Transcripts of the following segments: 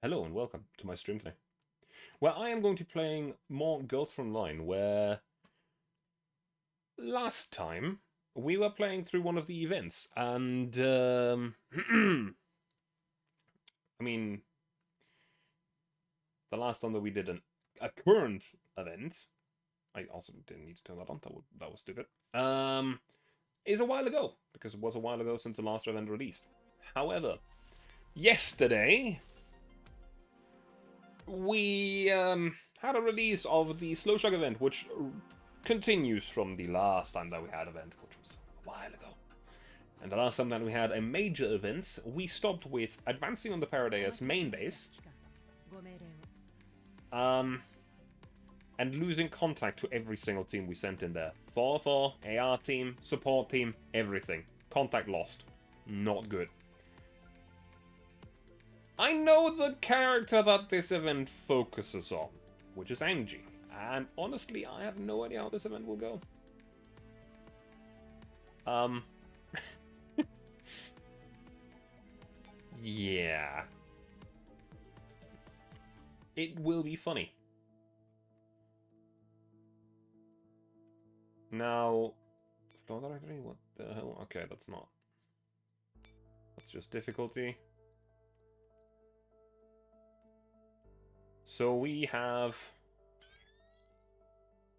Hello and welcome to my stream today, where I am going to be playing more Ghost Frontline, where last time we were playing through one of the events, and I mean, the last time that we did a current event, I also didn't need to turn that on, that was stupid, is a while ago, because it was a while ago since the last event released. However, yesterday we had a release of the Slow Shock event, which continues from the last time that we had event, which was a while ago. And the last time that we had a major event, we stopped with advancing on the Paradise main base, and losing contact to every single team we sent in there. 4-4, AR team, support team, everything. Contact lost. Not good. I know the character that this event focuses on, which is Angie. And honestly, I have no idea how this event will go. Yeah. It will be funny. Now, what the hell? Okay, that's not. That's just difficulty. So we have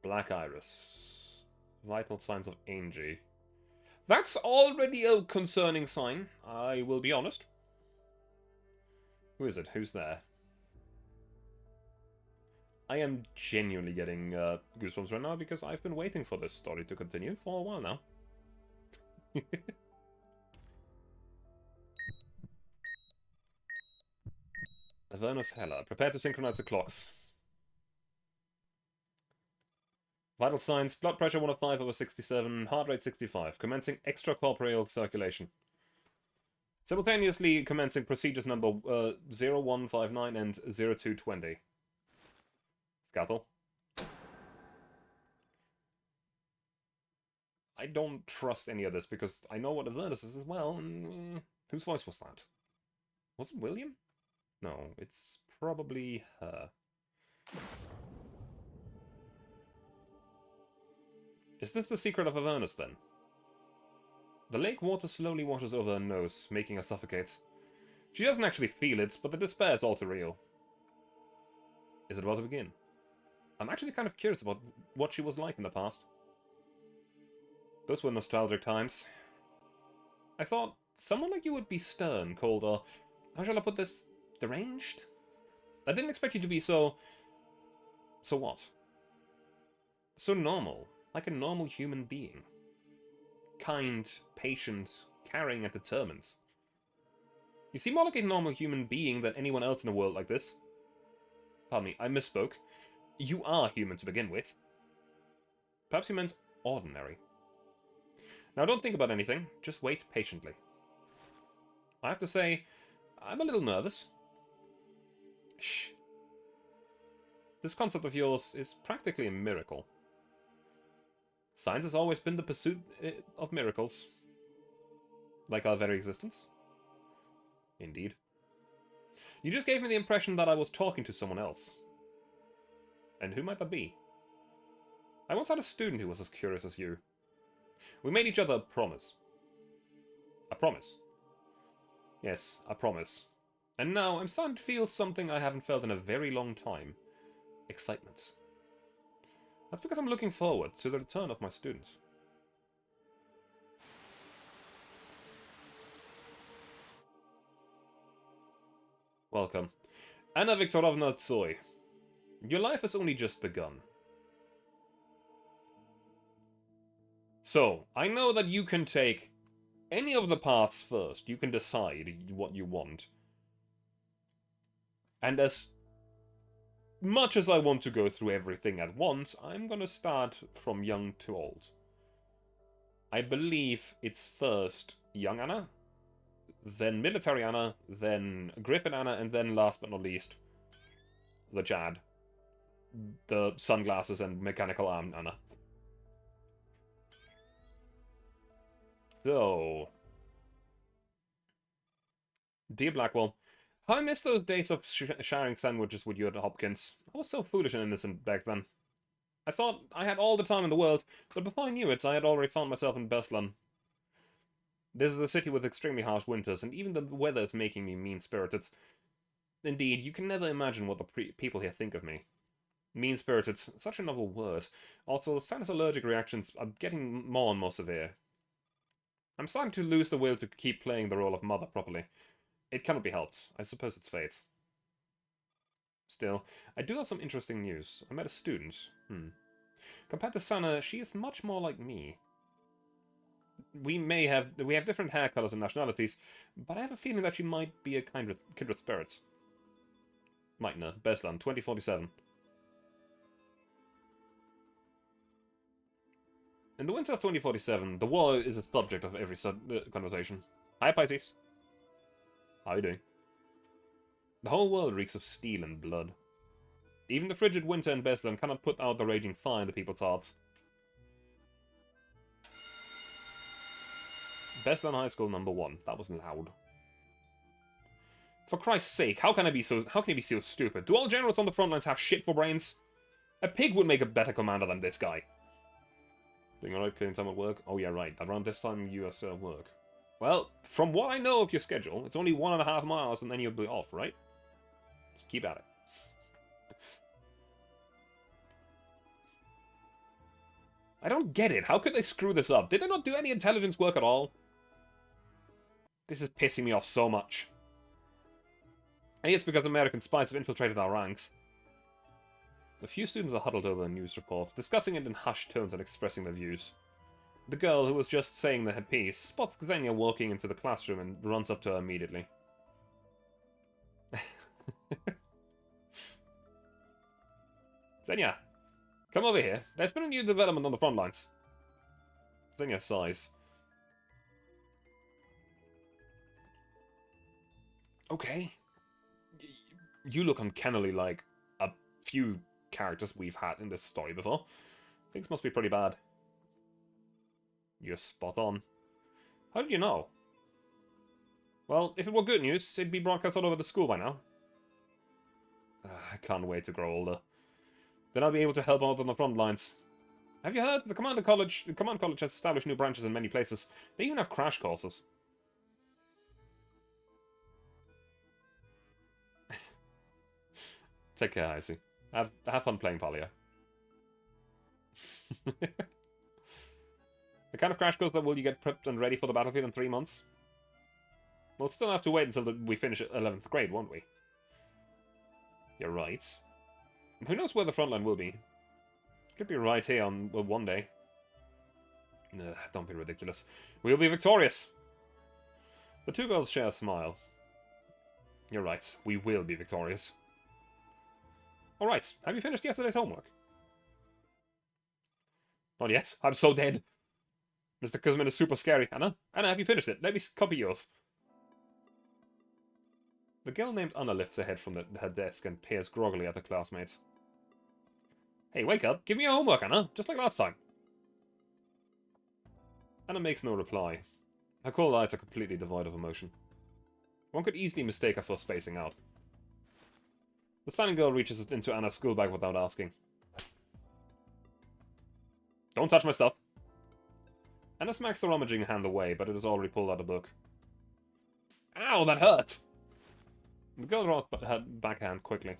Black Iris. Vital signs of Angie. That's already a concerning sign, I will be honest. Who is it? Who's there? I am genuinely getting goosebumps right now because I've been waiting for this story to continue for a while now. Avernus Hella. Prepare to synchronize the clocks. Vital signs, blood pressure 105/67, heart rate 65, commencing extracorporeal circulation. Simultaneously commencing procedures number 0159 and 0220. Scalpel. I don't trust any of this because I know what Avernus is as well. And, whose voice was that? Was it William? No, it's probably her. Is this the secret of Avernus, then? The lake water slowly washes over her nose, making her suffocate. She doesn't actually feel it, but the despair is all too real. Is it about to begin? I'm actually kind of curious about what she was like in the past. Those were nostalgic times. I thought someone like you would be stern, cold, or, how shall I put this, deranged? I didn't expect you to be so... So what? So normal, like a normal human being. Kind, patient, caring, and determined. You seem more like a normal human being than anyone else in a world like this. Pardon me, I misspoke. You are human to begin with. Perhaps you meant ordinary. Now don't think about anything, just wait patiently. I have to say, I'm a little nervous. Shh. This concept of yours is practically a miracle. Science has always been the pursuit of miracles. Like our very existence. Indeed. You just gave me the impression that I was talking to someone else. And who might that be? I once had a student who was as curious as you. We made each other a promise. A promise. Yes, a promise. And now I'm starting to feel something I haven't felt in a very long time. Excitement. That's because I'm looking forward to the return of my student. Welcome. Anna Viktorovna Tsoy. Your life has only just begun. So, I know that you can take any of the paths first. You can decide what you want. And as much as I want to go through everything at once, I'm gonna start from young to old. I believe it's first young Anna, then military Anna, then Griffin Anna, and then last but not least, the Jad. The sunglasses and mechanical arm Anna. So, dear Blackwell, How I miss those days of sharing sandwiches with you at Hopkins. I was so foolish and innocent back then. I thought I had all the time in the world, but before I knew it, I had already found myself in Beslan. This is a city with extremely harsh winters, and even the weather is making me mean-spirited. Indeed, you can never imagine what the people here think of me. Mean-spirited, such a novel word. Also, sinus allergic reactions are getting more and more severe. I'm starting to lose the will to keep playing the role of mother properly. It cannot be helped. I suppose it's fate. Still, I do have some interesting news. I met a student. Compared to Sana, she is much more like me. We have different hair colors and nationalities, but I have a feeling that she might be a kindred spirit. Meitner, Beslan, 2047. In the winter of 2047, the war is a subject of every conversation. Hi, Pisces. How are you doing? The whole world reeks of steel and blood. Even the frigid winter in Beslan cannot put out the raging fire in the people's hearts. Beslan High School #1. That was loud. For Christ's sake, how can he be so stupid? Do all generals on the front lines have shit for brains? A pig would make a better commander than this guy. Doing alright, clearing time at work? Oh yeah, right. Around this time you are at work. Well, from what I know of your schedule, it's only 1.5 miles and then you'll be off, right? Just keep at it. I don't get it. How could they screw this up? Did they not do any intelligence work at all? This is pissing me off so much. And it's because American spies have infiltrated our ranks. A few students are huddled over a news report, discussing it in hushed tones and expressing their views. The girl, who was just saying her piece, spots Xenia walking into the classroom and runs up to her immediately. Xenia, come over here. There's been a new development on the front lines. Xenia sighs. Okay. You look uncannily like a few characters we've had in this story before. Things must be pretty bad. You're spot on. How did you know? Well, if it were good news, it'd be broadcast all over the school by now. I can't wait to grow older. Then I'll be able to help out on the front lines. Have you heard? The Command College has established new branches in many places. They even have crash courses. Take care, Icy. Have fun playing Polya. The kind of crash course that will you get prepped and ready for the battlefield in 3 months? We'll still have to wait until we finish 11th grade, won't we? You're right. Who knows where the front line will be? Could be right here on one day. Don't be ridiculous. We'll be victorious! The two girls share a smile. You're right, we will be victorious. Alright, have you finished yesterday's homework? Not yet. I'm so dead. Mr. Kuzmin is super scary. Anna, have you finished it? Let me copy yours. The girl named Anna lifts her head from her desk and peers groggily at her classmates. Hey, wake up. Give me your homework, Anna. Just like last time. Anna makes no reply. Her cold eyes are completely devoid of emotion. One could easily mistake her for spacing out. The standing girl reaches into Anna's school bag without asking. Don't touch my stuff. Anna smacks the rummaging hand away, but it has already pulled out a book. Ow, that hurt! The girl draws her backhand quickly.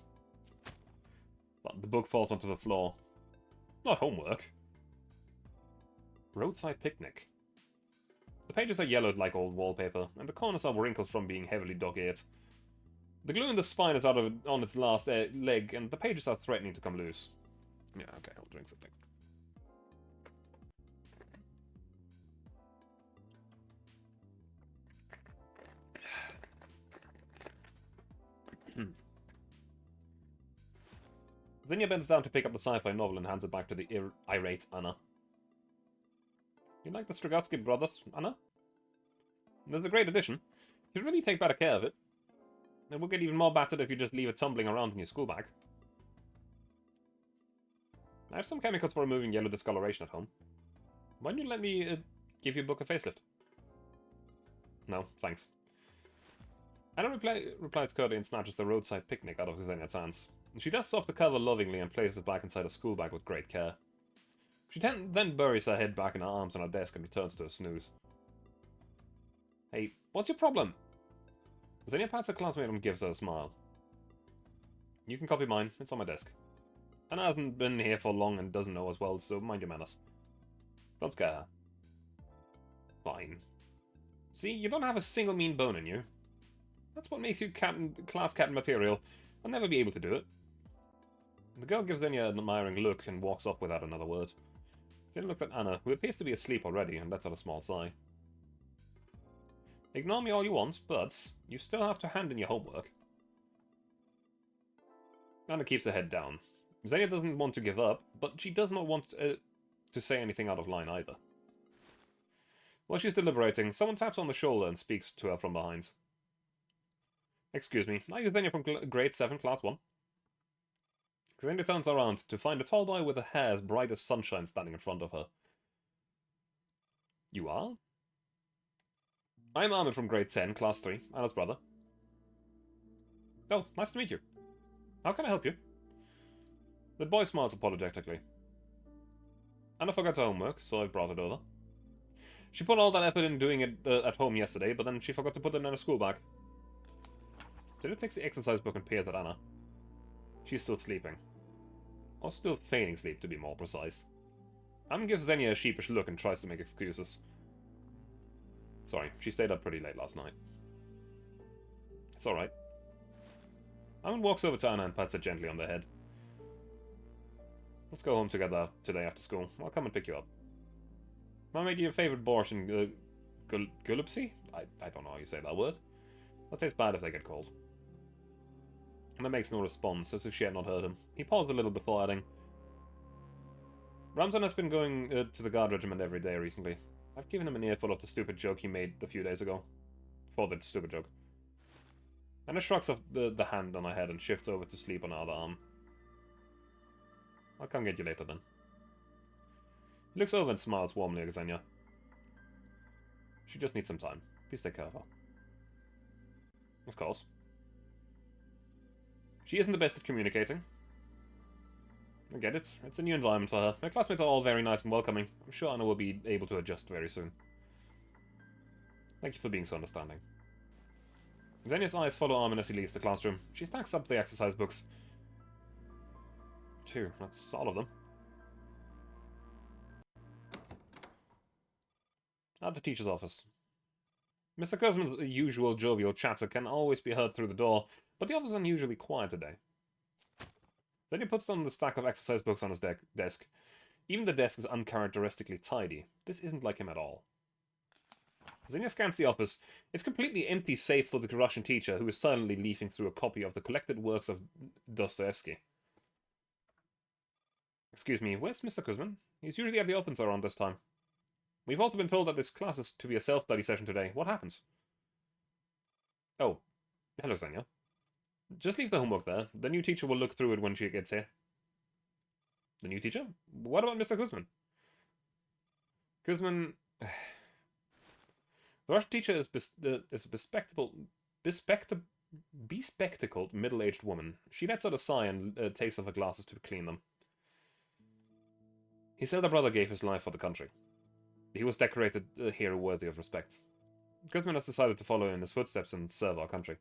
But the book falls onto the floor. Not homework. Roadside picnic. The pages are yellowed like old wallpaper, and the corners are wrinkled from being heavily dog-eared. The glue in the spine is out of on its last leg, and the pages are threatening to come loose. Yeah, okay, I'll drink something. Xenia bends down to pick up the sci-fi novel and hands it back to the irate Anna. You like the Strugatsky brothers, Anna? There's the great edition. You should really take better care of it. It will get even more battered if you just leave it tumbling around in your school bag. I have some chemicals for removing yellow discoloration at home. Why don't you let me give your book a facelift? No, thanks. Anna replies curtly and snatches the roadside picnic out of Xenia's hands. She dusts off the cover lovingly and places it back inside her school bag with great care. She then buries her head back in her arms on her desk and returns to her snooze. Hey, what's your problem? Xenia pats her classmate and gives her a smile. You can copy mine, it's on my desk. Anna hasn't been here for long and doesn't know as well, so mind your manners. Don't scare her. Fine. See, you don't have a single mean bone in you. That's what makes you class captain material. I'll never be able to do it. The girl gives Xenia an admiring look and walks off without another word. Xenia looks at Anna, who appears to be asleep already, and lets out a small sigh. Ignore me all you want, but you still have to hand in your homework. Anna keeps her head down. Xenia doesn't want to give up, but she does not want to say anything out of line either. While she's deliberating, someone taps on the shoulder and speaks to her from behind. Excuse me, are you Xenia from grade 7, class 1? Xenia turns around to find a tall boy with a hair as bright as sunshine standing in front of her. You are? I'm Ahmed from grade 10, class 3, Anna's brother. Oh, nice to meet you. How can I help you? The boy smiles apologetically. Anna forgot her homework, so I brought it over. She put all that effort in doing it at home yesterday, but then she forgot to put it in her school bag. Then it takes the exercise book and peers at Anna. She's still sleeping. Or still feigning sleep, to be more precise. Anna gives Xenia a sheepish look and tries to make excuses. Sorry, she stayed up pretty late last night. It's alright. Anna walks over to Anna and pats her gently on the head. Let's go home together today after school. I'll come and pick you up. I made you your favourite borscht and gulupsi? I don't know how you say that word. That tastes bad if they get cold. Anna makes no response, as if she had not heard him. He paused a little before adding, Ramzan has been going to the guard regiment every day recently. I've given him an earful of the stupid joke he made a few days ago. For the stupid joke. Anna shrugs off the hand on her head and shifts over to sleep on her other arm. I'll come get you later then. He looks over and smiles warmly at Xenia. She just needs some time. Please take care of her. Of course. She isn't the best at communicating. I get it. It's a new environment for her. Her classmates are all very nice and welcoming. I'm sure Anna will be able to adjust very soon. Thank you for being so understanding. Xenia's eyes follow Armin as he leaves the classroom. She stacks up the exercise books. 2, that's all of them. At the teacher's office. Mr. Kuzman's usual jovial chatter can always be heard through the door, but the office is unusually quiet today. Then he puts down the stack of exercise books on his desk. Even the desk is uncharacteristically tidy. This isn't like him at all. Xenia scans the office. It's completely empty save for the Russian teacher, who is silently leafing through a copy of the collected works of Dostoevsky. Excuse me, where's Mr. Kuzman? He's usually at the office around this time. We've also been told that this class is to be a self-study session today. What happens? Oh, hello, Xenia. Just leave the homework there. The new teacher will look through it when she gets here. The new teacher? What about Mr. Kuzman? Kuzman... The Russian teacher is a bespectacled middle-aged woman. She lets out a sigh and takes off her glasses to clean them. His elder brother gave his life for the country. He was decorated a hero worthy of respect. Kuzman has decided to follow in his footsteps and serve our country.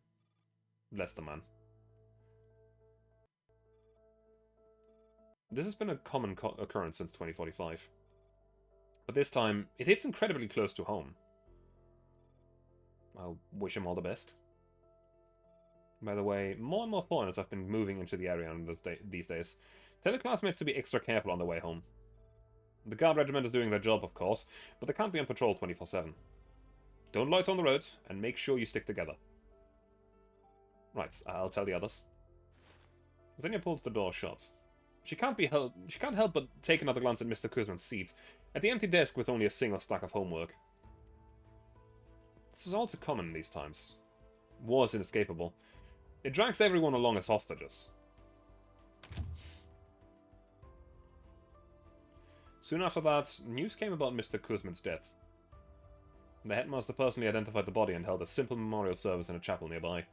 Bless the man. This has been a common occurrence since 2045. But this time, it hits incredibly close to home. I'll wish him all the best. By the way, more and more foreigners have been moving into the area these days. Tell the classmates to be extra careful on their way home. The guard regiment is doing their job, of course, but they can't be on patrol 24/7. Don't loiter on the road, and make sure you stick together. Right, I'll tell the others. Xenia pulls the door shut. She can't help but take another glance at Mr. Kuzman's seat, at the empty desk with only a single stack of homework. This is all too common in these times. War is inescapable. It drags everyone along as hostages. Soon after that, news came about Mr. Kuzman's death. The headmaster personally identified the body and held a simple memorial service in a chapel nearby.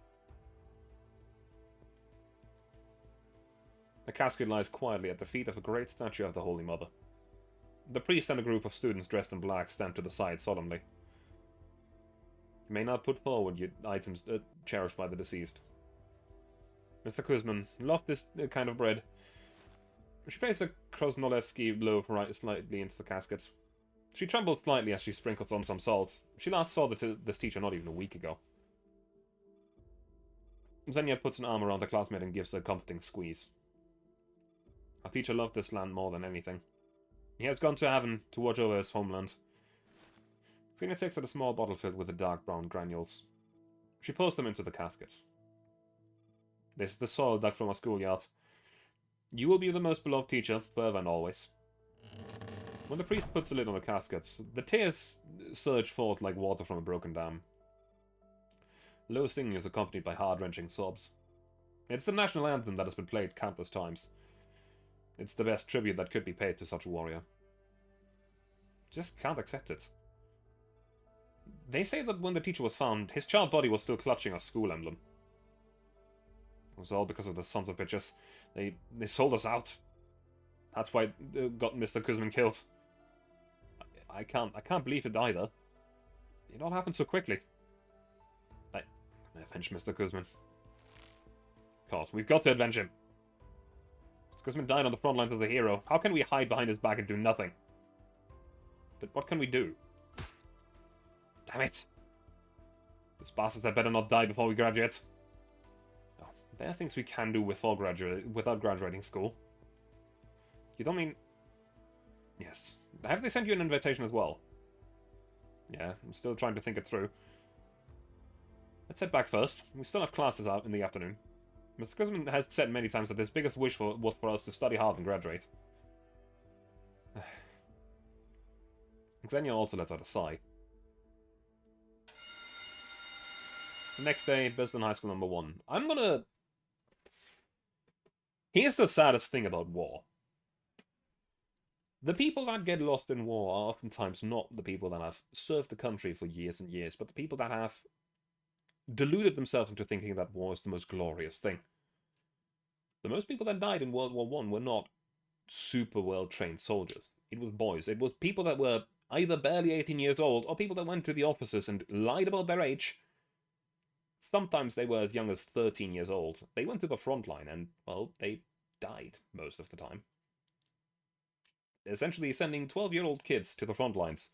The casket lies quietly at the feet of a great statue of the Holy Mother. The priest and a group of students dressed in black stand to the side solemnly. You may not put forward your items cherished by the deceased. Mr. Kuzman loved this kind of bread. She placed a Krasnolevsky loaf right slightly into the casket. She trembled slightly as she sprinkled on some salt. She last saw this teacher not even a week ago. Xenia puts an arm around her classmate and gives her a comforting squeeze. Our teacher loved this land more than anything. He has gone to heaven to watch over his homeland. Xenia takes out a small bottle filled with the dark brown granules. She pours them into the casket. This is the soil dug from our schoolyard. You will be the most beloved teacher, forever and always. When the priest puts the lid on the casket, the tears surge forth like water from a broken dam. Low singing is accompanied by heart-wrenching sobs. It's the national anthem that has been played countless times. It's the best tribute that could be paid to such a warrior. Just can't accept it. They say that when the teacher was found, his charred body was still clutching a school emblem. It was all because of the sons of bitches. They sold us out. That's why they got Mr. Kuzman killed. I can't believe it either. It all happened so quickly. I avenge Mr. Kuzman. Of course, we've got to avenge him. Mr. Kuzman died on the front lines as a hero. How can we hide behind his back and do nothing? But what can we do? Damn it! These bastards had better not die before we graduate. Oh, there are things we can do without graduating school. You don't mean... Yes. Have they sent you an invitation as well? Yeah, I'm still trying to think it through. Let's head back first. We still have classes out in the afternoon. Mr. Kuzman has said many times that his biggest wish was for us to study hard and graduate. Xenia also lets out a sigh. The next day, Beslan High School number 1. I'm gonna... Here's the saddest thing about war. The people that get lost in war are oftentimes not the people that have served the country for years and years, but the people that have deluded themselves into thinking that war is the most glorious thing. The most people that died in World War I were not super well-trained soldiers. It was boys. It was people that were either barely 18 years old, or people that went to the officers and lied about their age. Sometimes they were as young as 13 years old. They went to the front line and, well, they died most of the time. Essentially sending 12-year-old kids to the front lines.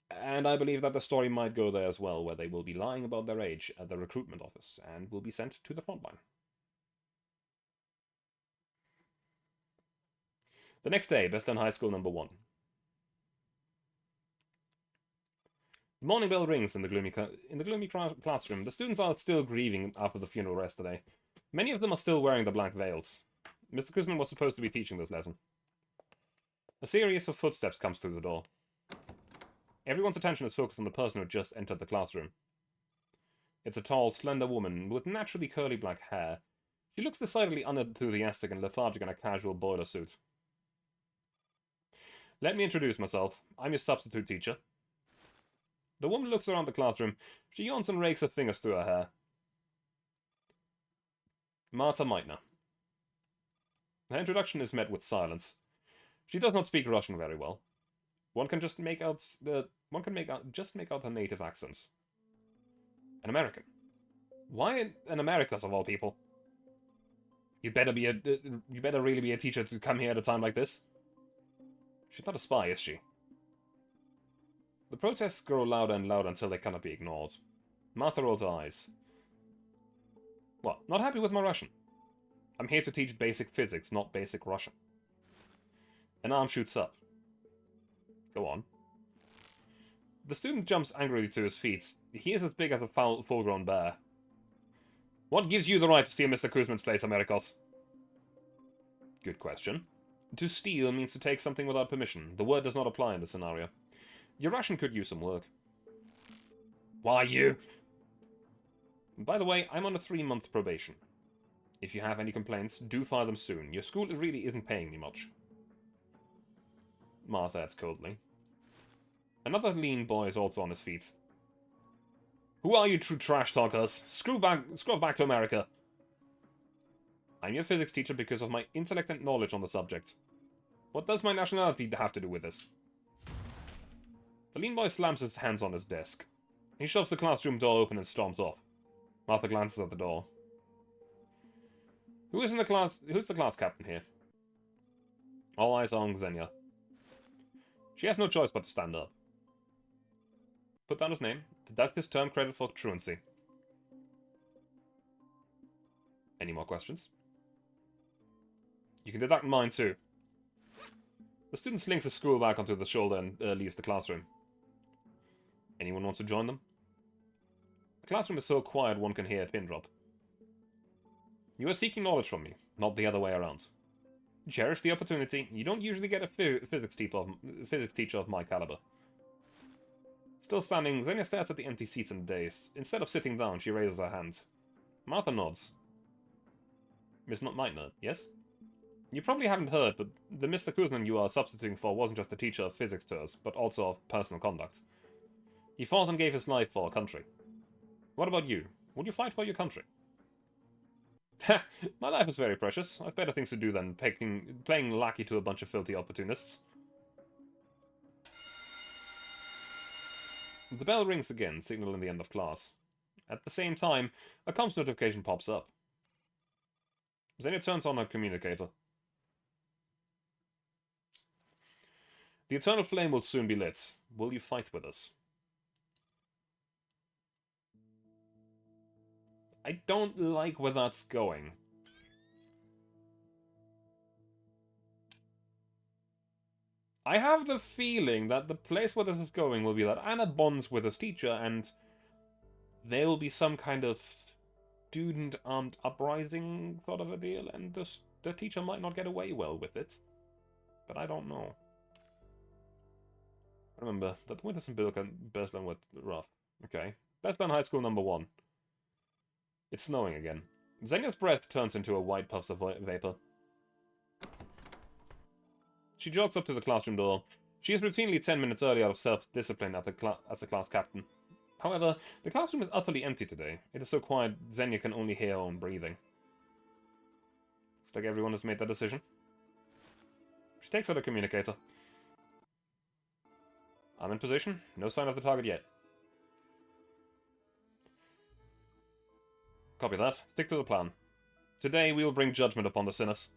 And I believe that the story might go there as well, where they will be lying about their age at the recruitment office and will be sent to the front line. The next day, Beslan High School number 1. The morning bell rings in the gloomy classroom. The students are still grieving after the funeral yesterday. Many of them are still wearing the black veils. Mr. Kuzman was supposed to be teaching this lesson. A series of footsteps comes through the door. Everyone's attention is focused on the person who just entered the classroom. It's a tall, slender woman with naturally curly black hair. She looks decidedly unenthusiastic and lethargic in a casual boiler suit. Let me introduce myself. I'm your substitute teacher. The woman looks around the classroom. She yawns and rakes her fingers through her hair. Marta Meitner. Her introduction is met with silence. She does not speak Russian very well. One can just make out her native accents. An American. Why an Americas of all people? You better really be a teacher to come here at a time like this. She's not a spy, is she? The protests grow louder and louder until they cannot be ignored. Martha rolls her eyes. What, not happy with my Russian? I'm here to teach basic physics, not basic Russian. An arm shoots up. Go on. The student jumps angrily to his feet. He is as big as a full-grown bear. What gives you the right to steal Mr. Kuzman's place, Americos? Good question. To steal means to take something without permission. The word does not apply in this scenario. Your Russian could use some work. Why you? By the way, I'm on a 3-month probation. If you have any complaints, do file them soon. Your school really isn't paying me much. Martha adds coldly. Another lean boy is also on his feet. Who are you true trash talkers? Screw off back to America. I'm your physics teacher because of my intellect and knowledge on the subject. What does my nationality have to do with this? The lean boy slams his hands on his desk. He shoves the classroom door open and storms off. Martha glances at the door. Who's the class captain here? All eyes are on Xenia. She has no choice but to stand up. Put down his name. Deduct his term credit for truancy. Any more questions? You can deduct mine too. The student slings his screw back onto the shoulder and leaves the classroom. Anyone wants to join them? The classroom is so quiet one can hear a pin drop. You are seeking knowledge from me, not the other way around. Cherish the opportunity. You don't usually get a physics teacher of my caliber. Still standing, Xenia stares at the empty seats in the dais. Instead of sitting down, she raises her hand. Martha nods. Miss Meitner, yes? You probably haven't heard, but the Mr. Kuzman you are substituting for wasn't just a teacher of physics to us, but also of personal conduct. He fought and gave his life for our country. What about you? Would you fight for your country? Ha! My life is very precious. I've better things to do than playing lackey to a bunch of filthy opportunists. The bell rings again, signaling the end of class. At the same time, a comms notification pops up. Xenia turns on her communicator. The eternal flame will soon be lit. Will you fight with us? I don't like where that's going. I have the feeling that the place where this is going will be that Anna bonds with his teacher and there will be some kind of student armed uprising sort of a deal, and the teacher might not get away well with it. But I don't know. Remember, that winters in Beslan were rough. Okay. Beslan High School number 1. It's snowing again. Xenia's breath turns into a white puff of vapor. She jogs up to the classroom door. She is routinely 10 minutes early out of self-discipline as a class captain. However, the classroom is utterly empty today. It is so quiet, Xenia can only hear her own breathing. Looks like everyone has made their decision. She takes out a communicator. I'm in position. No sign of the target yet. Copy that. Stick to the plan. Today we will bring judgment upon the sinners.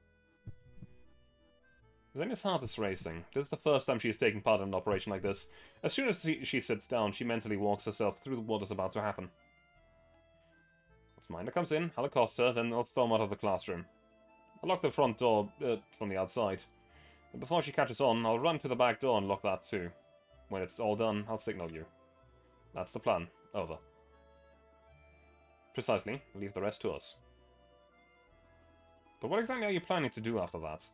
Xenia's heart is racing. This is the first time she is taking part in an operation like this. As soon as she sits down, she mentally walks herself through what is about to happen. Once Minder comes in, I'll accost her, then I'll storm out of the classroom. I'll lock the front door from the outside. And before she catches on, I'll run to the back door and lock that too. When it's all done, I'll signal you. That's the plan. Over. Precisely. Leave the rest to us. But what exactly are you planning to do after that?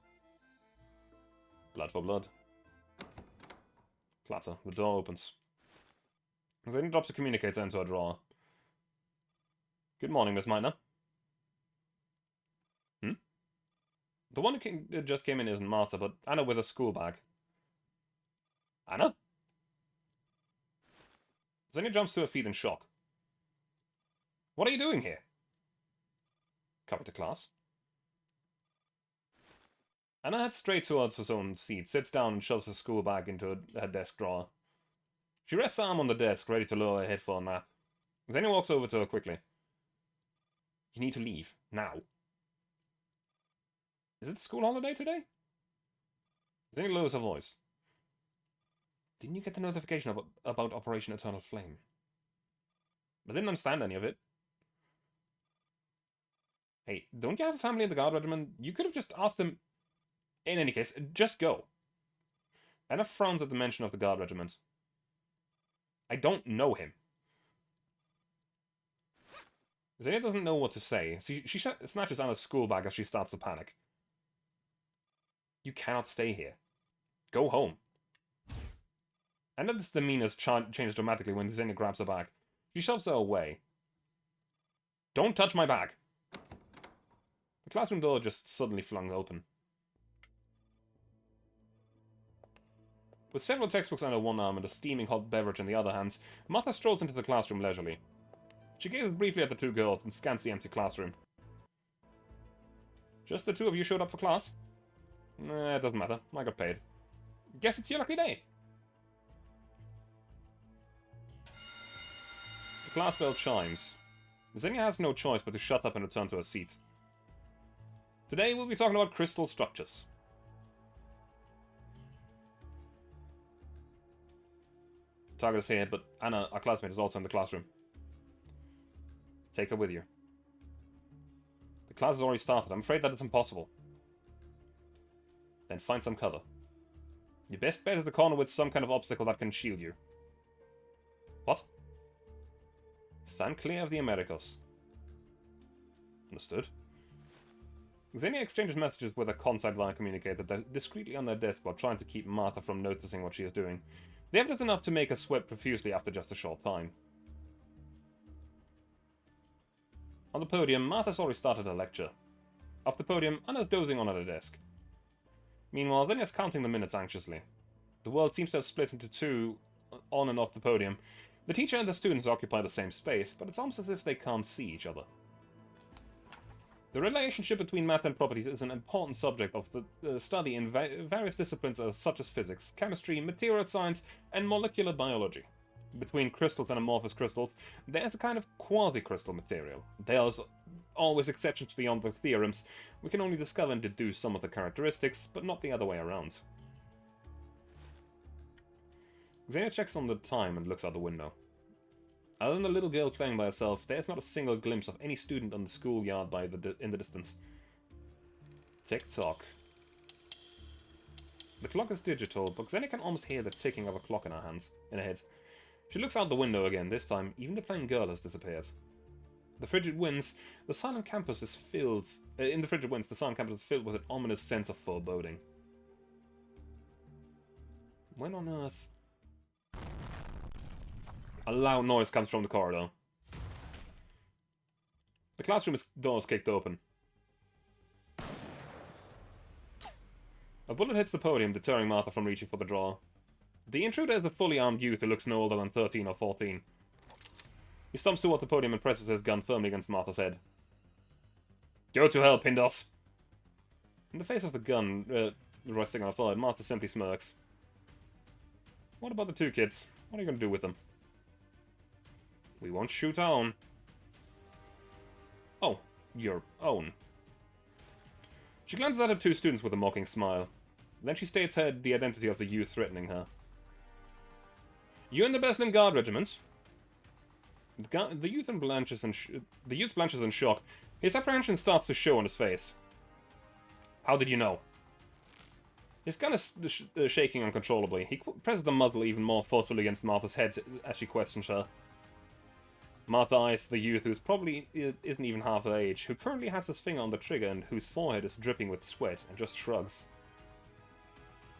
Blood for blood. Clatter. The door opens. Xenia drops a communicator into a drawer. Good morning, Miss Meitner. The one who just came in isn't Marta, but Anna with a school bag. Anna? Xenia jumps to her feet in shock. What are you doing here? Coming to class. Anna heads straight towards her own seat, sits down and shoves her school bag into her desk drawer. She rests her arm on the desk, ready to lower her head for a nap. Xenia walks over to her quickly. You need to leave. Now. Is it a school holiday today? Xenia lowers her voice. Didn't you get the notification about Operation Eternal Flame? I didn't understand any of it. Hey, don't you have a family in the Guard Regiment? You could have just asked them... In any case, just go. Anna frowns at the mention of the Guard Regiment. I don't know him. Xenia doesn't know what to say. She snatches Anna's school bag as she starts to panic. You cannot stay here. Go home. Anna's demeanor changes dramatically when Xenia grabs her bag. She shoves her away. Don't touch my bag! The classroom door just suddenly flung open. With several textbooks under one arm and a steaming hot beverage in the other hand, Martha strolls into the classroom leisurely. She gazes briefly at the two girls and scans the empty classroom. Just the two of you showed up for class? It doesn't matter. I got paid. Guess it's your lucky day. The class bell chimes. Xenia has no choice but to shut up and return to her seat. Today we'll be talking about crystal structures. Target is here, but Anna, our classmate, is also in the classroom. Take her with you. The class has already started. I'm afraid that it's impossible. Then find some cover. Your best bet is the corner with some kind of obstacle that can shield you. What? Stand clear of the Americas. Understood. Xenia exchanges messages with a contact via communicator discreetly on their desk while trying to keep Martha from noticing what she is doing. The evidence enough to make her sweat profusely after just a short time. On the podium, Martha's already started her lecture. Off the podium, Anna's dozing on at her desk. Meanwhile, Xenia's counting the minutes anxiously. The world seems to have split into two on and off the podium. The teacher and the students occupy the same space, but it's almost as if they can't see each other. The relationship between matter and properties is an important subject of the study in various disciplines such as physics, chemistry, material science, and molecular biology. Between crystals and amorphous crystals, there's a kind of quasi-crystal material. There's always exceptions beyond the theorems. We can only discover and deduce some of the characteristics, but not the other way around. Xenia checks on the time and looks out the window. Other than the little girl playing by herself, there's not a single glimpse of any student on the schoolyard in the distance. Tick-tock. The clock is digital, but Xenia can almost hear the ticking of a clock in her head. She looks out the window again. This time, even the playing girl has disappeared. The frigid winds, the silent campus is filled... in the frigid winds, the silent campus is filled with an ominous sense of foreboding. When on earth... A loud noise comes from the corridor. The classroom door is kicked open. A bullet hits the podium, deterring Martha from reaching for the drawer. The intruder is a fully armed youth who looks no older than 13 or 14. He stumps toward the podium and presses his gun firmly against Martha's head. Go to hell, Pindos! In the face of the gun resting on her forehead, Martha simply smirks. What about the two kids? What are you going to do with them? We won't shoot our own. Oh, your own. She glances at her two students with a mocking smile. Then she states the identity of the youth threatening her. You in the Breslin Guard Regiment? The youth blanches in shock. His apprehension starts to show on his face. How did you know? His gun is shaking uncontrollably. He presses the muzzle even more forcefully against Martha's head as she questions her. Martha eyes the youth, who probably isn't even half her age, who currently has his finger on the trigger and whose forehead is dripping with sweat, and just shrugs.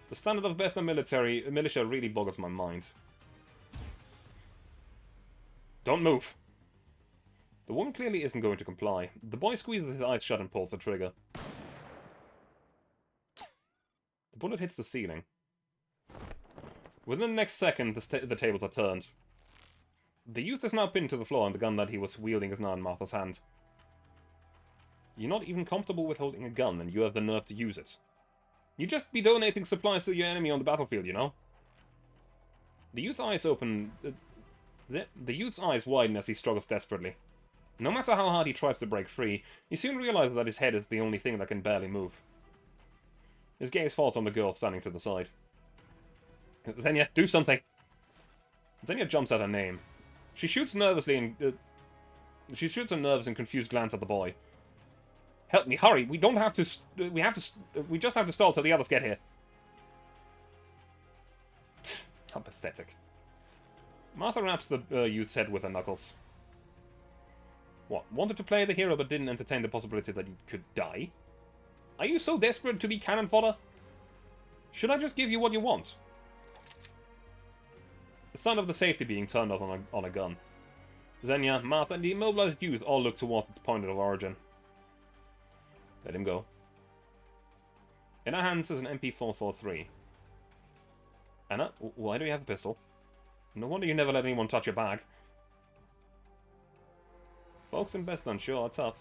The standard of Besna militia really boggles my mind. Don't move! The woman clearly isn't going to comply. The boy squeezes his eyes shut and pulls the trigger. The bullet hits the ceiling. Within the next second, the tables are turned. The youth is now pinned to the floor, and the gun that he was wielding is now in Martha's hand. You're not even comfortable with holding a gun, and you have the nerve to use it. You'd just be donating supplies to your enemy on the battlefield, you know? The youth's eyes open... The youth's eyes widen as he struggles desperately. No matter how hard he tries to break free, he soon realizes that his head is the only thing that can barely move. His gaze falls on the girl standing to the side. Xenia, do something! Xenia jumps at her name. She shoots nervously and... she shoots a nervous and confused glance at the boy. Help me, hurry! We don't have to... we just have to stall till the others get here. How pathetic. Martha wraps the youth's head with her knuckles. What, wanted to play the hero but didn't entertain the possibility that you could die? Are you so desperate to be cannon fodder? Should I just give you what you want? The sound of the safety being turned off on a gun. Xenia, Martha, and the immobilized youth all look towards its point of origin. Let him go. In her hands is an MP443. Anna, why do you have a pistol? No wonder you never let anyone touch your bag. Folks in Bestland sure are tough.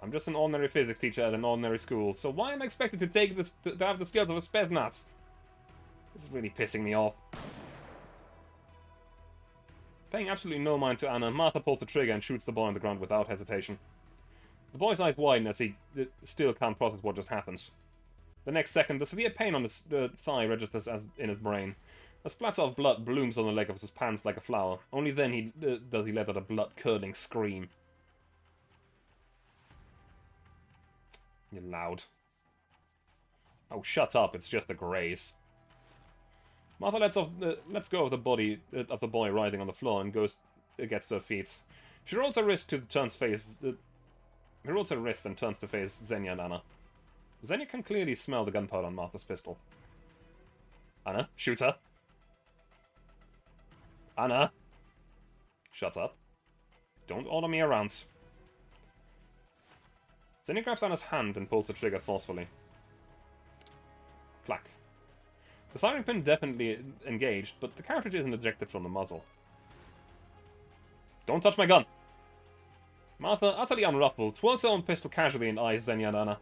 I'm just an ordinary physics teacher at an ordinary school, so why am I expected to take this to have the skills of a Spetsnaz? This is really pissing me off. Paying absolutely no mind to Anna, Martha pulls the trigger and shoots the boy on the ground without hesitation. The boy's eyes widen as he still can't process what just happened. The next second, the severe pain on his thigh registers as in his brain. A splatter of blood blooms on the leg of his pants like a flower. Only then does he let out a blood-curdling scream. You're loud. Oh, shut up, it's just a graze. Martha lets go of the body of the boy writhing on the floor and gets to her feet. She rolls her wrist and turns to face Xenia and Anna. Xenia can clearly smell the gunpowder on Martha's pistol. Anna, shoot her. Anna! Shut up. Don't order me around. Xenia grabs Anna's hand and pulls the trigger forcefully. Clack. The firing pin definitely engaged, but the cartridge isn't ejected from the muzzle. Don't touch my gun! Martha, utterly unruffled, twirls her own pistol casually and eyes Xenia and Anna.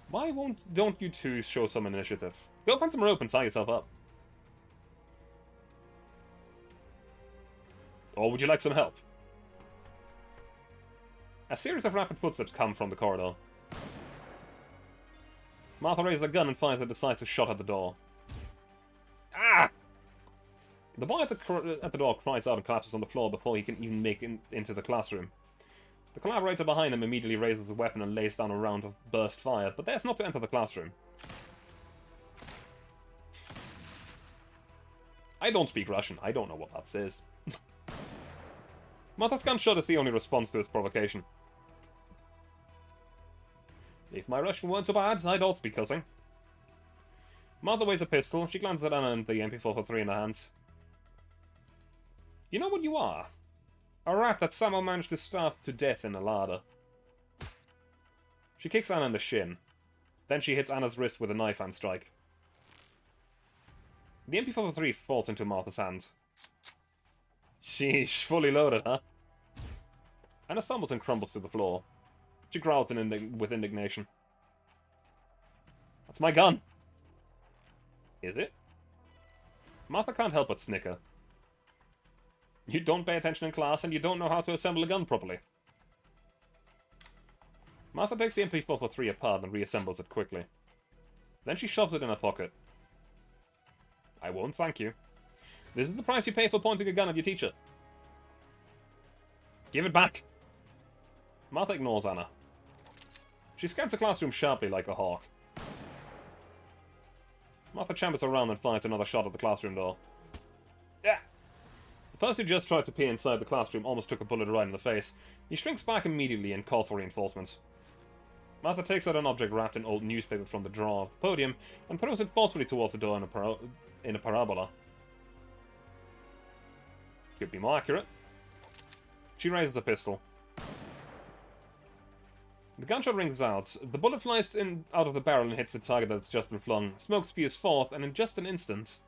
Why don't you two show some initiative? Go find some rope and tie yourself up. Or would you like some help? A series of rapid footsteps come from the corridor. Martha raises the gun and fires a decisive shot at the door. Ah! The boy at the door cries out and collapses on the floor before he can even make it into the classroom. The collaborator behind him immediately raises his weapon and lays down a round of burst fire, but dares not to enter the classroom. I don't speak Russian. I don't know what that says. Martha's gunshot is the only response to his provocation. If my Russian weren't so bad, I'd also be cussing. Martha weighs a pistol. She glances at Anna and the MP443 in her hands. You know what you are? A rat that somehow managed to starve to death in a larder. She kicks Anna in the shin. Then she hits Anna's wrist with a knife hand strike. The MP443 falls into Martha's hand. Sheesh, fully loaded, huh? Anna stumbles and crumbles to the floor. She growls with indignation. That's my gun! Is it? Martha can't help but snicker. You don't pay attention in class, and you don't know how to assemble a gun properly. Martha takes the MP443 apart and reassembles it quickly. Then she shoves it in her pocket. I won't, thank you. This is the price you pay for pointing a gun at your teacher. Give it back! Martha ignores Anna. She scans the classroom sharply like a hawk. Martha chambers around and fires another shot at the classroom door. Yeah. The person who just tried to peer inside the classroom almost took a bullet right in the face. He shrinks back immediately and calls for reinforcements. Martha takes out an object wrapped in old newspaper from the drawer of the podium and throws it forcefully towards the door in a parabola. Could be more accurate. She raises a pistol. The gunshot rings out. The bullet flies out of the barrel and hits the target that's just been flung. Smoke spews forth, and in just an instant...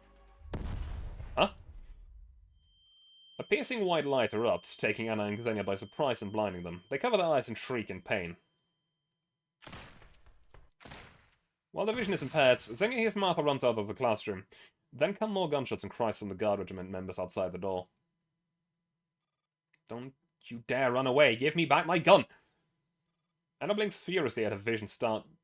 Huh? A piercing white light erupts, taking Anna and Xenia by surprise and blinding them. They cover their eyes and shriek in pain. While their vision is impaired, Xenia hears Martha runs out of the classroom. Then come more gunshots and cries from the guard regiment members outside the door. Don't you dare run away! Give me back my gun! Anna blinks furiously at her vision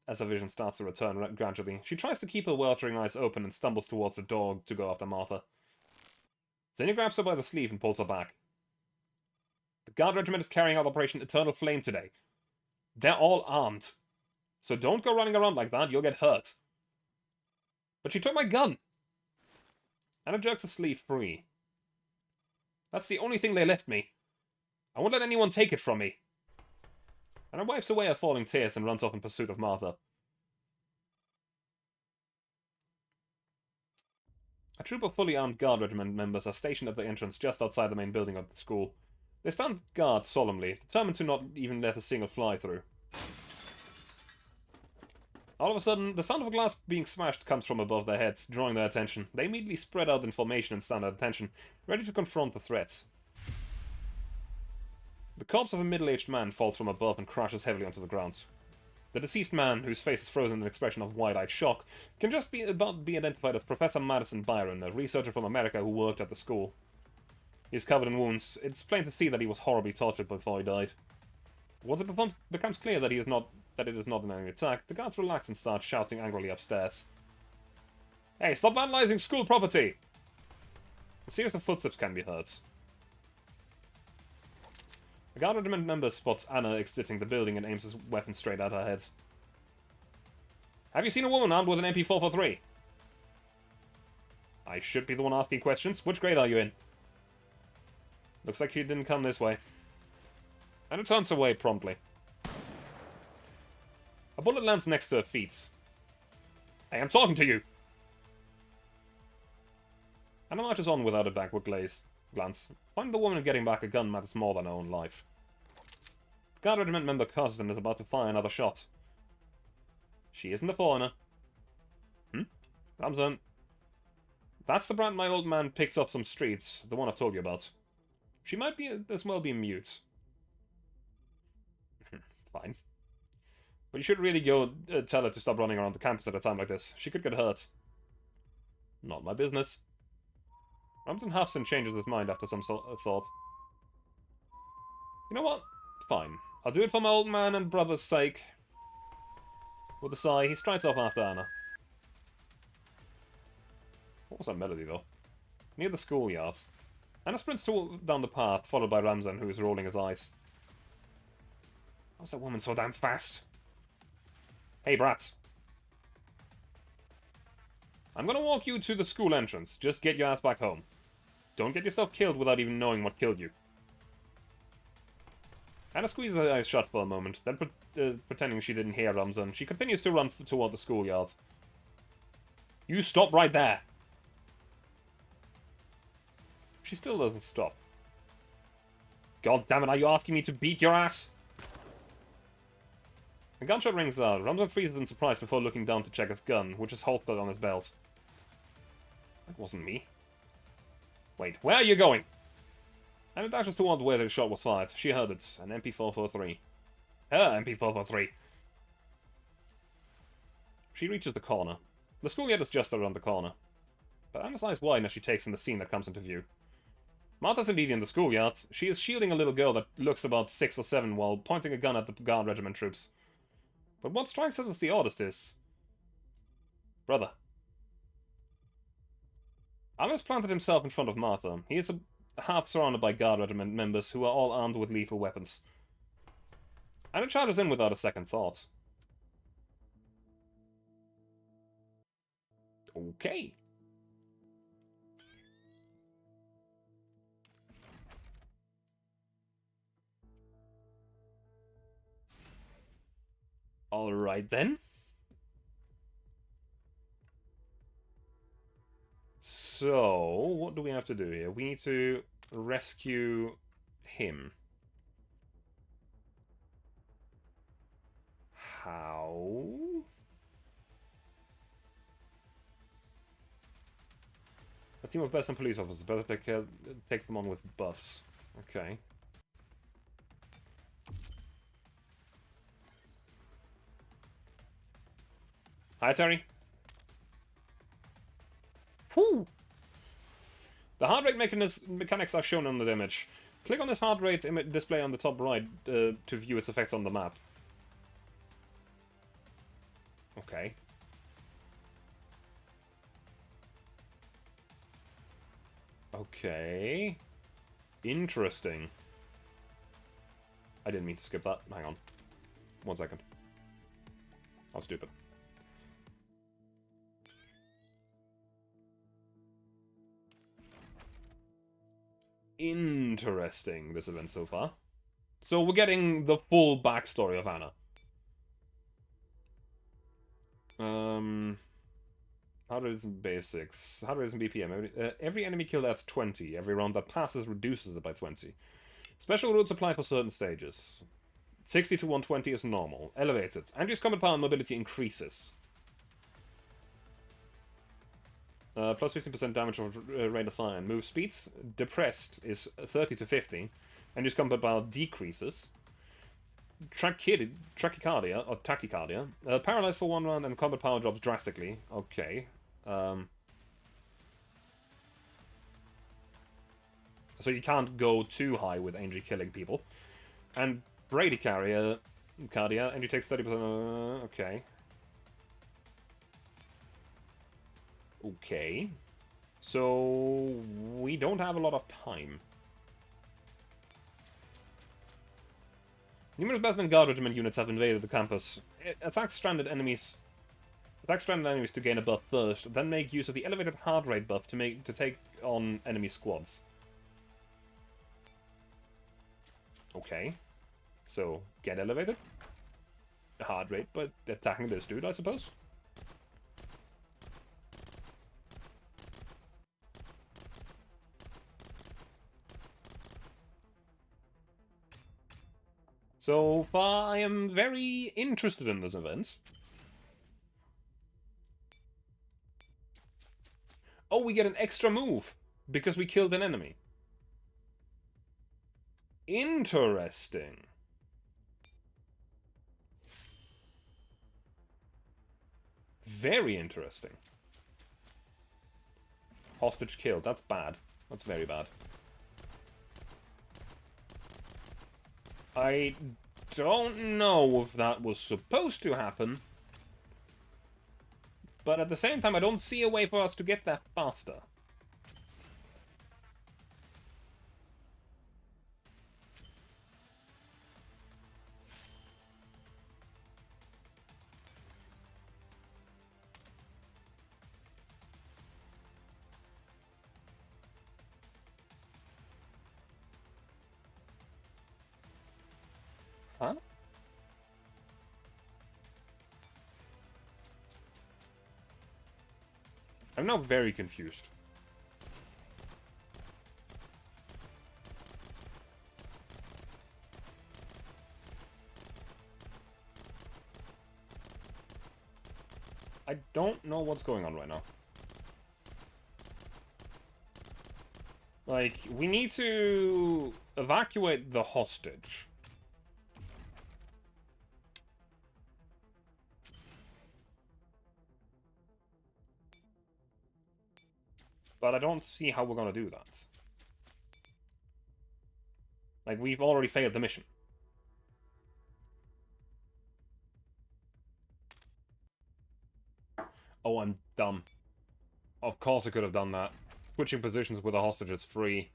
as her vision starts to return gradually. She tries to keep her weltering eyes open and stumbles towards the door to go after Martha. Xenia grabs her by the sleeve and pulls her back. The guard regiment is carrying out Operation Eternal Flame today. They're all armed. So don't go running around like that, you'll get hurt. But she took my gun! Anna jerks the sleeve free. That's the only thing they left me. I won't let anyone take it from me. Anna wipes away her falling tears and runs off in pursuit of Martha. A troop of fully armed guard regiment members are stationed at the entrance just outside the main building of the school. They stand guard solemnly, determined to not even let a single fly through. All of a sudden, the sound of a glass being smashed comes from above their heads, drawing their attention. They immediately spread out in formation and stand at attention, ready to confront the threats. The corpse of a middle-aged man falls from above and crashes heavily onto the ground. The deceased man, whose face is frozen in an expression of wide-eyed shock, can just be identified as Professor Madison Byron, a researcher from America who worked at the school. He is covered in wounds. It's plain to see that he was horribly tortured before he died. Once it becomes clear that it is not an enemy attack, the guards relax and start shouting angrily upstairs. Hey, stop vandalizing school property! A series of footsteps can be heard. A guard regiment member spots Anna exiting the building and aims his weapon straight at her head. Have you seen a woman armed with an MP443? I should be the one asking questions. Which grade are you in? Looks like she didn't come this way. Anna turns away promptly. A bullet lands next to her feet. Hey, I'm talking to you! Anna marches on without a backward glance. Finding the woman and getting back a gun matters more than her own life. The guard regiment member curses and is about to fire another shot. She isn't a foreigner. Ramzan. That's the brand my old man picked off some streets, the one I've told you about. She might be as well be mute. Fine. But you should really go tell her to stop running around the campus at a time like this. She could get hurt. Not my business. Ramsden huffs and changes his mind after some thought. You know what? Fine. I'll do it for my old man and brother's sake. With a sigh, he strides off after Anna. What was that melody, though? Near the schoolyard. Anna sprints down the path, followed by Ramzan, who is rolling his eyes. How's that woman so damn fast? Hey, brat. I'm gonna walk you to the school entrance. Just get your ass back home. Don't get yourself killed without even knowing what killed you. Anna squeezes her eyes shut for a moment, then pretending she didn't hear Ramzan, she continues to run toward the schoolyard. You stop right there! She still doesn't stop. God damn it, are you asking me to beat your ass? A gunshot rings out. Ramzan freezes in surprise before looking down to check his gun, which is holstered on his belt. That wasn't me. Wait, where are you going? Anna dashes toward where the shot was fired. She heard it. An MP443. Her MP443. She reaches the corner. The schoolyard is just around the corner. But Anna's eyes widen as she takes in the scene that comes into view. Martha's indeed in the schoolyard. She is shielding a little girl that looks about 6 or 7 while pointing a gun at the guard regiment troops. But what strikes us as the oddest is... Brother. Amos planted himself in front of Martha. He is half surrounded by guard regiment members who are all armed with lethal weapons. And it charges in without a second thought. Okay. Alright then. So, what do we have to do here? We need to rescue him. How? A team of best and police officers. Better take them on with buffs. Okay. Hi, Terry. Whew. The heart rate mechanics are shown on the image. Click on this heart rate display on the top right to view its effects on the map. Okay. Okay. Interesting. I didn't mean to skip that. Hang on. 1 second. How stupid. Interesting, this event so far. So we're getting the full backstory of Anna. Heart rate and basics. Heart rate and BPM. Every enemy killed adds 20. Every round that passes reduces it by 20. Special rules apply for certain stages. 60 to 120 is normal. Elevated. Andrew's combat power and mobility increases. Plus 15% damage of rate of fire. Move speeds. Depressed is 30 to 50. Andrew's combat power decreases. Trachycardia, or tachycardia. Paralyzed for 1 round and combat power drops drastically. Okay. So you can't go too high with Angie killing people. And bradycardia, Angie takes 30%. Okay. Okay. So we don't have a lot of time. Numerous Bastion and Guard Regiment units have invaded the campus. Attack stranded enemies to gain a buff first, then make use of the elevated heart rate buff to take on enemy squads. Okay. So, get elevated. Heart rate, but attacking this dude, I suppose. So far, I am very interested in this event. Oh, we get an extra move because we killed an enemy. Interesting. Very interesting. Hostage killed. That's bad. That's very bad. I don't know if that was supposed to happen. But at the same time, I don't see a way for us to get there faster. Huh? I'm now very confused. I don't know what's going on right now. Like, we need to evacuate the hostage. But I don't see how we're gonna do that. Like, we've already failed the mission. Oh, I'm dumb. Of course I could have done that. Switching positions with a hostage is free.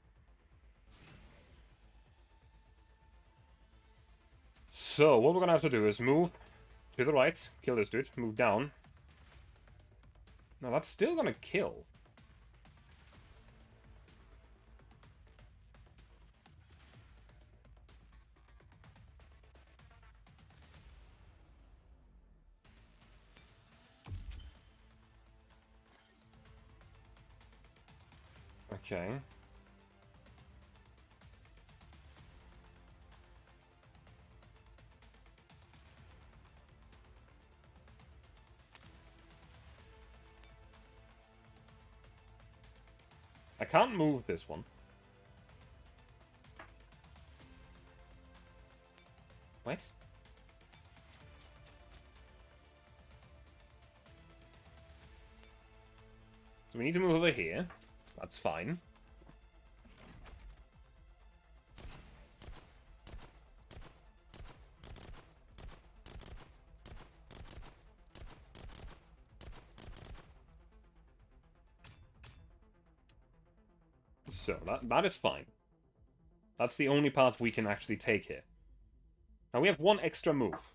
So, what we're gonna have to do is move to the right, kill this dude, move down. Now, that's still gonna kill. Okay. I can't move this one. What? So we need to move over here. That's fine. So, that is fine. That's the only path we can actually take here. Now we have one extra move.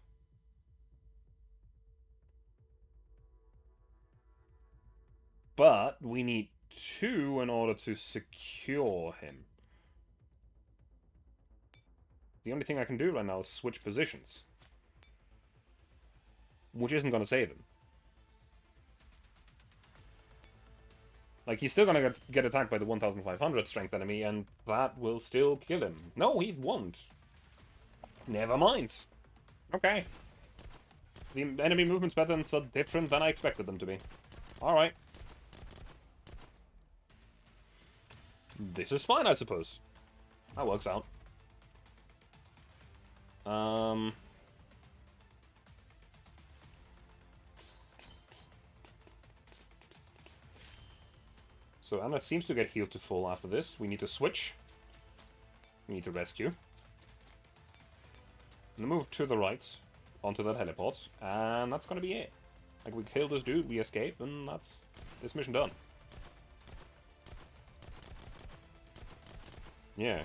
But we need 2 in order to secure him. The only thing I can do right now is switch positions. Which isn't going to save him. Like, he's still gonna get attacked by the 1500 strength enemy, and that will still kill him. No, he won't. Never mind. Okay. The enemy movement patterns are different than I expected them to be. Alright. This is fine, I suppose. That works out. So Anna seems to get healed to full after this. We need to switch. We need to rescue. And move to the right onto that heliport. And that's gonna be it. Like, we kill this dude, we escape, and that's this mission done. Yeah.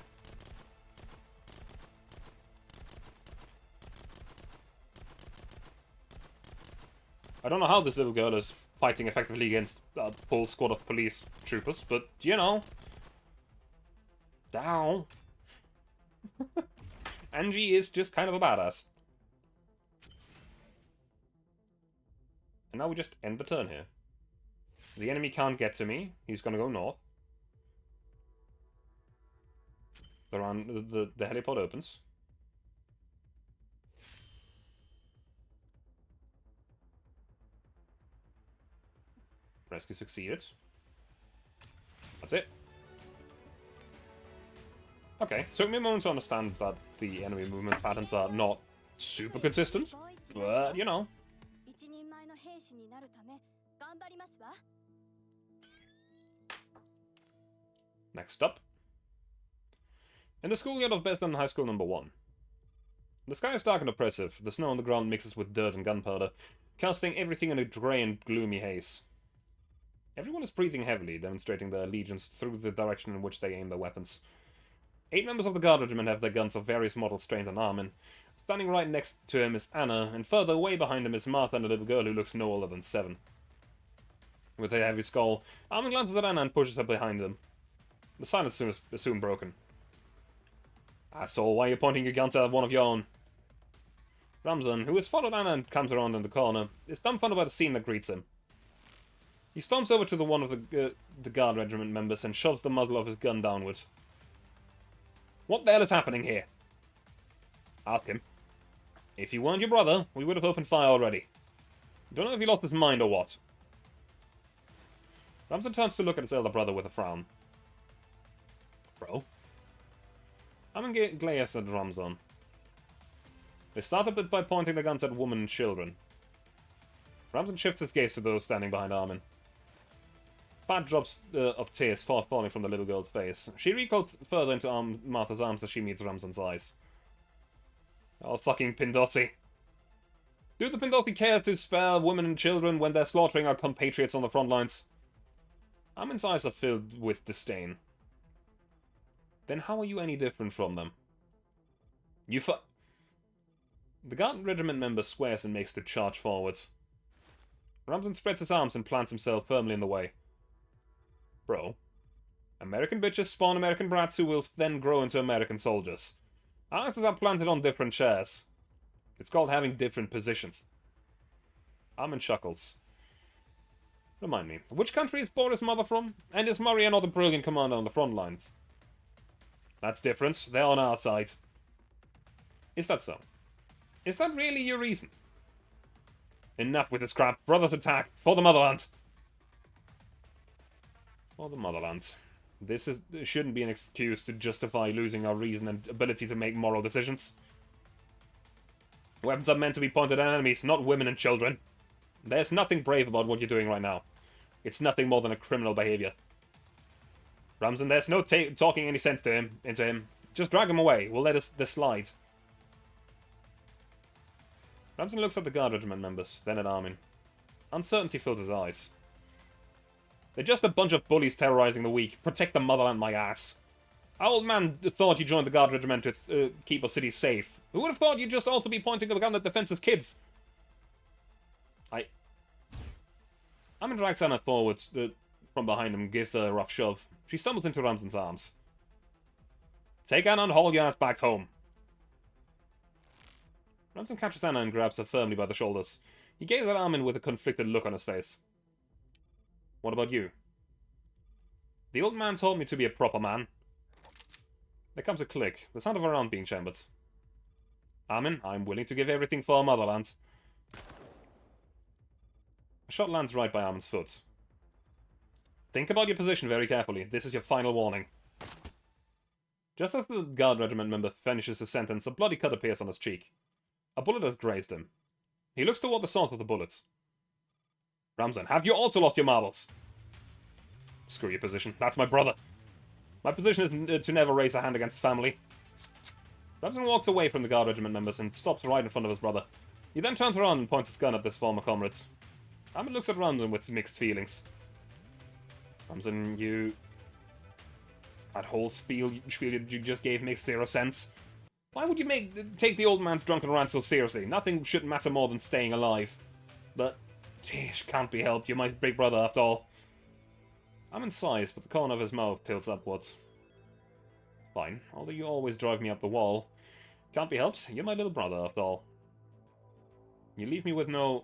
I don't know how this little girl is fighting effectively against a full squad of police troopers, but, you know. Down. Angie is just kind of a badass. And now we just end the turn here. The enemy can't get to me. He's gonna go north. The helipod opens. Rescue succeeded. That's it. Okay, took me a moment to understand that the enemy movement patterns are not super consistent, but, you know. Next up. In the schoolyard of Beslan High School number 1. The sky is dark and oppressive. The snow on the ground mixes with dirt and gunpowder, casting everything in a grey and gloomy haze. Everyone is breathing heavily, demonstrating their allegiance through the direction in which they aim their weapons. 8 members of the guard regiment have their guns of various models trained on Armin. Standing right next to him is Anna, and further away behind him is Martha and a little girl who looks no older than 7. With a heavy skull, Armin glances at Anna and pushes her behind him. The silence is soon broken. Asshole, why are you pointing your guns at one of your own? Ramzan, who has followed Anna and comes around in the corner, is dumbfounded by the scene that greets him. He stomps over to one of the guard regiment members and shoves the muzzle of his gun downward. What the hell is happening here? Ask him. If he weren't your brother, we would have opened fire already. Don't know if he lost his mind or what. Ramzan turns to look at his elder brother with a frown. Bro? Armin glares at Ramzan. They start a bit by pointing their guns at women and children. Ramzan shifts his gaze to those standing behind Armin. Bad drops of tears falling from the little girl's face. She recoils further into Martha's arms as she meets Ramzan's eyes. Oh, fucking Pindossi. Do the Pindossi care to spare women and children when they're slaughtering our compatriots on the front lines? Armin's eyes are filled with disdain. Then how are you any different from them? The guard regiment member swears and makes the charge forward. Ramzan spreads his arms and plants himself firmly in the way. Bro, American bitches spawn American brats who will then grow into American soldiers. Our asses are planted on different chairs. It's called having different positions. Armin chuckles. Remind me, which country is Boris' mother from? And is Maria not a brilliant commander on the front lines? That's different. They're on our side. Is that so? Is that really your reason? Enough with this crap. Brothers attack. For the motherland. For the motherland. This shouldn't be an excuse to justify losing our reason and ability to make moral decisions. Weapons are meant to be pointed at enemies, not women and children. There's nothing brave about what you're doing right now. It's nothing more than a criminal behavior. Ramzan, there's no talking any sense into him. Just drag him away. We'll let this slide. Ramzan looks at the guard regiment members, then at Armin. Uncertainty fills his eyes. They're just a bunch of bullies terrorizing the weak. Protect the motherland, my ass. Our old man thought you joined the guard regiment to keep our city safe. Who would have thought you'd just also be pointing a gun at defenseless kids? Armin drags Anna forward from behind him and gives her a rough shove. She stumbles into Ramzan's arms. Take Anna and haul your ass back home. Ramzan catches Anna and grabs her firmly by the shoulders. He gazes at Armin with a conflicted look on his face. What about you? The old man told me to be a proper man. There comes a click, the sound of a round being chambered. Armin, I'm willing to give everything for our motherland. A shot lands right by Armin's foot. Think about your position very carefully. This is your final warning. Just as the guard regiment member finishes his sentence, a bloody cut appears on his cheek. A bullet has grazed him. He looks toward the source of the bullet. Ramzan, have you also lost your marbles? Screw your position. That's my brother. My position is to never raise a hand against family. Ramzan walks away from the guard regiment members and stops right in front of his brother. He then turns around and points his gun at his former comrades. Armin looks at Ramzan with mixed feelings. Ramzan, that whole spiel you just gave makes zero sense. Why would you take the old man's drunken rant so seriously? Nothing should matter more than staying alive. But, geez, can't be helped. You're my big brother after all. Armin sighs, but the corner of his mouth tilts upwards. Fine, although you always drive me up the wall. Can't be helped. You're my little brother after all. You leave me with no...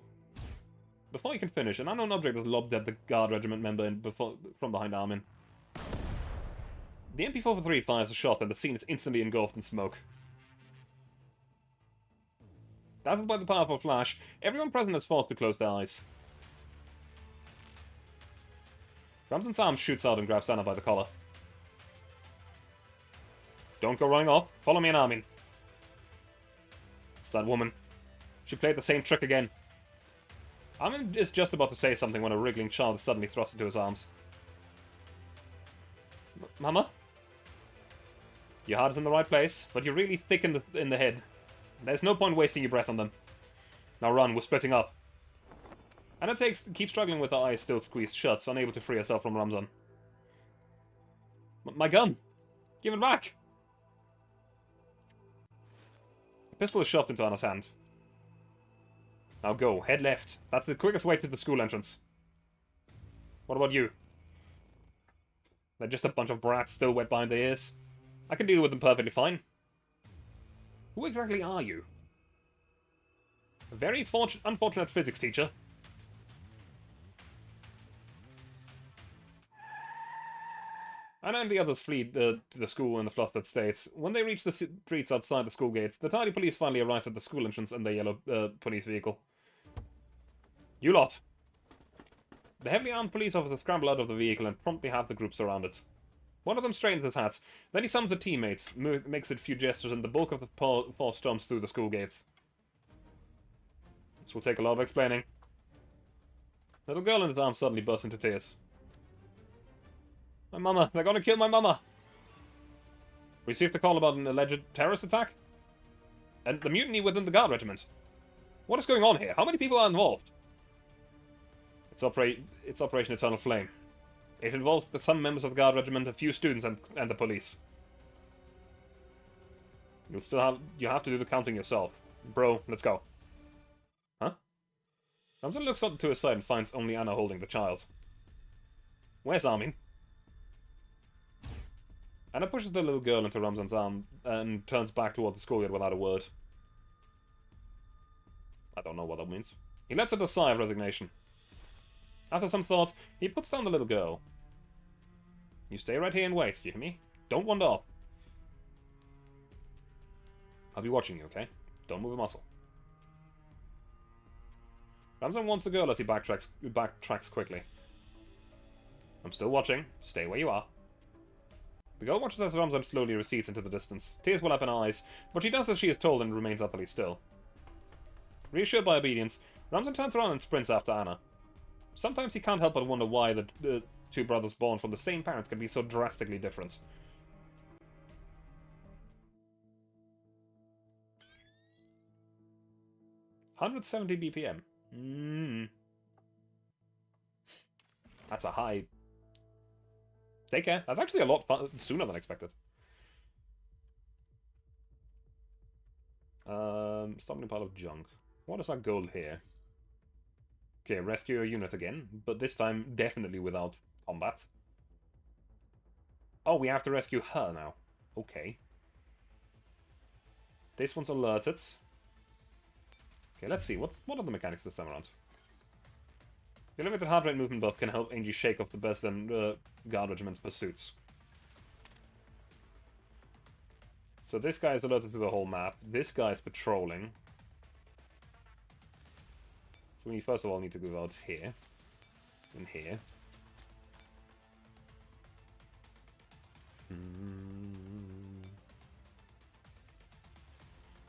Before you can finish, an unknown object is lobbed at the guard regiment member from behind Armin. The MP-443 fires a shot and the scene is instantly engulfed in smoke. Dazzled by the powerful flash, everyone present is forced to close their eyes. Ramzan's arm shoots out and grabs Anna by the collar. Don't go running off. Follow me and Armin. It's that woman. She played the same trick again. Armin is just about to say something when a wriggling child is suddenly thrust into his arms. Mama? Your heart is in the right place, but you're really thick in the head. There's no point wasting your breath on them. Now run, we're splitting up. Anna keeps struggling with her eyes still squeezed shut, unable to free herself from Ramzan. My gun! Give it back! The pistol is shoved into Anna's hand. Now go, head left. That's the quickest way to the school entrance. What about you? They're just a bunch of brats still wet behind their ears. I can deal with them perfectly fine. Who exactly are you? A very unfortunate physics teacher. Anna and the others flee to the school in a flustered state. When they reach the streets outside the school gates, the tardy police finally arrive at the school entrance in their yellow police vehicle. You lot! The heavily armed police officers scramble out of the vehicle and promptly have the group surrounded. One of them straightens his hat, then he summons the teammates, makes a few gestures, and the bulk of the force storms through the school gates. This will take a lot of explaining. The little girl in his arms suddenly bursts into tears. My mama! They're gonna kill my mama! Received a call about an alleged terrorist attack? And the mutiny within the guard regiment. What is going on here? How many people are involved? It's Operation Eternal Flame. It involves some members of the guard regiment, a few students, and the police. You have to do the counting yourself. Bro, let's go. Huh? Ramzan looks up to his side and finds only Anna holding the child. Where's Armin? Anna pushes the little girl into Ramzan's arm and turns back toward the schoolyard without a word. I don't know what that means. He lets out a sigh of resignation. After some thought, he puts down the little girl. You stay right here and wait, you hear me? Don't wander off. I'll be watching you, okay? Don't move a muscle. Ramzan warns the girl as he backtracks quickly. I'm still watching. Stay where you are. The girl watches as Ramzan slowly recedes into the distance. Tears well up in her eyes, but she does as she is told and remains utterly still. Reassured by obedience, Ramzan turns around and sprints after Anna. Sometimes he can't help but wonder why the two brothers born from the same parents can be so drastically different. "170 BPM. That's a high. Take care. That's actually a lot sooner than expected. Stopping pile of junk. What is our goal here? Okay, rescue a unit again, but this time definitely without combat. Oh, we have to rescue her now. Okay. This one's alerted. Okay, let's see. What are the mechanics this time around? The elevated heart rate movement buff can help Angie shake off the best and guard regiment's pursuits. So this guy is alerted to the whole map. This guy is patrolling. So we first of all need to go out here. And here.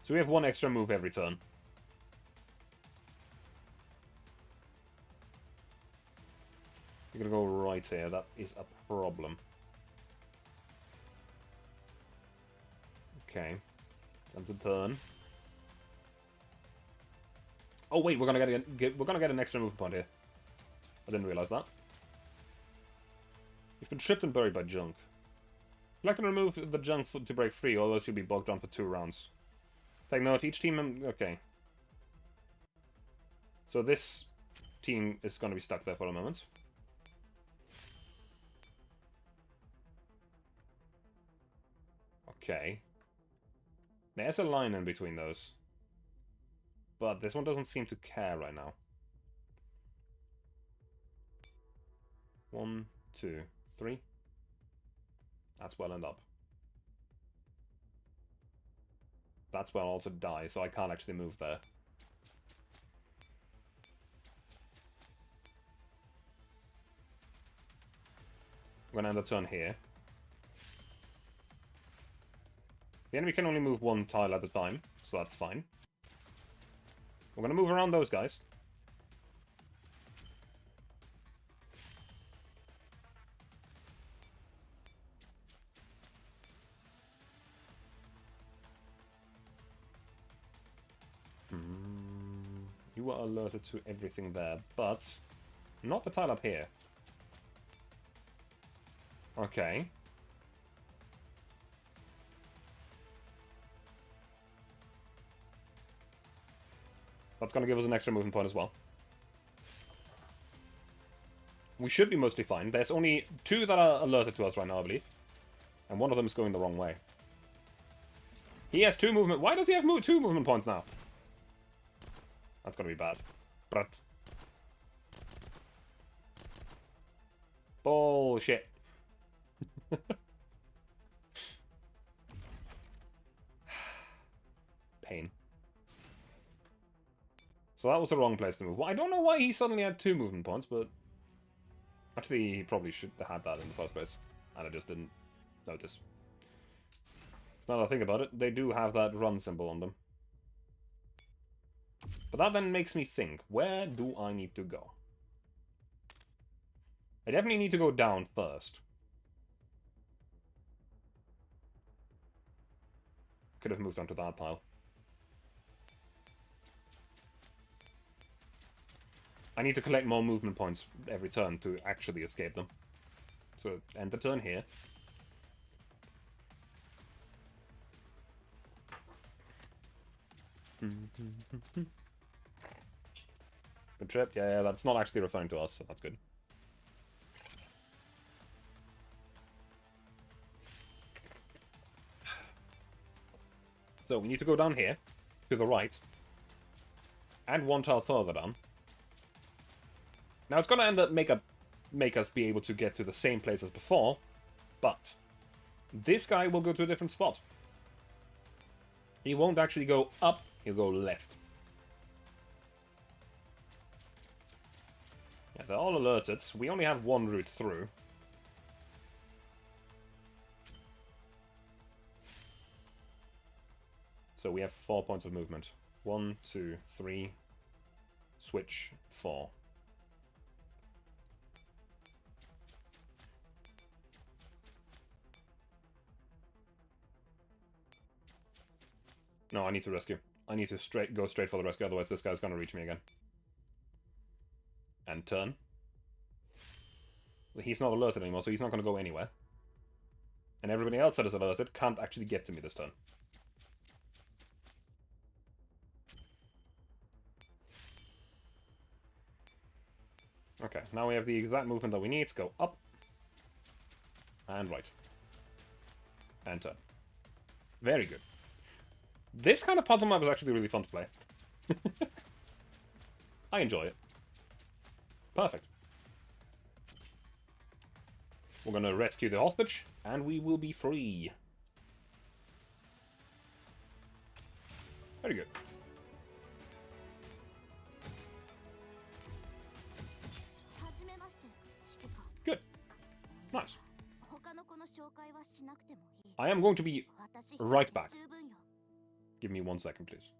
So we have one extra move every turn. We're gonna go right here. That is a problem. Okay. That's a turn. Oh wait, we're gonna get an extra move point here. I didn't realize that. You've been tripped and buried by junk. Select and remove the junk to break free, or else you'll be bogged down for 2 rounds. Take note, each team... Okay. So this team is going to be stuck there for a moment. Okay. There's a line in between those. But this one doesn't seem to care right now. 1, 2, 3. That's where I'll end up. That's where I'll also die, so I can't actually move there. I'm gonna end the turn here. The enemy can only move 1 tile at a time, so that's fine. We're gonna move around those guys. You are alerted to everything there, but not the tile up here. Okay. That's going to give us an extra movement point as well. We should be mostly fine. There's only 2 that are alerted to us right now, I believe. And one of them is going the wrong way. He has 2 movement... Why does he have 2 movement points now? That's going to be bad. But... Bullshit. Pain. So that was the wrong place to move. Well, I don't know why he suddenly had 2 movement points, but... Actually, he probably should have had that in the first place. And I just didn't notice. Now that I think about it, they do have that run symbol on them. But that then makes me think, where do I need to go? I definitely need to go down first. Could have moved onto that pile. I need to collect more movement points every turn to actually escape them. So, end the turn here. Been tripped? Yeah, that's not actually referring to us, so that's good. So, we need to go down here, to the right, and 1 tile further down. Now, it's going to end up make us be able to get to the same place as before, but this guy will go to a different spot. He won't actually go up, he'll go left. Yeah, they're all alerted. We only have 1 route through. So we have 4 points of movement. 1, 2, 3, switch, 4. No, I need to rescue. I need to go straight for the rescue, otherwise this guy's gonna reach me again. And turn. He's not alerted anymore, so he's not gonna go anywhere. And everybody else that is alerted can't actually get to me this turn. Okay, now we have the exact movement that we need to go up. And right. And turn. Very good. This kind of puzzle map is actually really fun to play. I enjoy it. Perfect. We're gonna rescue the hostage, and we will be free. Very good. Good. Nice. I am going to be right back. Give me 1 second, please.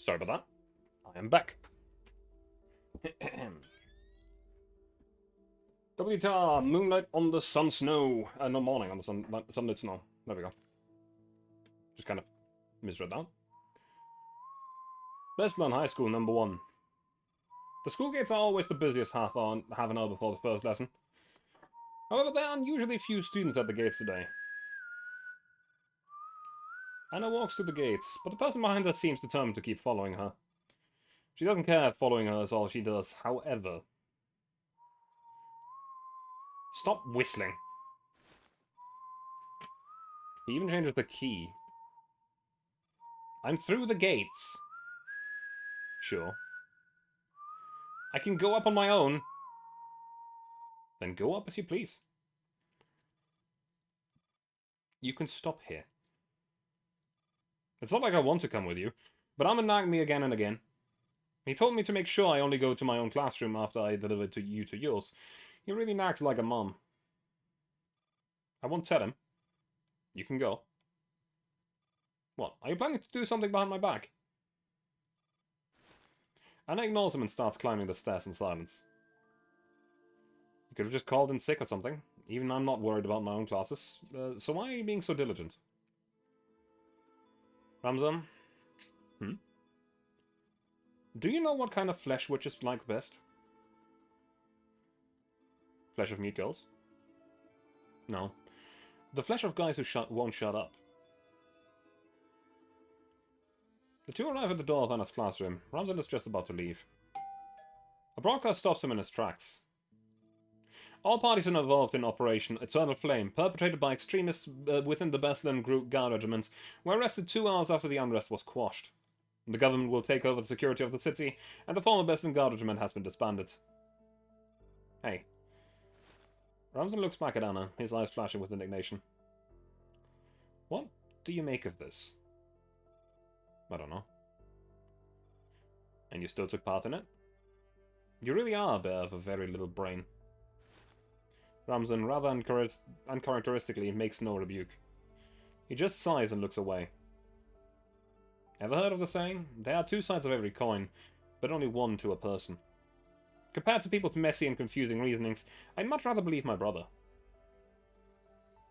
Sorry about that. I am back. WTR, moonlight on the sun snow. No, morning on the sunlit snow. There we go. Just kind of misread that. Bestland High School, number 1. The school gates are always the busiest half an hour before the first lesson. However, there are unusually few students at the gates today. Anna walks through the gates, but the person behind her seems determined to keep following her. She doesn't care if following her is all she does, however. Stop whistling. He even changes the key. I'm through the gates. Sure. I can go up on my own. Then go up as you please. You can stop here. It's not like I want to come with you, but Amma nagged me again and again. He told me to make sure I only go to my own classroom after I deliver to yours. He really nags like a mom. I won't tell him. You can go. What? Are you planning to do something behind my back? Anna ignores him and starts climbing the stairs in silence. You could have just called in sick or something. Even I'm not worried about my own classes. So why are you being so diligent? Ramzan? Do you know what kind of flesh witches like best? Flesh of mute girls? No. The flesh of guys who won't shut up. The two arrive at the door of Anna's classroom. Ramzan is just about to leave. A broadcast stops him in his tracks. All parties involved in Operation Eternal Flame, perpetrated by extremists within the Beslan Group Guard Regiment, were arrested 2 hours after the unrest was quashed. The government will take over the security of the city, and the former Beslan Guard Regiment has been disbanded. Hey. Ramzan looks back at Anna, his eyes flashing with indignation. What do you make of this? I don't know. And you still took part in it? You really are a bit of a very little brain. Ramzan, rather uncharacteristically, makes no rebuke. He just sighs and looks away. Ever heard of the saying? There are 2 sides of every coin, but only one to a person. Compared to people's messy and confusing reasonings, I'd much rather believe my brother.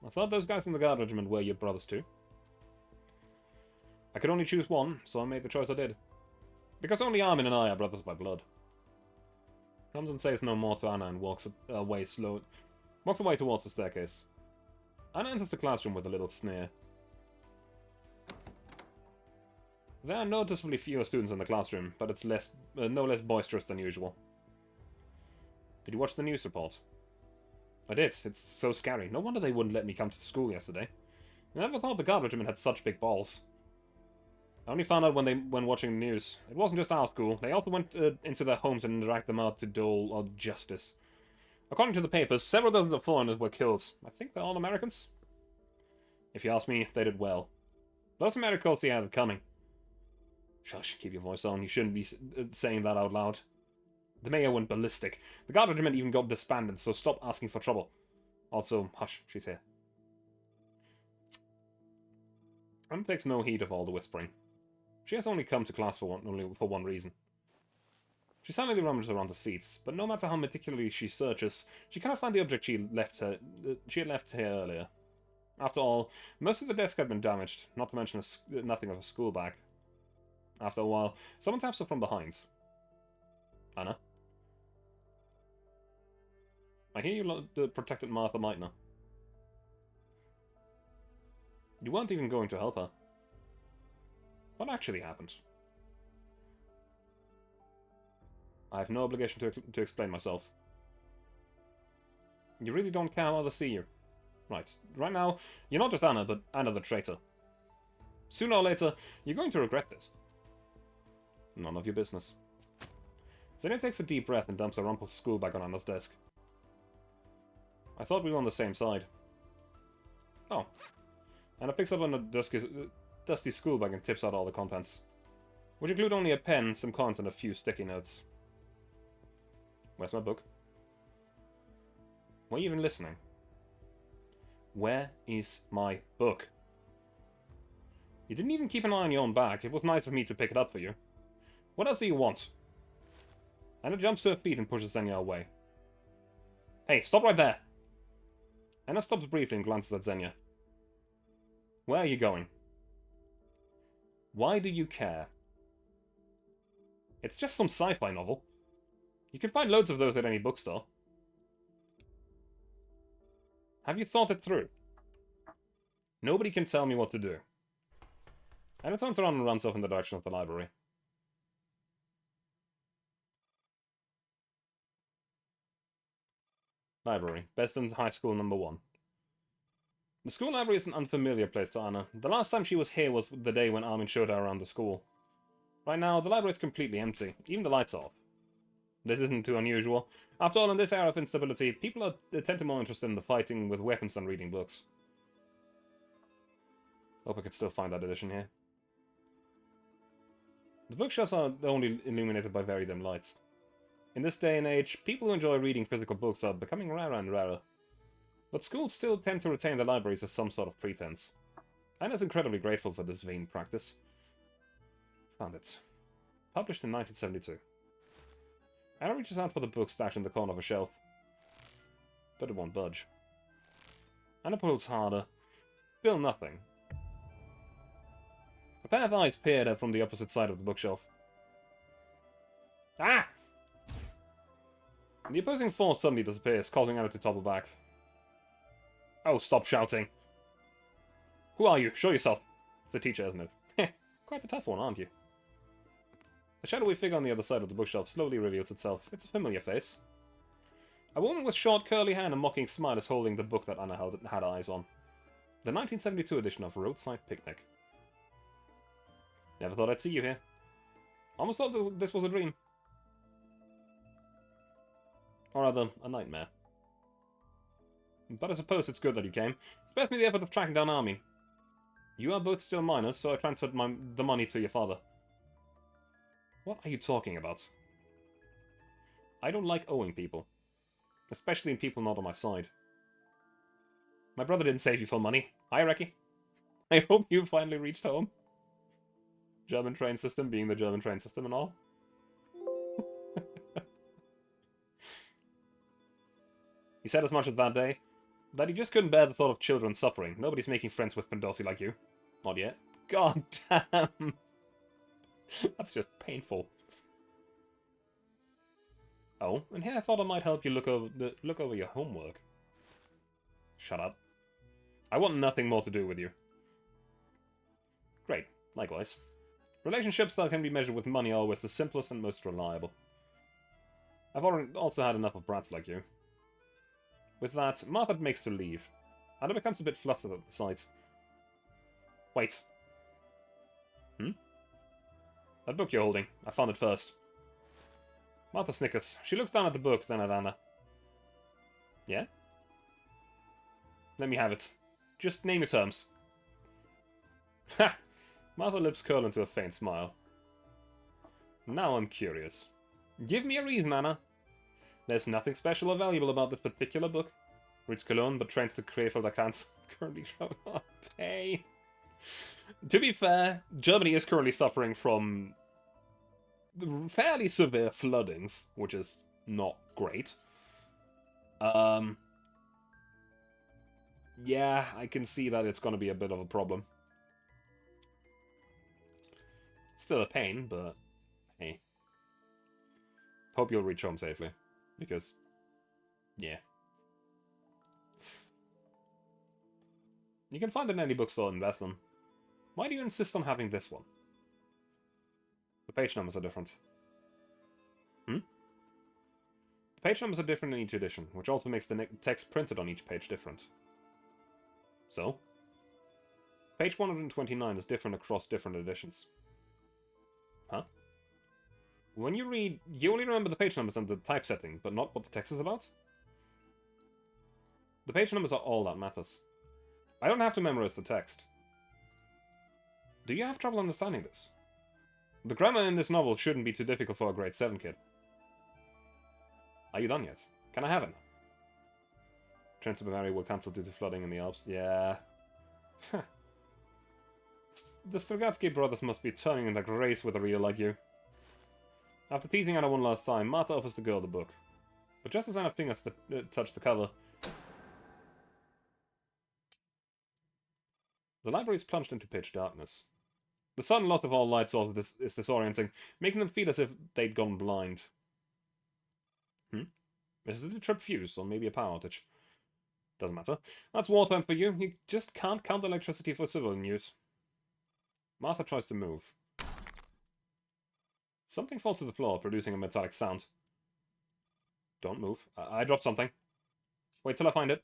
I thought those guys in the Guard Regiment were your brothers too. I could only choose one, so I made the choice I did. Because only Armin and I are brothers by blood. Ramzan says no more to Anna and walks away towards the staircase. Anna enters the classroom with a little sneer. There are noticeably fewer students in the classroom, but it's no less boisterous than usual. Did you watch the news report? I did. It's so scary. No wonder they wouldn't let me come to the school yesterday. I never thought the Guard Regiment had such big balls. I only found out when watching the news. It wasn't just our school. They also went into their homes and dragged them out to dole justice. According to the papers, several dozens of foreigners were killed. I think they're all Americans. If you ask me, they did well. Those Americans see had it coming. Shush, keep your voice down. You shouldn't be saying that out loud. The mayor went ballistic. The Guard Regiment even got disbanded, so stop asking for trouble. Also, hush, she's here. Anna takes no heed of all the whispering. She has only come to class only for one reason. She silently rummages around the seats, but no matter how meticulously she searches, she cannot find the object she had left here earlier. After all, most of the desk had been damaged, not to mention nothing of a school bag. After a while, someone taps her from behind. Anna? I hear you protected Martha Meitner. You weren't even going to help her. What actually happened? I have no obligation to explain myself. You really don't care how others see you. Right now, you're not just Anna, but Anna the traitor. Sooner or later, you're going to regret this. None of your business. Xenia takes a deep breath and dumps a rumpled school bag on Anna's desk. I thought we were on the same side. Oh. Anna picks up on a dusty school bag and tips out all the contents, which include only a pen, some coins, and a few sticky notes. Where's my book? Were you even listening? Where is my book? You didn't even keep an eye on your own back. It was nice of me to pick it up for you. What else do you want? Anna jumps to her feet and pushes Xenia away. Hey, stop right there! Anna stops briefly and glances at Xenia. Where are you going? Why do you care? It's just some sci-fi novel. You can find loads of those at any bookstore. Have you thought it through? Nobody can tell me what to do. Anna turns around and runs off in the direction of the library. Library. Best in high school #1. The school library is an unfamiliar place to Anna. The last time she was here was the day when Armin showed her around the school. Right now, the library is completely empty. Even the lights are off. This isn't too unusual. After all, in this era of instability, people tend to be more interested in the fighting with weapons than reading books. Hope I could still find that edition here. The bookshelves are only illuminated by very dim lights. In this day and age, people who enjoy reading physical books are becoming rarer and rarer. But schools still tend to retain the libraries as some sort of pretense. Anna's incredibly grateful for this vain practice. Found it. Published in 1972. Anna reaches out for the book stashed in the corner of a shelf. But it won't budge. Anna pulls harder. Still nothing. A pair of eyes peer at her from the opposite side of the bookshelf. Ah! The opposing force suddenly disappears, causing Anna to topple back. Oh, stop shouting. Who are you? Show yourself. It's the teacher, isn't it? Heh, quite the tough one, aren't you? The shadowy figure on the other side of the bookshelf slowly reveals itself. It's a familiar face. A woman with short, curly hair and a mocking smile is holding the book that Anna had eyes on. The 1972 edition of Roadside Picnic. Never thought I'd see you here. Almost thought that this was a dream. Or rather, a nightmare. But I suppose it's good that you came. Spares me the effort of tracking down Armin. You are both still minors, so I transferred the money to your father. What are you talking about? I don't like owing people. Especially people not on my side. My brother didn't save you for money. Hi, Reki. I hope you finally reached home. German train system being the German train system and all. He said as much as that day, that he just couldn't bear the thought of children suffering. Nobody's making friends with Pendossi like you. Not yet. God damn. That's just painful. Oh, and here I thought I might help you look over your homework. Shut up. I want nothing more to do with you. Great. Likewise. Relationships that can be measured with money are always the simplest and most reliable. I've also had enough of brats like you. With that, Martha makes to leave. Anna becomes a bit flustered at the sight. Wait. That book you're holding. I found it first. Martha snickers. She looks down at the book, then at Anna. Yeah? Let me have it. Just name your terms. Ha! Martha's lips curl into a faint smile. Now I'm curious. Give me a reason, Anna. There's nothing special or valuable about this particular book. Reads Cologne, but trains to Krefeld accounts. Currently showing up. Hey. To be fair, Germany is currently suffering from fairly severe floodings, which is not great. Yeah, I can see that it's going to be a bit of a problem. Still a pain, but hey. Hope you'll reach home safely. Because, yeah. You can find it in any bookstore in Westland. Why do you insist on having this one? The page numbers are different. The page numbers are different in each edition, which also makes the text printed on each page different. So? Page 129 is different across different editions. Huh? When you read, you only remember the page numbers and the typesetting, but not what the text is about? The page numbers are all that matters. I don't have to memorize the text. Do you have trouble understanding this? The grammar in this novel shouldn't be too difficult for a grade 7 kid. Are you done yet? Can I have it? Trains to Bavaria were cancelled due to flooding in the Alps. Yeah. The Strugatsky brothers must be turning in their graves with a reader like you. After teasing Anna one last time, Martha offers the girl the book. But just as Anna's fingers touch the cover, the library is plunged into pitch darkness. The sudden loss of all light sources is disorienting, making them feel as if they'd gone blind. Is it a trip fuse, or maybe a power outage? Doesn't matter. That's wartime for you. You just can't count electricity for civilian use. Martha tries to move. Something falls to the floor, producing a metallic sound. Don't move. I dropped something. Wait till I find it.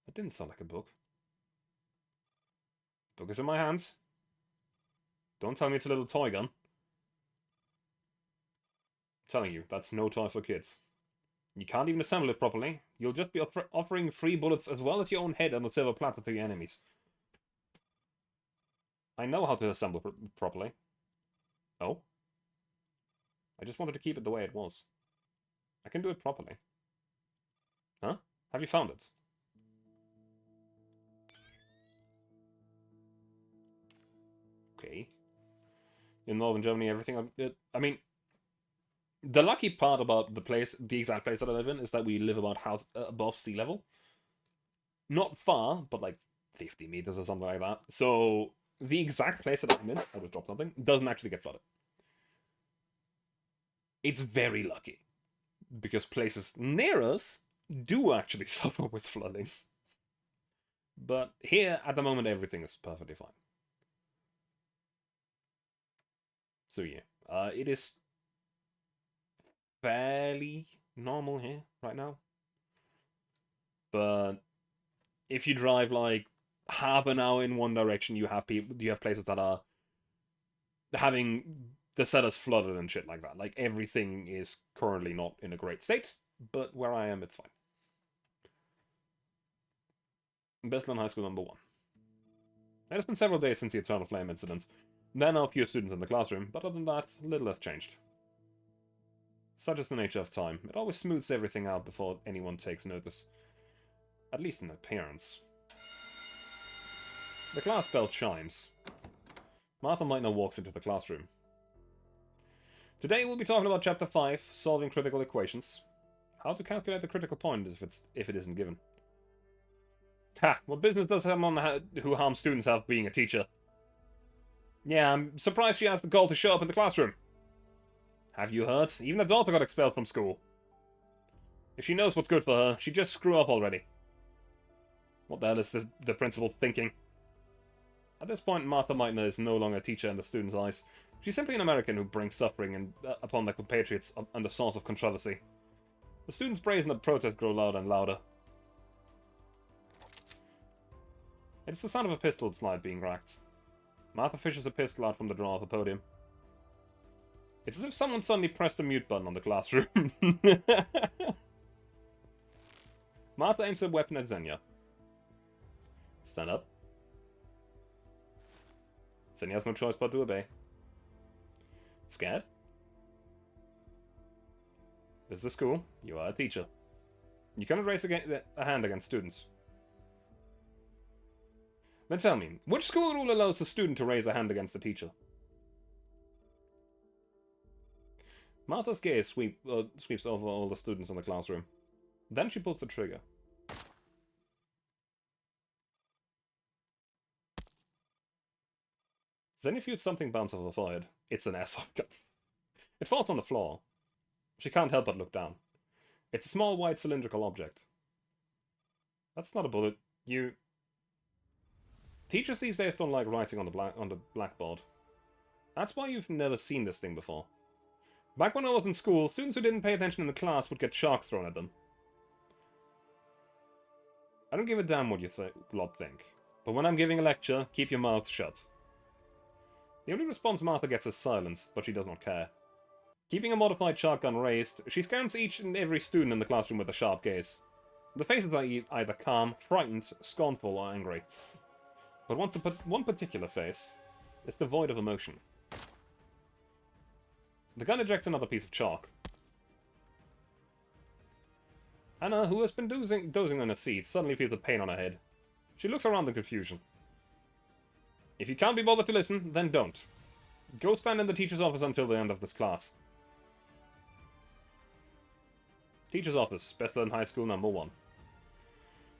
That didn't sound like a book. Book is in my hands. Don't tell me it's a little toy gun. I'm telling you, that's no toy for kids. You can't even assemble it properly. You'll just be offering free bullets as well as your own head on a silver platter to your enemies. I know how to assemble properly. Oh? I just wanted to keep it the way it was. I can do it properly. Huh? Have you found it? Okay. In northern Germany, everything... I mean... The lucky part about the exact place that I live in, is that we live about above sea level. Not far, but like 50 meters or something like that. So the exact place that I'm in, I just dropped something, doesn't actually get flooded. It's very lucky. Because places near us do actually suffer with flooding. But here, at the moment, everything is perfectly fine. So yeah, it is fairly normal here right now. But if you drive like half an hour in one direction, you have places that are having the cellars flooded and shit like that. Like everything is currently not in a great state, but where I am, it's fine. Bestland High School number 1. It has been several days since the Eternal Flame incident. There are now fewer students in the classroom, but other than that, little has changed. Such is the nature of time. It always smooths everything out before anyone takes notice. At least in appearance. The class bell chimes. Martha Meitner walks into the classroom. Today we'll be talking about Chapter 5, Solving Critical Equations. How to calculate the critical point if it isn't given. Ha! What business does someone who harms students have being a teacher? Yeah, I'm surprised she has the gall to show up in the classroom. Have you heard? Even the daughter got expelled from school. If she knows what's good for her, she'd just screw up already. What the hell is the principal thinking? At this point, Martha Meitner is no longer a teacher in the students' eyes. She's simply an American who brings suffering upon their compatriots and the source of controversy. The students' brazen protests grow louder and louder. It's the sound of a pistol slide being racked. Martha fishes a pistol out from the drawer of the podium. It's as if someone suddenly pressed the mute button on the classroom. Martha aims her weapon at Xenia. Stand up. Xenia has no choice but to obey. Scared? This is a school. You are a teacher. You cannot raise a hand against students. Then tell me, which school rule allows a student to raise a hand against a teacher? Martha's gaze sweeps over all the students in the classroom. Then she pulls the trigger. Xenia feels something bounce off her forehead. It's an airsoft gun. It falls on the floor. She can't help but look down. It's a small white cylindrical object. That's not a bullet. Teachers these days don't like writing on the blackboard. That's why you've never seen this thing before. Back when I was in school, students who didn't pay attention in the class would get sharks thrown at them. I don't give a damn what you lot think, but when I'm giving a lecture, keep your mouth shut. The only response Martha gets is silence, but she does not care. Keeping a modified shotgun raised, she scans each and every student in the classroom with a sharp gaze. The faces are either calm, frightened, scornful, or angry. But one particular face is devoid of emotion. The gun ejects another piece of chalk. Anna, who has been dozing on her seat, suddenly feels a pain on her head. She looks around in confusion. If you can't be bothered to listen, then don't. Go stand in the teacher's office until the end of this class. Teacher's office, best in high school, #1.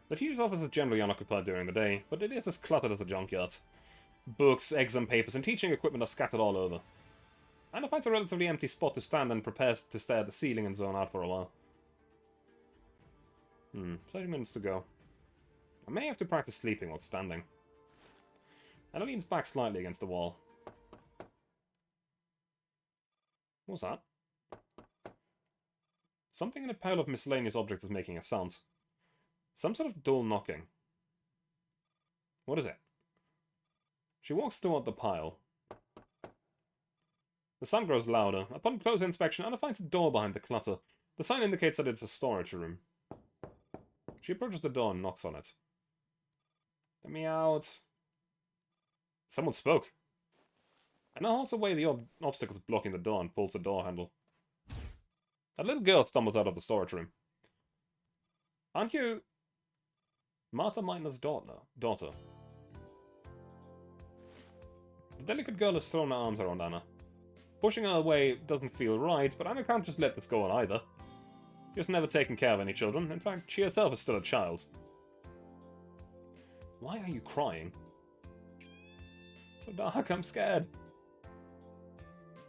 The teacher's office is generally unoccupied during the day, but it is as cluttered as a junkyard. Books, exam papers, and teaching equipment are scattered all over. Anna finds a relatively empty spot to stand and prepares to stare at the ceiling and zone out for a while. 30 minutes to go. I may have to practice sleeping while standing. Anna leans back slightly against the wall. What's that? Something in a pile of miscellaneous objects is making a sound. Some sort of dull knocking. What is it? She walks toward the pile. The sound grows louder. Upon closer inspection, Anna finds a door behind the clutter. The sign indicates that it's a storage room. She approaches the door and knocks on it. Let me out. Someone spoke. Anna hauls away the obstacles blocking the door and pulls the door handle. A little girl stumbles out of the storage room. Aren't you... Martha Meitner's daughter? The delicate girl has thrown her arms around Anna. Pushing her away doesn't feel right, but Anna can't just let this go on either. She has never taken care of any children. In fact, she herself is still a child. Why are you crying? So dark, I'm scared.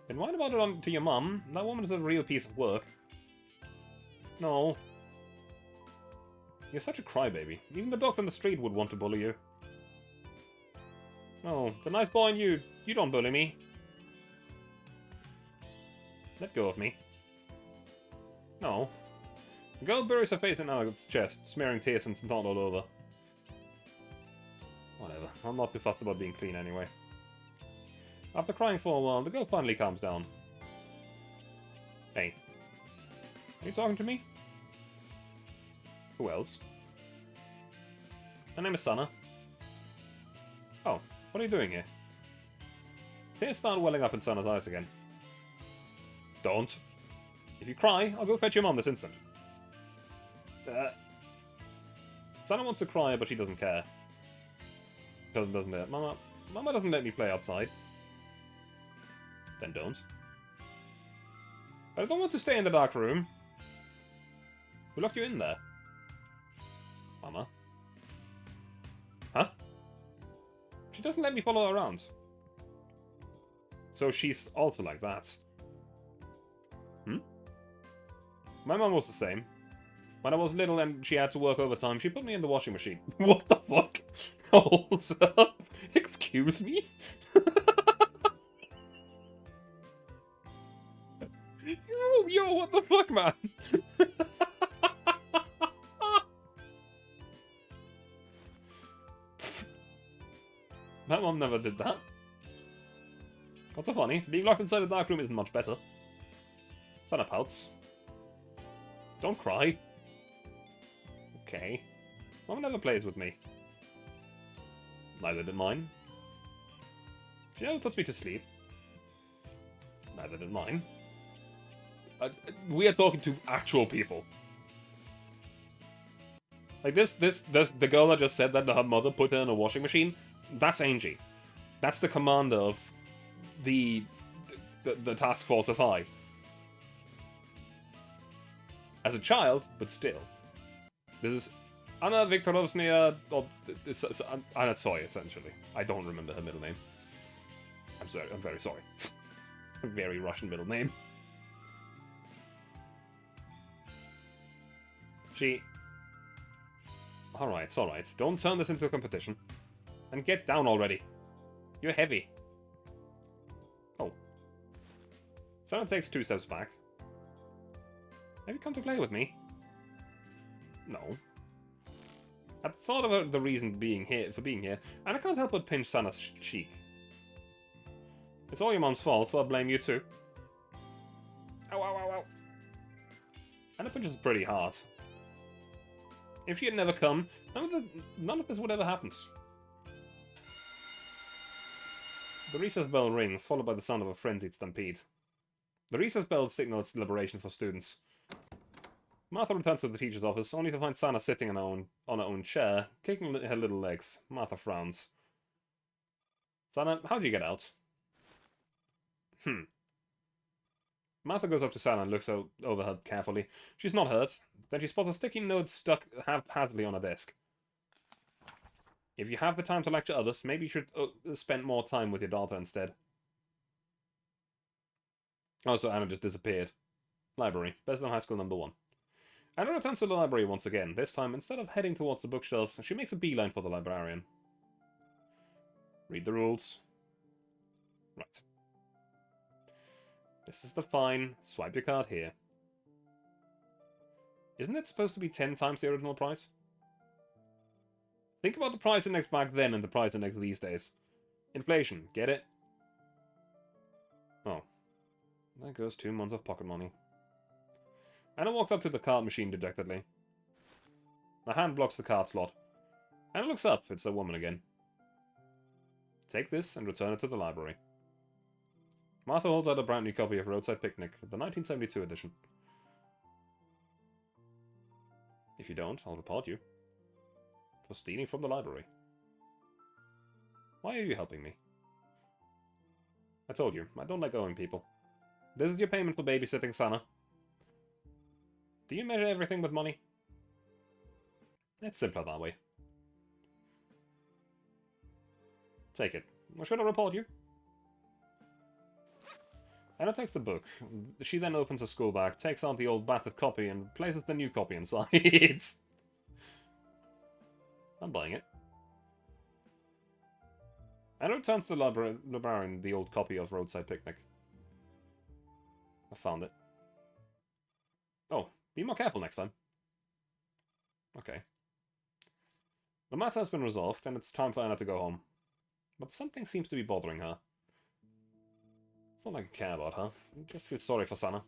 Then write about it on to your mum. That woman is a real piece of work. No. You're such a crybaby. Even the dogs on the street would want to bully you. Oh, the nice boy in you. You don't bully me. Let go of me. No. The girl buries her face in Alex's chest, smearing tears and snot all over. Whatever. I'm not too fussed about being clean anyway. After crying for a while, the girl finally calms down. Hey. Are you talking to me? Who else? My name is Sana. Oh, what are you doing here? Tears start welling up in Sana's eyes again. Don't. If you cry, I'll go fetch your mom this instant. Sana wants to cry, but she doesn't care. Doesn't it? Mama doesn't let me play outside. Then don't. But I don't want to stay in the dark room. Who locked you in there? Mama. Huh? She doesn't let me follow her around. So she's also like that. My mum was the same. When I was little and she had to work overtime, she put me in the washing machine. What the fuck? Hold up. Excuse me? Yo, what the fuck, man? My mom never did that. What's so funny? Being locked inside a dark room isn't much better. Sana pouts. Don't cry. Okay. Mom never plays with me. Neither did mine. She never puts me to sleep. Neither did mine. We are talking to actual people. Like this, the girl that just said that her mother put her in a washing machine, that's Angie. That's the commander of the Task Force FI. As a child, but still. This is Anna Viktorovna, or it's Anna Tsoy, essentially. I don't remember her middle name. I'm sorry, I'm very sorry. A very Russian middle name. She... Alright, it's alright. Don't turn this into a competition. And get down already. You're heavy. Oh. Sana takes 2 steps back. Have you come to play with me? No. At the thought of the reason being here, and I can't help but pinch Sana's cheek. It's all your mom's fault, so I'll blame you too. Ow, ow, ow, ow. Anna pinches pretty hard. If she had never come, none of this would ever happen. The recess bell rings, followed by the sound of a frenzied stampede. The recess bell signals liberation for students. Martha returns to the teacher's office, only to find Sana sitting on her own chair, kicking her little legs. Martha frowns. Sana, how do you get out? Martha goes up to Sana and looks over her carefully. She's not hurt. Then she spots a sticky note stuck haphazardly on a desk. If you have the time to lecture others, maybe you should spend more time with your daughter instead. Also, Anna just disappeared. Library. Beslan High School #1. Anna returns to the library once again. This time, instead of heading towards the bookshelves, she makes a beeline for the librarian. Read the rules. Right. This is the fine. Swipe your card here. Isn't it supposed to be 10 times the original price? Think about the price index back then and the price index these days. Inflation, get it? Oh. There goes 2 months of pocket money. Anna walks up to the card machine dejectedly. A hand blocks the card slot. Anna looks up. It's the woman again. Take this and return it to the library. Martha holds out a brand new copy of Roadside Picnic, the 1972 edition. If you don't, I'll report you. For stealing from the library. Why are you helping me? I told you, I don't like owing people. This is your payment for babysitting Sana. Do you measure everything with money? It's simpler that way. Take it. Or should I report you? Anna takes the book. She then opens her school bag, takes out the old battered copy, and places the new copy inside. I'm buying it. Anna returns to the librarian the old copy of Roadside Picnic. I found it. Oh, be more careful next time. Okay. The matter has been resolved, and it's time for Anna to go home. But something seems to be bothering her. It's not like I care about her. I just feel sorry for Sana.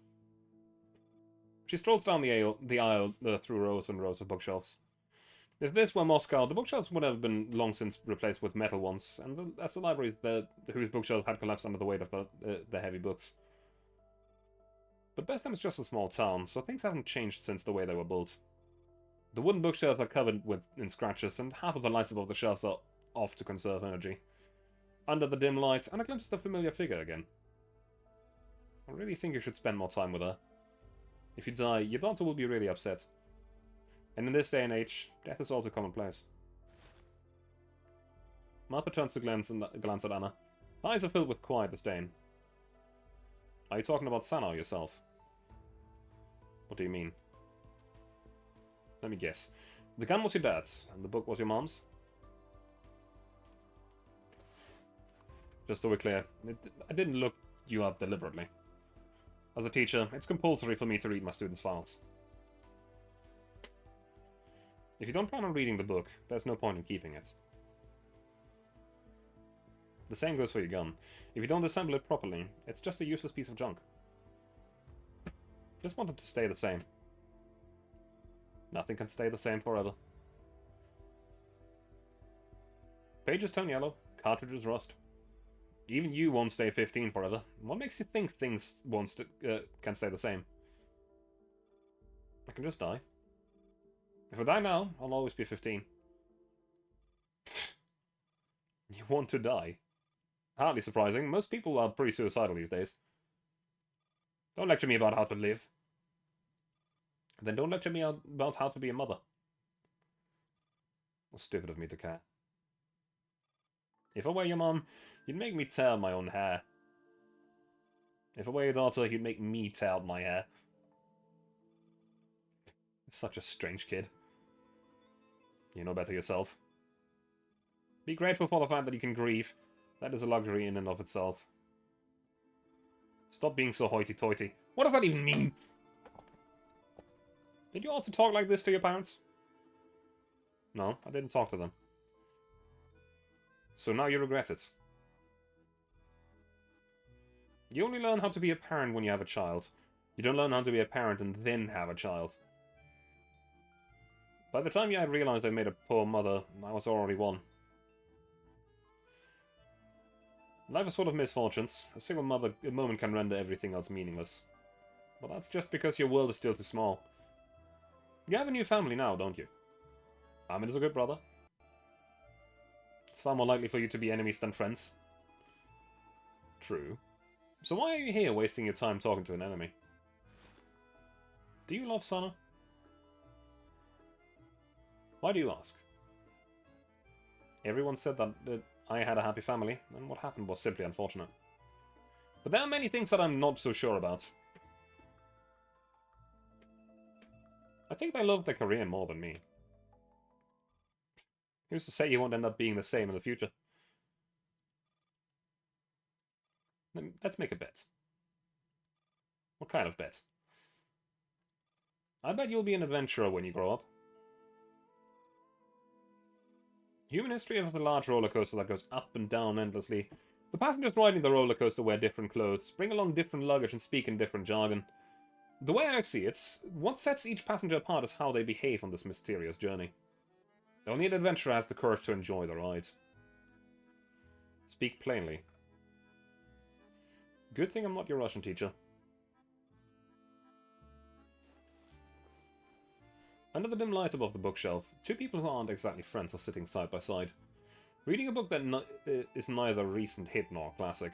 She strolls down the aisle through rows and rows of bookshelves. If this were Moscow, the bookshelves would have been long since replaced with metal ones, and as the libraries whose bookshelves had collapsed under the weight of the heavy books. But Bestham is just a small town, so things haven't changed since the way they were built. The wooden bookshelves are covered in scratches, and half of the lights above the shelves are off to conserve energy. Under the dim light, and a glimpse of the familiar figure again. I really think you should spend more time with her. If you die, your daughter will be really upset. And in this day and age, death is all too commonplace. Martha turns to glance at Anna. Her eyes are filled with quiet disdain. Are you talking about Sana or yourself? What do you mean? Let me guess. The gun was your dad's, and the book was your mom's? Just so we're clear, I didn't look you up deliberately. As a teacher, it's compulsory for me to read my students' files. If you don't plan on reading the book, there's no point in keeping it. The same goes for your gun. If you don't assemble it properly, it's just a useless piece of junk. Just want it to stay the same. Nothing can stay the same forever. Pages turn yellow, cartridges rust. Even you won't stay 15 forever. What makes you think things can stay the same? I can just die. If I die now, I'll always be 15. You want to die? Hardly surprising. Most people are pretty suicidal these days. Don't lecture me about how to live. Then don't lecture me about how to be a mother. Well, stupid of me to care. If I were your mom, you'd make me tear my own hair. If I were your daughter, you'd make me tear out my hair. Such a strange kid. You know better yourself. Be grateful for the fact that you can grieve. That is a luxury in and of itself. Stop being so hoity-toity. What does that even mean? Did you also talk like this to your parents? No, I didn't talk to them. So now you regret it. You only learn how to be a parent when you have a child. You don't learn how to be a parent and then have a child. By the time I realized I made a poor mother, I was already one. Life is full of misfortunes. A single moment can render everything else meaningless. But that's just because your world is still too small. You have a new family now, don't you? Ahmed is a good brother. It's far more likely for you to be enemies than friends. True. So why are you here wasting your time talking to an enemy? Do you love Sana? Why do you ask? Everyone said that I had a happy family, and what happened was simply unfortunate. But there are many things that I'm not so sure about. I think they love their Korean more than me. Who's to say you won't end up being the same in the future? Let's make a bet. What kind of bet? I bet you'll be an adventurer when you grow up. Human history is a large roller coaster that goes up and down endlessly. The passengers riding the roller coaster wear different clothes, bring along different luggage, and speak in different jargon. The way I see it, what sets each passenger apart is how they behave on this mysterious journey. Only an adventurer has the courage to enjoy the ride. Speak plainly. Good thing I'm not your Russian teacher. Under the dim light above the bookshelf, two people who aren't exactly friends are sitting side by side, reading a book that is neither recent hit nor classic.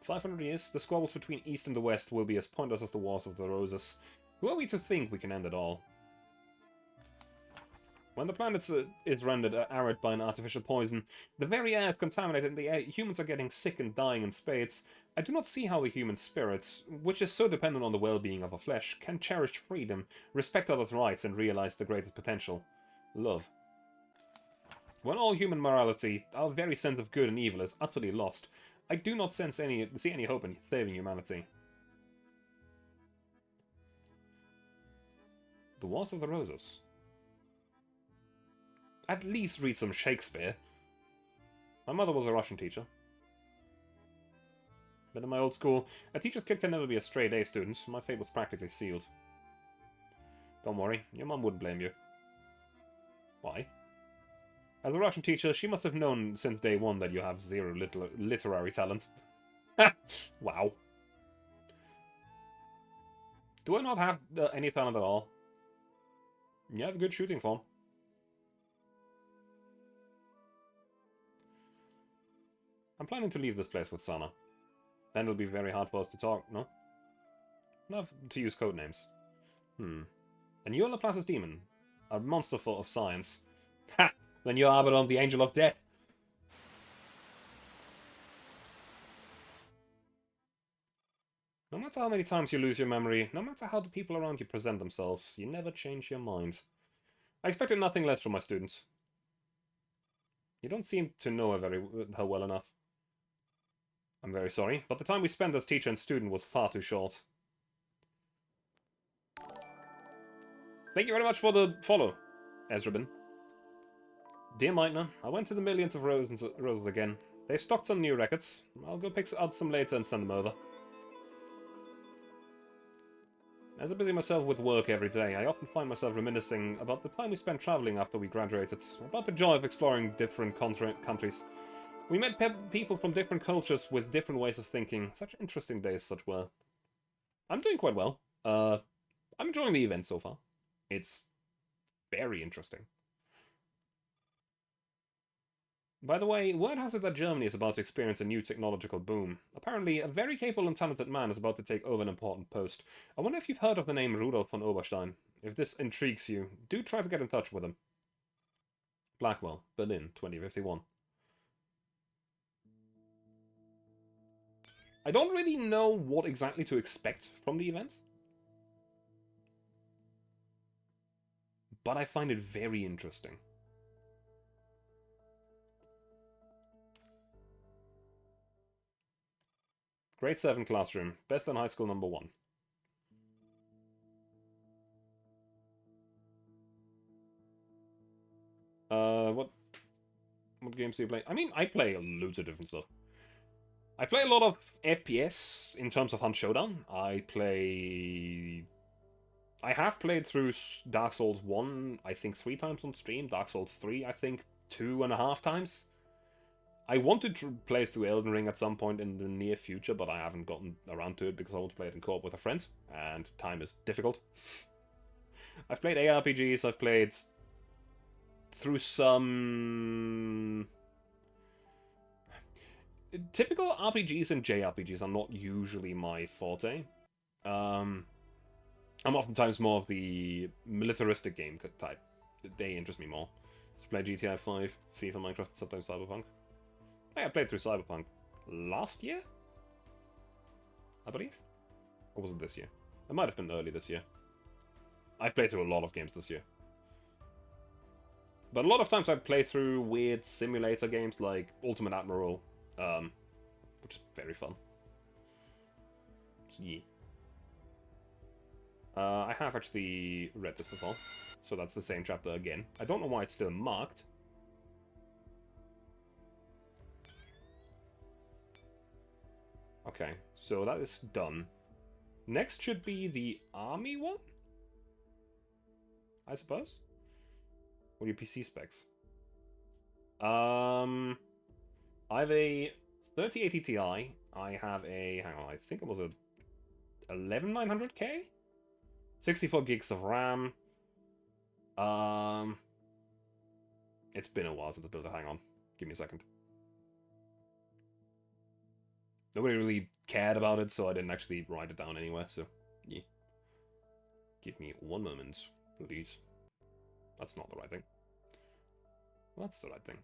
500 years, the squabbles between East and the West will be as pointless as the Wars of the Roses. Who are we to think we can end it all? When the planet is rendered arid by an artificial poison, the very air is contaminated and the humans are getting sick and dying in spades, I do not see how the human spirit, which is so dependent on the well-being of our flesh, can cherish freedom, respect others' rights, and realize the greatest potential. Love. When all human morality, our very sense of good and evil, is utterly lost, I do not see any hope in saving humanity. The Wars of the Roses. At least read some Shakespeare. My mother was a Russian teacher. But in my old school, a teacher's kid can never be a straight A student. My fate was practically sealed. Don't worry, your mum wouldn't blame you. Why? As a Russian teacher, she must have known since day one that you have zero literary talent. Wow. Do I not have any talent at all? You have a good shooting form. I'm planning to leave this place with Sana. Then it'll be very hard for us to talk, no? Enough to use code names. And you're Laplace's demon. A monster full of science. Ha! Then you're Abaddon, the Angel of Death. No matter how many times you lose your memory, no matter how the people around you present themselves, you never change your mind. I expected nothing less from my students. You don't seem to know her well enough. I'm very sorry, but the time we spent as teacher and student was far too short. Thank you very much for the follow, Ezrabin. Dear Meitner, I went to the millions of roses again. They've stocked some new records. I'll go pick out some later and send them over. As I busy myself with work every day, I often find myself reminiscing about the time we spent traveling after we graduated, about the joy of exploring different countries. We met people from different cultures with different ways of thinking. Such interesting days such were. I'm doing quite well. I'm enjoying the event so far. It's very interesting. By the way, word has it that Germany is about to experience a new technological boom. Apparently, a very capable and talented man is about to take over an important post. I wonder if you've heard of the name Rudolf von Oberstein. If this intrigues you, do try to get in touch with him. Blackwell, Berlin, 2051. I don't really know what exactly to expect from the event, but I find it very interesting. Grade 7 classroom, best in high school number 1. What games do you play? I mean, I play loads of different stuff. I play a lot of FPS in terms of Hunt Showdown. I have played through Dark Souls 1, I think 3 times on stream. Dark Souls 3, I think 2.5 times. I wanted to play through Elden Ring at some point in the near future, but I haven't gotten around to it because I want to play it in co-op with a friend, and time is difficult. I've played ARPGs, I've played through some... typical RPGs and JRPGs are not usually my forte. I'm oftentimes more of the militaristic game type. They interest me more. So play GTA 5, FIFA, Minecraft, sometimes Cyberpunk. I played through Cyberpunk last year, I believe? Or was it this year? It might have been early this year. I've played through a lot of games this year. But a lot of times I play through weird simulator games like Ultimate Admiral, which is very fun. So, yeah. I have actually read this before, so that's the same chapter again. I don't know why it's still marked. Okay, so that is done. Next should be the army one? I suppose? What are your PC specs? I have a 3080 Ti. I have a, hang on, I think it was a 11900K? 64 gigs of RAM. It's been a while since I built it. Hang on. Give me a second. Nobody really cared about it, so I didn't actually write it down anywhere, so yeah. Give me one moment, please. That's not the right thing. Well, that's the right thing.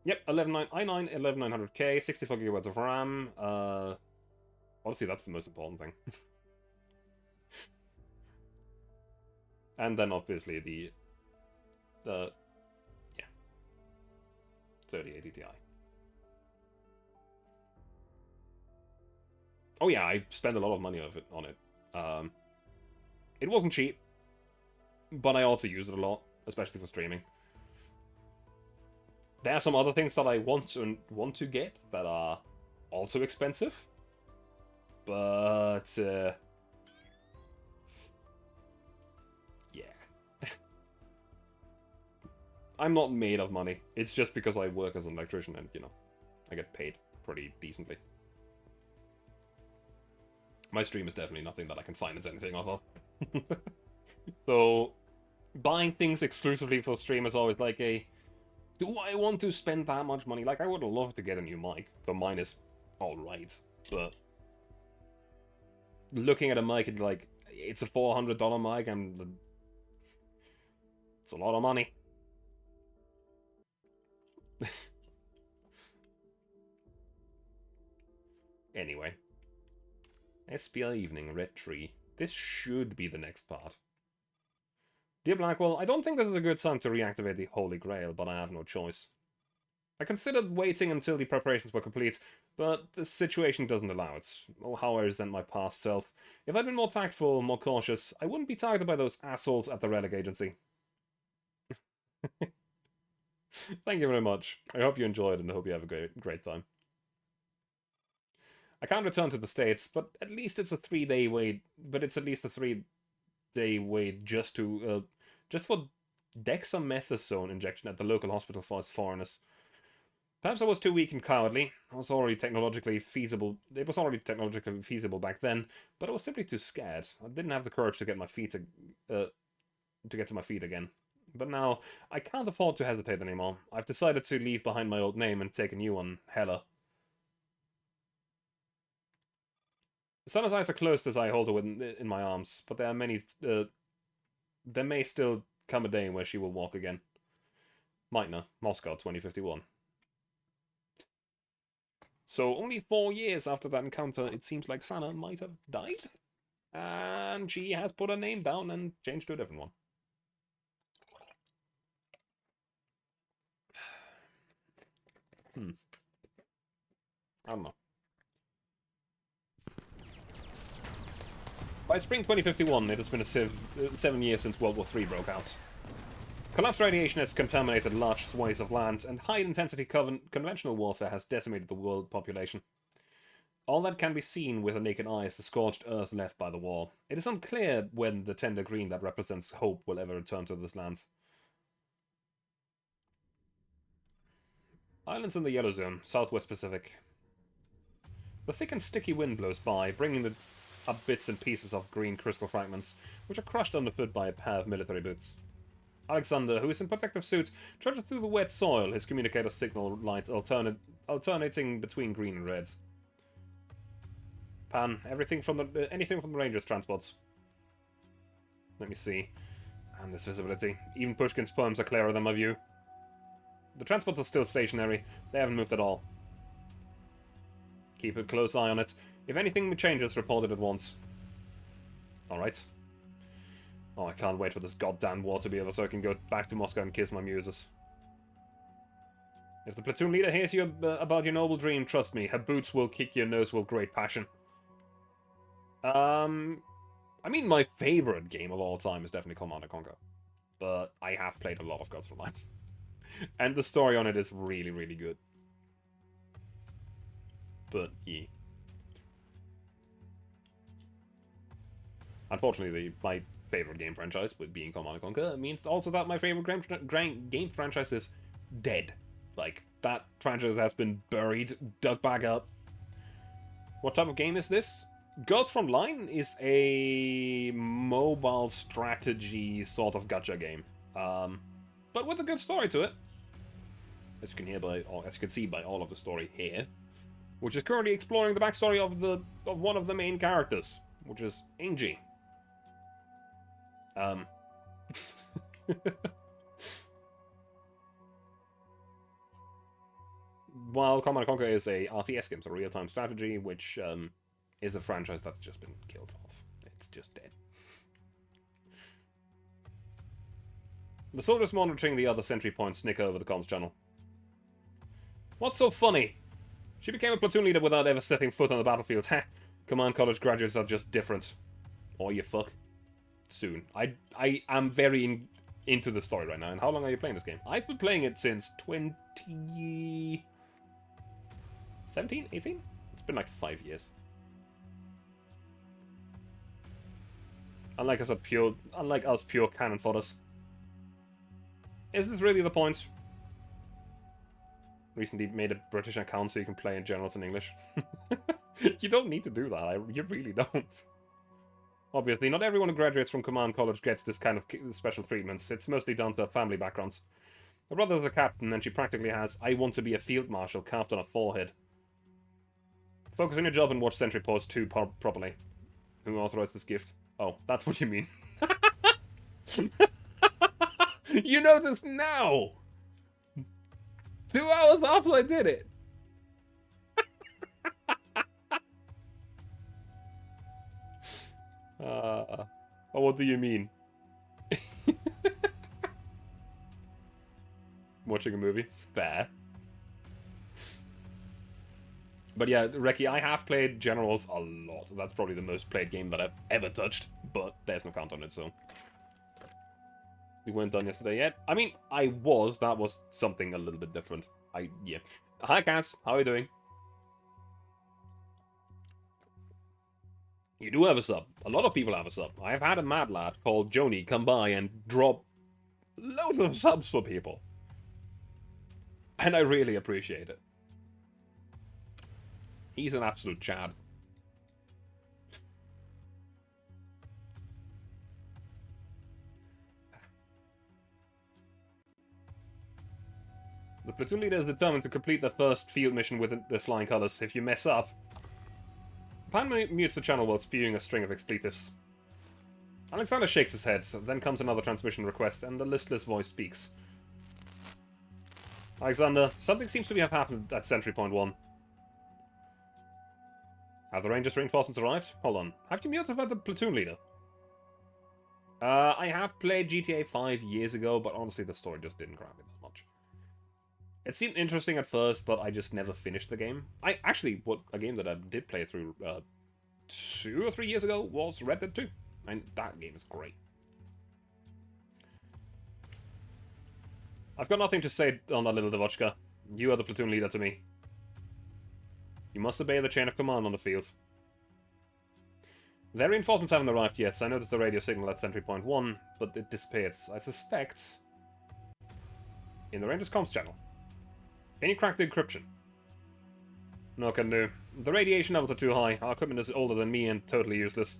Yep, i9 11900K, 64 gigabytes of RAM. Honestly, that's the most important thing. And then obviously the yeah, 3080 Ti. Oh yeah, I spent a lot of money on it. It wasn't cheap, but I also use it a lot, especially for streaming. There are some other things that I want to get that are also expensive, but yeah, I'm not made of money. It's just because I work as an electrician and, you know, I get paid pretty decently. My stream is definitely nothing that I can finance anything off of. So, buying things exclusively for stream is always like a, do I want to spend that much money? Like, I would love to get a new mic, but mine is alright. But looking at a mic, it's like, it's a $400 mic, and it's a lot of money. Anyway. SPI Evening, Red Tree. This should be the next part. Dear Blackwell, I don't think this is a good time to reactivate the Holy Grail, but I have no choice. I considered waiting until the preparations were complete, but the situation doesn't allow it. Oh, how I resent my past self. If I'd been more tactful, more cautious, I wouldn't be targeted by those assholes at the Relic Agency. Thank you very much. I hope you enjoyed and I hope you have a great time. I can't return to the States, but at least it's a 3-day wait. But it's at least a 3-day wait just to just for dexamethasone injection at the local hospital for us foreigners. Perhaps I was too weak and cowardly. It was already technologically feasible back then, but I was simply too scared. I didn't have the courage to get my feet to get to my feet again. But now I can't afford to hesitate anymore. I've decided to leave behind my old name and take a new one, Hella. Sana's eyes are closed as I hold her in my arms, but there are many. There may still come a day where she will walk again. Meitner, Moscow, 2051. So only 4 years after that encounter, it seems like Sana might have died, and she has put her name down and changed to a different one. I don't know. By spring 2051, it has been 7 years since World War III broke out. Collapsed radiation has contaminated large swathes of land, and high-intensity conventional warfare has decimated the world population. All that can be seen with the naked eye is the scorched earth left by the war. It is unclear when the tender green that represents hope will ever return to this land. Islands in the Yellow Zone, Southwest Pacific. The thick and sticky wind blows by, bringing up bits and pieces of green crystal fragments, which are crushed underfoot by a pair of military boots. Alexander, who is in protective suit, trudges through the wet soil, his communicator signal lights alternating between green and reds. Pan, anything from the Rangers transports. Let me see. And this visibility. Even Pushkin's poems are clearer than my view. The transports are still stationary. They haven't moved at all. Keep a close eye on it. If anything changes, report it at once. Alright. Oh, I can't wait for this goddamn war to be over so I can go back to Moscow and kiss my muses. If the platoon leader hears you about your noble dream, trust me, her boots will kick your nose with great passion. I mean, my favorite game of all time is definitely Command & Conquer. But I have played a lot of Gods Frontline. And the story on it is really, really good. But, yeah. Unfortunately, my favorite game franchise, with being Command & Conquer, means also that my favorite game franchise is dead. Like, that franchise has been buried, dug back up. What type of game is this? Gods Frontline is a mobile strategy sort of gacha game. But with a good story to it. As you can see by all of the story here. Which is currently exploring the backstory of one of the main characters, which is Angie. While Command & Conquer is a RTS game, so real-time strategy, which is a franchise that's just been killed off. It's just dead. The soldiers monitoring the other sentry points snicker over the comms channel. What's so funny? She became a platoon leader without ever setting foot on the battlefield. Ha! Command College graduates are just different. Or you fuck. Soon. I am very into the story right now. And how long are you playing this game? I've been playing it since 2017? 18? It's been like 5 years. Unlike us pure cannon fodders. Is this really the point? Recently made a British account so you can play in generals in English. You don't need to do that. You really don't. Obviously, not everyone who graduates from Command College gets this kind of special treatments. It's mostly down to family backgrounds. Her brother's a captain, and she practically has "I want to be a field marshal" carved on her forehead. Focus on your job and watch Sentry Post 2 properly. Who authorized this gift? Oh, that's what you mean. You notice now! 2 hours after I did it! Oh, what do you mean? Watching a movie? Fair. But yeah, Reki, I have played Generals a lot. That's probably the most played game that I've ever touched, but there's no count on it, so... We weren't done yesterday yet. I mean, that was something a little bit different. Yeah. Hi, Cass. How are you doing? You do have a sub. A lot of people have a sub. I've had a mad lad called Joni come by and drop loads of subs for people. And I really appreciate it. He's an absolute Chad. The platoon leader is determined to complete the first field mission with the flying colors. If you mess up... Pan mutes the channel while spewing a string of expletives. Alexander shakes his head, then comes another transmission request, and the listless voice speaks. Alexander, something seems to have happened at Sentry Point 1. Have the Rangers reinforcements arrived? Hold on. Have you muted the platoon leader? I have played GTA 5 years ago, but honestly the story just didn't grab me that much. It seemed interesting at first, but I just never finished the game. A game that I did play through 2 or 3 years ago was Red Dead 2. And that game is great. I've got nothing to say on that little Devochka. You are the platoon leader to me. You must obey the chain of command on the field. Their reinforcements haven't arrived yet, so I noticed the radio signal at Sentry Point 1, but it disappeared. I suspect... in the Rangers comms channel. Can you crack the encryption? No can do. The radiation levels are too high. Our equipment is older than me and totally useless.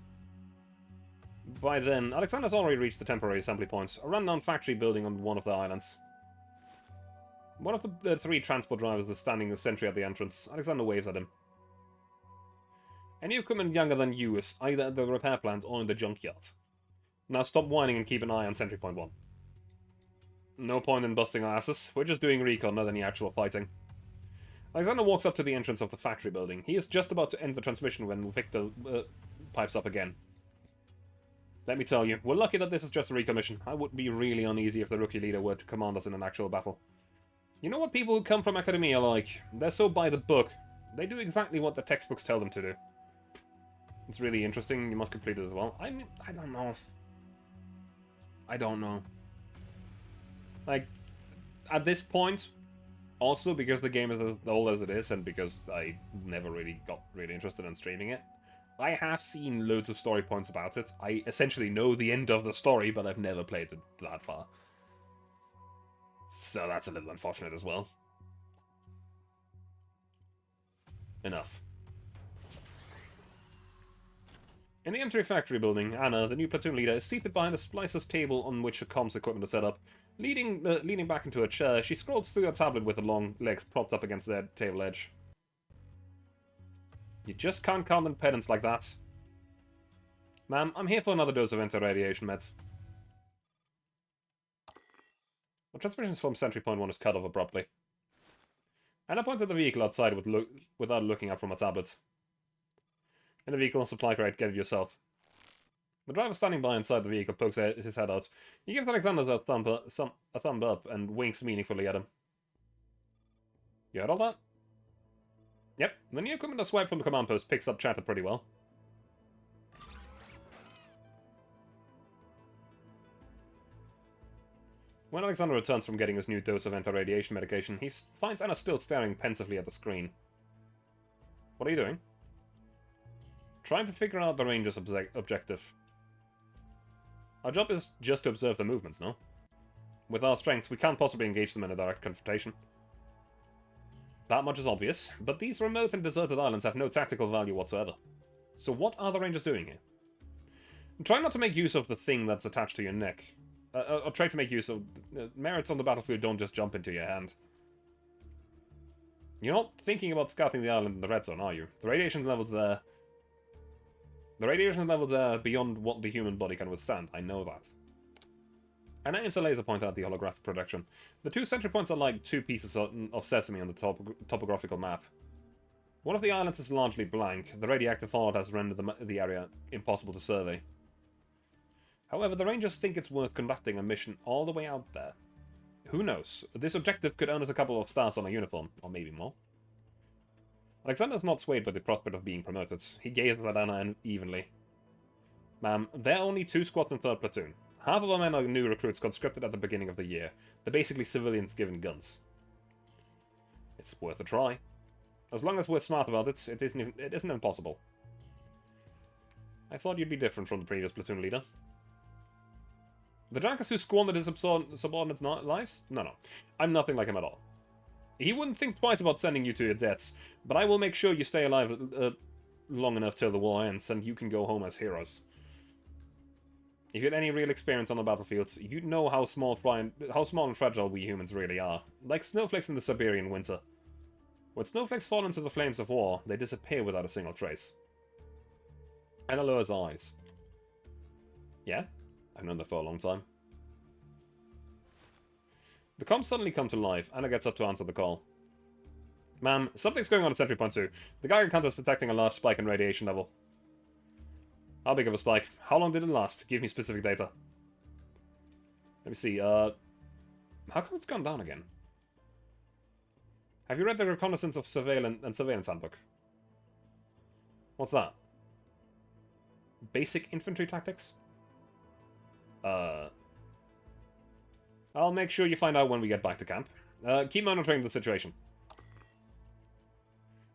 By then, Alexander's already reached the temporary assembly point, a rundown factory building on one of the islands. One of the three transport drivers is standing sentry at the entrance. Alexander waves at him. Any equipment younger than you is either at the repair plant or in the junkyard. Now stop whining and keep an eye on sentry point 1. No point in busting our asses. We're just doing recon, not any actual fighting. Alexander walks up to the entrance of the factory building. He is just about to end the transmission when Victor pipes up again. Let me tell you, we're lucky that this is just a recon mission. I would be really uneasy if the rookie leader were to command us in an actual battle. You know what people who come from academia are like? They're so by the book. They do exactly what the textbooks tell them to do. It's really interesting. You must complete it as well. I mean, I don't know. I don't know. Like, at this point, also because the game is as old as it is, and because I never really got really interested in streaming it, I have seen loads of story points about it. I essentially know the end of the story, but I've never played it that far. So that's a little unfortunate as well. Enough. In the entry factory building, Anna, the new platoon leader, is seated behind a splicer's table on which the comms equipment is set up. Leaning back into her chair, she scrolls through her tablet with her long legs propped up against the table edge. You just can't count on pedants like that. Ma'am, I'm here for another dose of anti-radiation meds. The transmissions from Sentry Point 1 is cut off abruptly. Anna points at the vehicle outside without looking up from her tablet. In the vehicle, supply crate, get it yourself. The driver standing by inside the vehicle pokes his head out. He gives Alexander a thumb up and winks meaningfully at him. You heard all that? Yep, the new equipment I swiped from the command post picks up chatter pretty well. When Alexander returns from getting his new dose of anti-radiation medication, he finds Anna still staring pensively at the screen. What are you doing? Trying to figure out the Ranger's objective. Our job is just to observe the movements, no? With our strength, we can't possibly engage them in a direct confrontation. That much is obvious, but these remote and deserted islands have no tactical value whatsoever. So what are the Rangers doing here? Try not to make use of the thing that's attached to your neck. Or try to make use of... merits on the battlefield don't just jump into your hand. You're not thinking about scouting the island in the red zone, are you? The radiation levels there... The radiation levels there are beyond what the human body can withstand, I know that. And aims a laser pointer at the holographic projection. The two sentry points are like two pieces of sesame on the topographical map. One of the islands is largely blank. The radioactive fallout has rendered the area impossible to survey. However, the Rangers think it's worth conducting a mission all the way out there. Who knows? This objective could earn us a couple of stars on a uniform, or maybe more. Alexander's not swayed by the prospect of being promoted. He gazes at Anna evenly. Ma'am, there are only 2 squads in 3rd platoon. Half of our men are new recruits conscripted at the beginning of the year. They're basically civilians given guns. It's worth a try. As long as we're smart about it, it isn't impossible. I thought you'd be different from the previous platoon leader. The Jankus who squandered his subordinates' lives? No. I'm nothing like him at all. He wouldn't think twice about sending you to your deaths, but I will make sure you stay alive long enough till the war ends, and you can go home as heroes. If you had any real experience on the battlefield, you'd know how small and fragile we humans really are. Like snowflakes in the Siberian winter. When snowflakes fall into the flames of war, they disappear without a single trace. Anna lowers eyes. Yeah? I've known that for a long time. The comms suddenly come to life. Anna gets up to answer the call. Ma'am, something's going on at Sentry Point 2. The Geiger counter's detecting a large spike in radiation level. How big of a spike? How long did it last? Give me specific data. Let me see, how come it's gone down again? Have you read the Reconnaissance of Surveillance Handbook? What's that? Basic infantry tactics? I'll make sure you find out when we get back to camp. Keep monitoring the situation.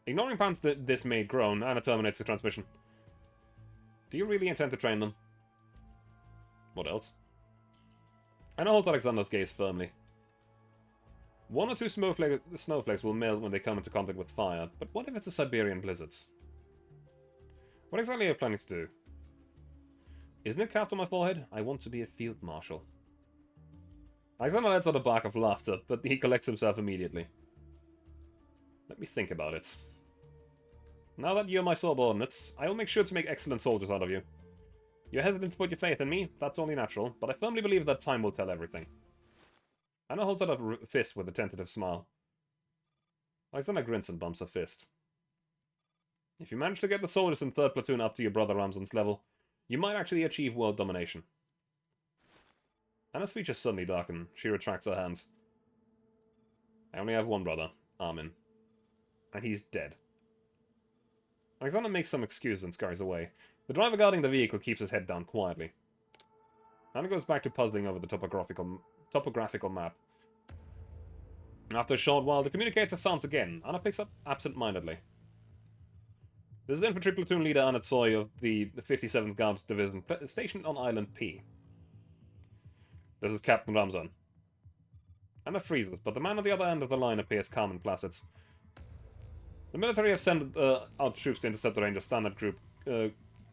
Ignoring Pan's dismayed groan, Anna terminates the transmission. Do you really intend to train them? What else? Anna holds Alexander's gaze firmly. 1 or 2 snowflakes will melt when they come into contact with fire, but what if it's a Siberian blizzard? What exactly are you planning to do? Isn't it capped on my forehead? I want to be a field marshal. Alexander lets out a bark of laughter, but he collects himself immediately. Let me think about it. Now that you're my subordinates, I will make sure to make excellent soldiers out of you. You're hesitant to put your faith in me, that's only natural, but I firmly believe that time will tell everything. Anna holds out a fist with a tentative smile. Alexander grins and bumps her fist. If you manage to get the soldiers in 3rd Platoon up to your brother Ramzan's level, you might actually achieve world domination. Anna's features suddenly darken. She retracts her hands. I only have one brother, Armin. And he's dead. Alexander makes some excuse and scurries away. The driver guarding the vehicle keeps his head down quietly. Anna goes back to puzzling over the topographical map. After a short while, the communicator sounds again. Anna picks up absent-mindedly. This is Infantry Platoon Leader Anna Tsoy of the 57th Guard Division, stationed on Island P. This is Captain Ramzan. Anna freezes, but the man at the other end of the line appears calm and placid. The military have sent out troops to intercept the Rangers' standard group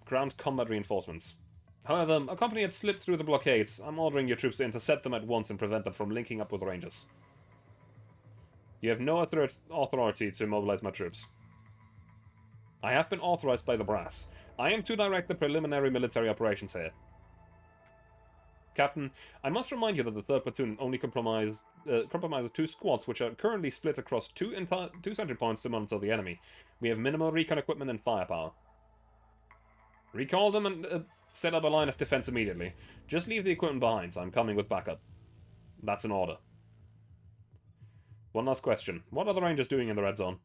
ground combat reinforcements. However, a company had slipped through the blockades. I'm ordering your troops to intercept them at once and prevent them from linking up with the Rangers. You have no authority to mobilize my troops. I have been authorized by the brass. I am to direct the preliminary military operations here. Captain, I must remind you that the 3rd Platoon only compromises 2 squads, which are currently split across 2 sentry points to monitor the enemy. We have minimal recon equipment and firepower. Recall them and set up a line of defense immediately. Just leave the equipment behind, so I'm coming with backup. That's an order. One last question. What are the Rangers doing in the red zone?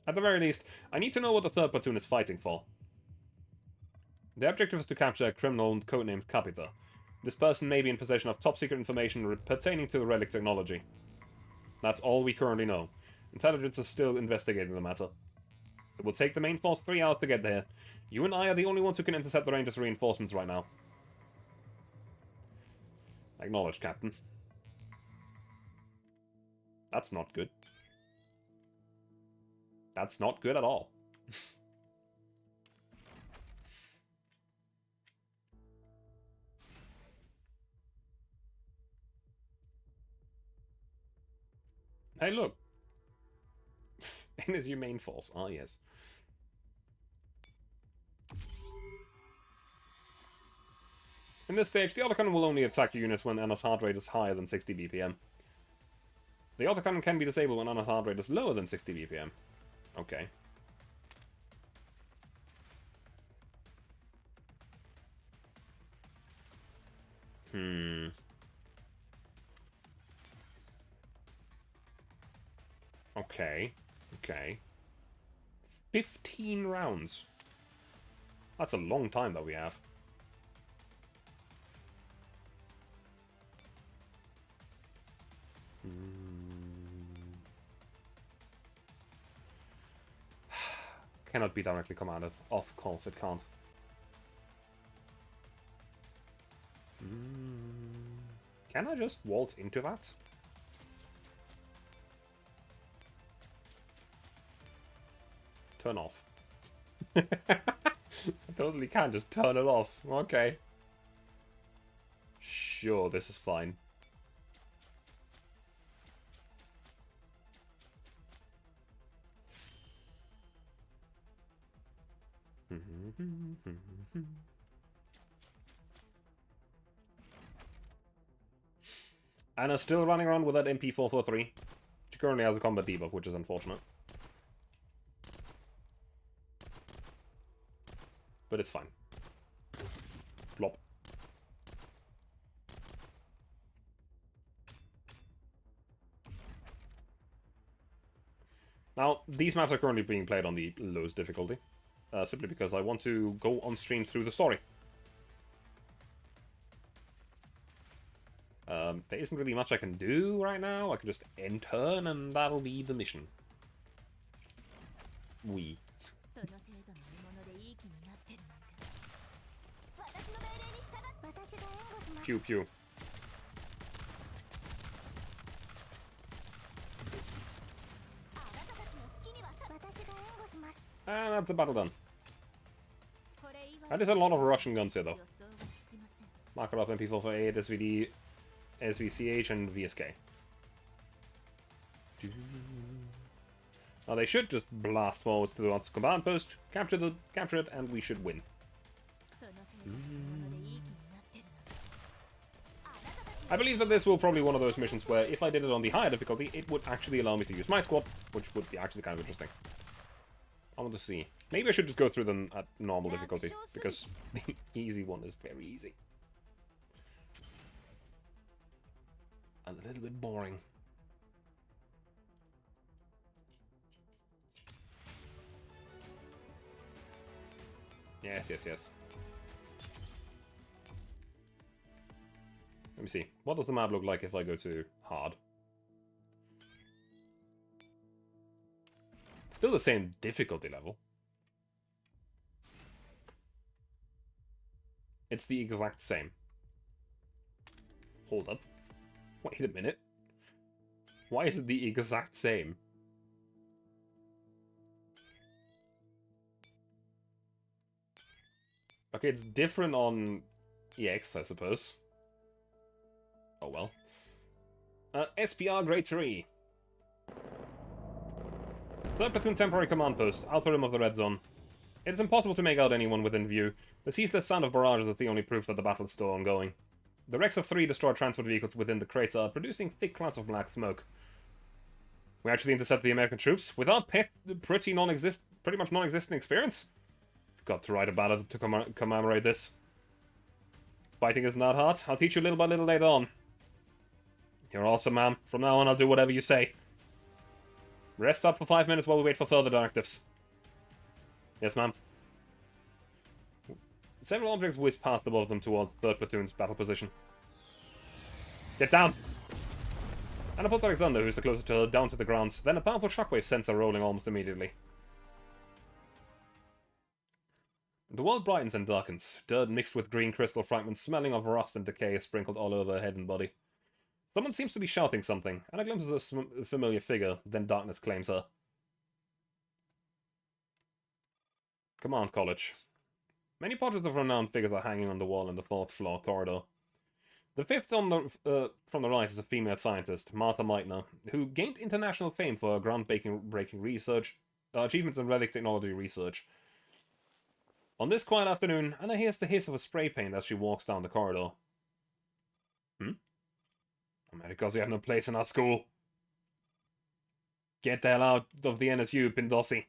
At the very least, I need to know what the 3rd Platoon is fighting for. The objective is to capture a criminal codenamed Capita. This person may be in possession of top-secret information pertaining to the relic technology. That's all we currently know. Intelligence is still investigating the matter. It will take the main force 3 hours to get there. You and I are the only ones who can intercept the Rangers' reinforcements right now. Acknowledged, Captain. That's not good. That's not good at all. Hey, look. And is your main force. Ah, yes. In this stage, the autocannon will only attack your units when Anna's heart rate is higher than 60 BPM. The autocannon can be disabled when Anna's heart rate is lower than 60 BPM. Okay. Okay. Okay. 15 rounds. That's a long time that we have. Cannot be directly commanded. Of course it can't. Can I just waltz into that? Turn off. I totally can just turn it off. Okay. Sure, this is fine. Anna's still running around with that MP443. She currently has a combat debuff, which is unfortunate. But it's fine. Plop. Now, these maps are currently being played on the lowest difficulty. Simply because I want to go on stream through the story. There isn't really much I can do right now. I can just end turn and that'll be the mission. We. Pew pew. And that's the battle done. That is a lot of Russian guns here, though. Makarov, MP448, SVD, SVCH, and VSK. Now they should just blast forward to the command post, capture it, and we should win. I believe that this will probably be one of those missions where if I did it on the higher difficulty, it would actually allow me to use my squad, which would be actually kind of interesting. I want to see. Maybe I should just go through them at normal difficulty, because the easy one is very easy. And a little bit boring. Yes, yes, yes. Let me see. What does the map look like if I go to hard? Still the same difficulty level. It's the exact same. Hold up. Wait a minute. Why is it the exact same? Okay, it's different on EX, I suppose. Oh well. SPR Grade 3. 3rd Platoon Temporary Command Post, outer rim of the red zone. It is impossible to make out anyone within view. The ceaseless sound of barrages is the only proof that the battle is still ongoing. The wrecks of 3 destroyed transport vehicles within the crater are producing thick clouds of black smoke. We actually intercept the American troops with our pretty much non-existent experience. Got to write a ballad to commemorate this. Fighting isn't that hard. I'll teach you little by little later on. You're awesome, ma'am. From now on, I'll do whatever you say. Rest up for 5 minutes while we wait for further directives. Yes, ma'am. Several objects whiz past above them toward 3rd Platoon's battle position. Get down! Anna puts Alexander, who's the closest to her, down to the ground. Then a powerful shockwave sends her rolling almost immediately. The world brightens and darkens. Dirt mixed with green crystal fragments smelling of rust and decay is sprinkled all over her head and body. Someone seems to be shouting something. Anna glimpses a familiar figure, then darkness claims her. Command College. Many portraits of renowned figures are hanging on the wall in the 4th floor corridor. The 5th from the right is a female scientist, Martha Meitner, who gained international fame for her groundbreaking research, achievements in relic technology research. On this quiet afternoon, Anna hears the hiss of a spray paint as she walks down the corridor. Because you have no place in our school. Get the hell out of the NSU, Pindossi.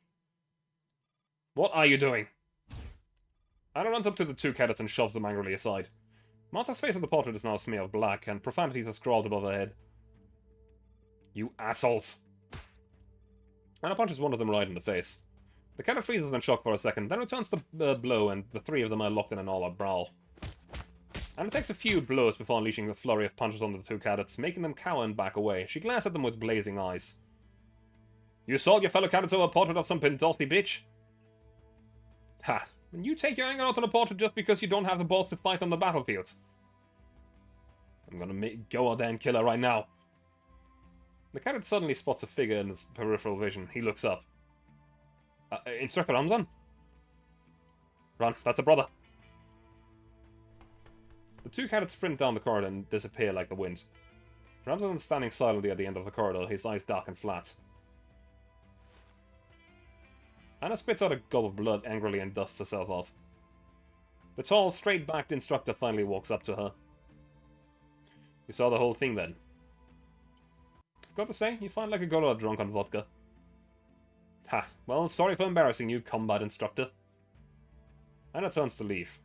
What are you doing? Anna runs up to the 2 cadets and shoves them angrily aside. Martha's face on the portrait is now a smear of black, and profanities are scrawled above her head. You assholes! Anna punches one of them right in the face. The cadet freezes in shock for a second, then returns the blow, and the 3 of them are locked in an all-out brawl. Anna takes a few blows before unleashing a flurry of punches on the 2 cadets, making them cower and back away. She glances at them with blazing eyes. You sold your fellow cadets over a portrait of some Pindossi bitch? Ha! And you take your anger out on a portrait just because you don't have the balls to fight on the battlefield. I'm gonna go out there and kill her right now. The cadet suddenly spots a figure in his peripheral vision. He looks up. Instructor Ramzan? Run, that's a brother. The 2 cadets sprint down the corridor and disappear like the wind. Ramzan is standing silently at the end of the corridor, his eyes dark and flat. Anna spits out a gulp of blood angrily and dusts herself off. The tall, straight-backed instructor finally walks up to her. You saw the whole thing then? I've got to say, you find like a gorilla drunk on vodka. Ha, well, sorry for embarrassing you, combat instructor. Anna turns to leave.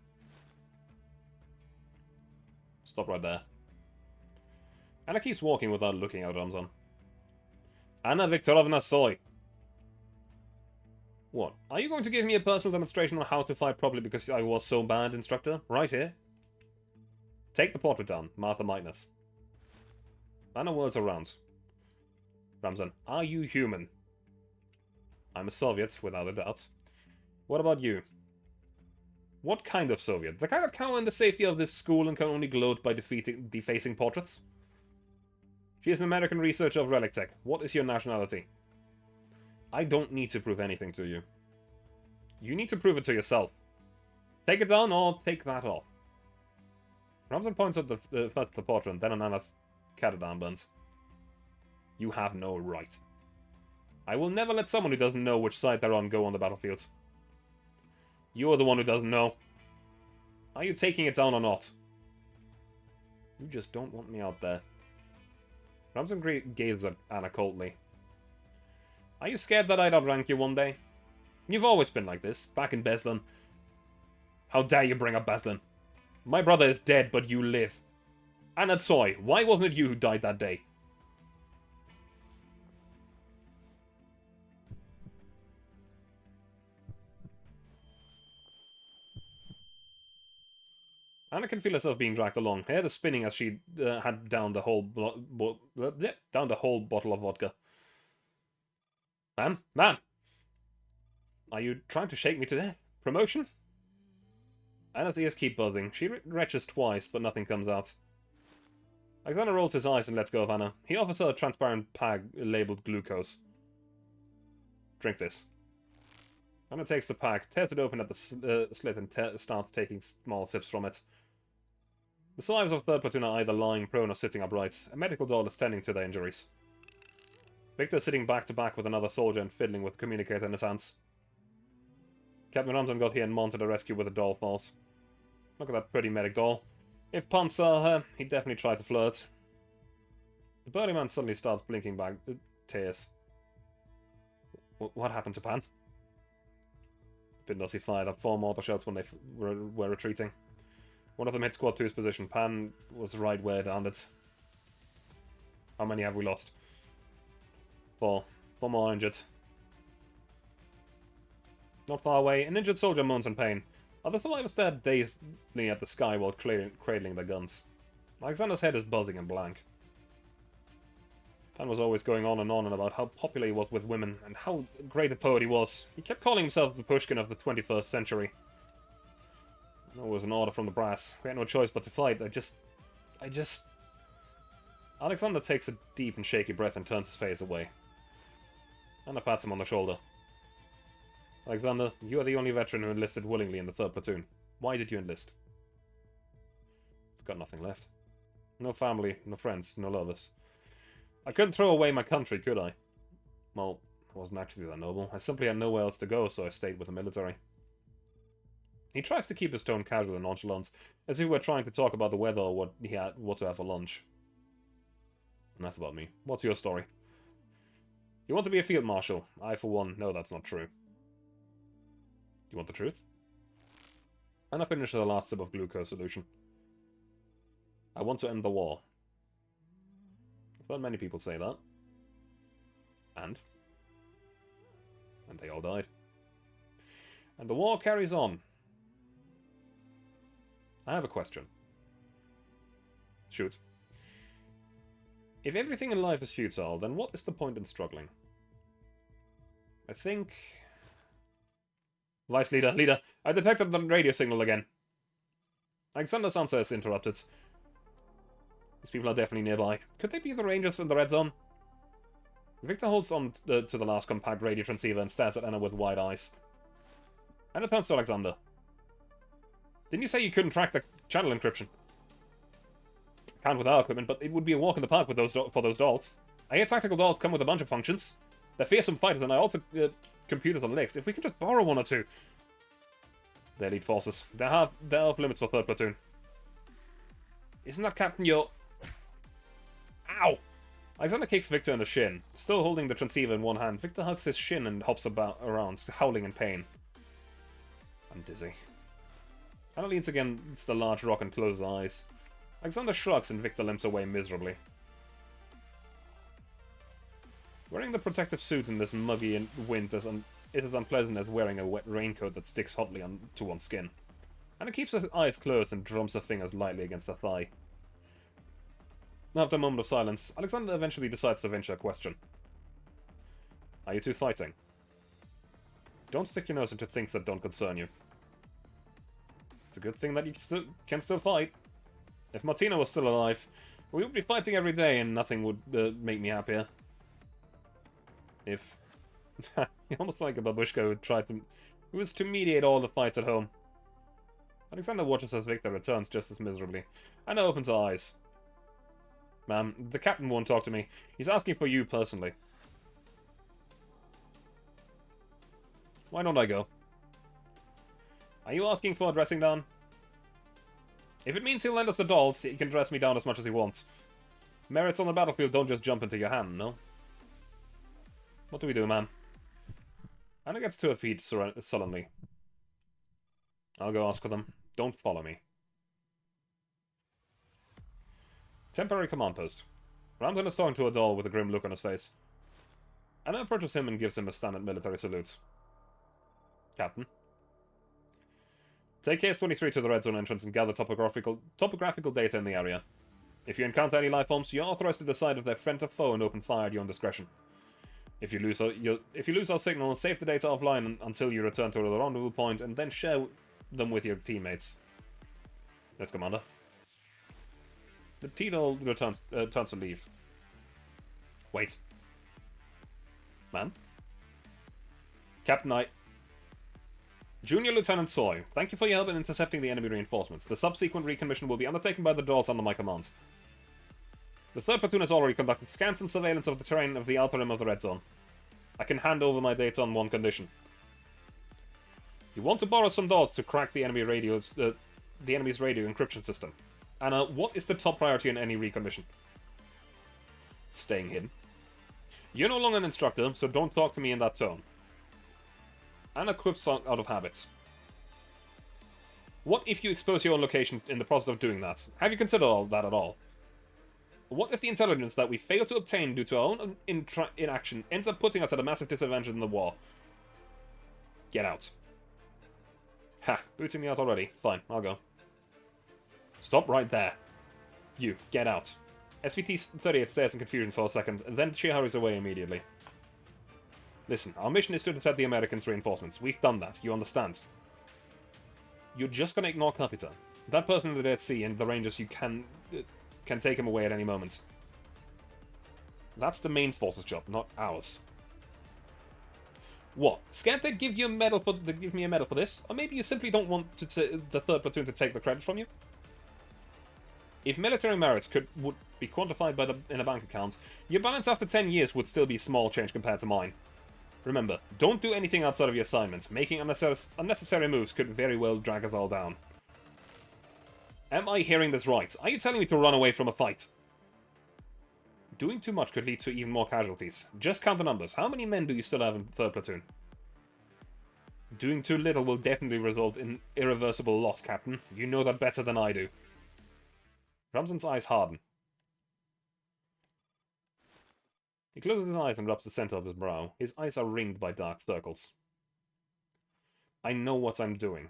Stop right there. Anna keeps walking without looking at Ramzan. Anna Viktorovna Soy. What? Are you going to give me a personal demonstration on how to fight properly because I was so bad, instructor? Right here. Take the portrait down, Martha Meitner. Anna whirls around. Ramzan, are you human? I'm a Soviet, without a doubt. What about you? What kind of Soviet? The kind that cower in the safety of this school and can only gloat by defacing portraits? She is an American researcher of relic tech. What is your nationality? I don't need to prove anything to you. You need to prove it to yourself. Take it down or take that off. Ramson points at first the portrait, then on Anna's catted armbands. You have no right. I will never let someone who doesn't know which side they're on go on the battlefield. You're the one who doesn't know. Are you taking it down or not? You just don't want me out there. Ramson gazes at Anna coldly. Are you scared that I'd outrank you one day? You've always been like this, back in Beslan. How dare you bring up Beslan? My brother is dead, but you live. And at Soy, why wasn't it you who died that day? Anna can feel herself being dragged along. Her head is spinning as she had down the whole bottle of vodka. Man! Are you trying to shake me to death? Promotion? Anna's ears keep buzzing. She retches twice, but nothing comes out. Alexander rolls his eyes and lets go of Anna. He offers her a transparent bag labeled glucose. Drink this. Anna takes the pack, tears it open at the slit, and starts taking small sips from it. The survivors of 3rd Platoon are either lying prone or sitting upright. A medical doll is tending to their injuries. Victor is sitting back to back with another soldier and fiddling with a communicator in his hands. Captain Ramson got here and mounted a rescue with the doll falls. Look at that pretty medic doll. If Pan saw her, he'd definitely try to flirt. The burly man suddenly starts blinking back tears. What happened to Pan? Pindossi fired up 4 mortar shots when they were retreating. One of them hit Squad 2's position. Pan was right where it landed. How many have we lost? 4. 4 more injured. Not far away, an injured soldier moans in pain. Other survivors stare dazedly at the sky while cradling their guns. Alexander's head is buzzing and blank. Pan was always going on and about how popular he was with women and how great a poet he was. He kept calling himself the Pushkin of the 21st century. It was an order from the brass. We had no choice but to fight. I just... Alexander takes a deep and shaky breath and turns his face away. Anna pats him on the shoulder. Alexander, you are the only veteran who enlisted willingly in the 3rd Platoon. Why did you enlist? I've got nothing left. No family, no friends, no lovers. I couldn't throw away my country, could I? Well, I wasn't actually that noble. I simply had nowhere else to go, so I stayed with the military. He tries to keep his tone casual and nonchalant, as if we were trying to talk about the weather or what to have for lunch. Enough about me. What's your story? You want to be a field marshal? I, for one, know that's not true. You want the truth? And I finished the last sip of glucose solution. I want to end the war. I've heard many people say that. And they all died. And the war carries on. I have a question. Shoot. If everything in life is futile, then what is the point in struggling? I think... Vice Leader, Leader, I detected the radio signal again. Alexander's answer is interrupted. These people are definitely nearby. Could they be the Rangers in the red zone? Victor holds on to the last compact radio transceiver and stares at Anna with wide eyes. Anna turns to Alexander. Didn't you say you couldn't track the channel encryption? Can't with our equipment, but it would be a walk in the park with for those dolls. I hear tactical dolls come with a bunch of functions. They're fearsome fighters, and I also computers on legs. If we could just borrow 1 or 2. They're elite forces. They're off limits for 3rd Platoon. Isn't that Captain your... Ow! Alexander kicks Victor in the shin. Still holding the transceiver in one hand, Victor hugs his shin and hops around, howling in pain. I'm dizzy. Anna leans against the large rock and closes her eyes. Alexander shrugs and Victor limps away miserably. Wearing the protective suit in this muggy wind is as unpleasant as wearing a wet raincoat that sticks hotly to one's skin. Anna keeps her eyes closed and drums her fingers lightly against her thigh. After a moment of silence, Alexander eventually decides to venture a question. Are you two fighting? Don't stick your nose into things that don't concern you. It's a good thing that you can still fight. If Martina was still alive, we would be fighting every day and nothing would make me happier. If... Almost like a babushka who was to mediate all the fights at home. Alexander watches as Victor returns just as miserably. Anna opens her eyes. Ma'am, the captain won't talk to me. He's asking for you personally. Why don't I go? Are you asking for a dressing down? If it means he'll lend us the dolls, he can dress me down as much as he wants. Merits on the battlefield don't just jump into your hand, no? What do we do, ma'am? Anna gets to her feet sullenly. I'll go ask for them. Don't follow me. Temporary command post. Ramsden is talking to a doll with a grim look on his face. Anna approaches him and gives him a standard military salute. Captain. Take Case-23 to the Red Zone entrance and gather topographical data in the area. If you encounter any life forms, you're authorized to decide if they're friend or foe and open fire at your own discretion. If you lose our signal, save the data offline until you return to the rendezvous point and then share them with your teammates. Yes, Commander. The T-Doll turns to leave. Wait. Man? Captain Junior Lieutenant Soy, thank you for your help in intercepting the enemy reinforcements. The subsequent recommission will be undertaken by the dolls under my command. The 3rd Platoon has already conducted scans and surveillance of the terrain of the outer rim of the Red Zone. I can hand over my data on one condition. You want to borrow some dolls to crack the enemy the enemy's radio encryption system. Anna, what is the top priority in any recommission? Staying hidden. You're no longer an instructor, so don't talk to me in that tone. Anna quips out of habit. What if you expose your own location in the process of doing that? Have you considered all that at all? What if the intelligence that we fail to obtain due to our own inaction ends up putting us at a massive disadvantage in the war? Get out. Ha, booting me out already. Fine, I'll go. Stop right there. You, get out. SVT-38 stares in confusion for a second, then she hurries away immediately. Listen, our mission is to intercept the Americans' reinforcements. We've done that, you understand? You're just gonna ignore Capita. That person in the Dead Sea and the Rangers, you can take him away at any moment. That's the main force's job, not ours. What? Scared they'd give you a medal for give me a medal for this? Or maybe you simply don't want the 3rd Platoon to take the credit from you? If military merits would be quantified in a bank account, your balance after 10 years would still be small change compared to mine. Remember, don't do anything outside of your assignment. Making unnecessary moves could very well drag us all down. Am I hearing this right? Are you telling me to run away from a fight? Doing too much could lead to even more casualties. Just count the numbers. How many men do you still have in 3rd Platoon? Doing too little will definitely result in irreversible loss, Captain. You know that better than I do. Ramsden's eyes harden. He closes his eyes and rubs the center of his brow. His eyes are ringed by dark circles. I know what I'm doing.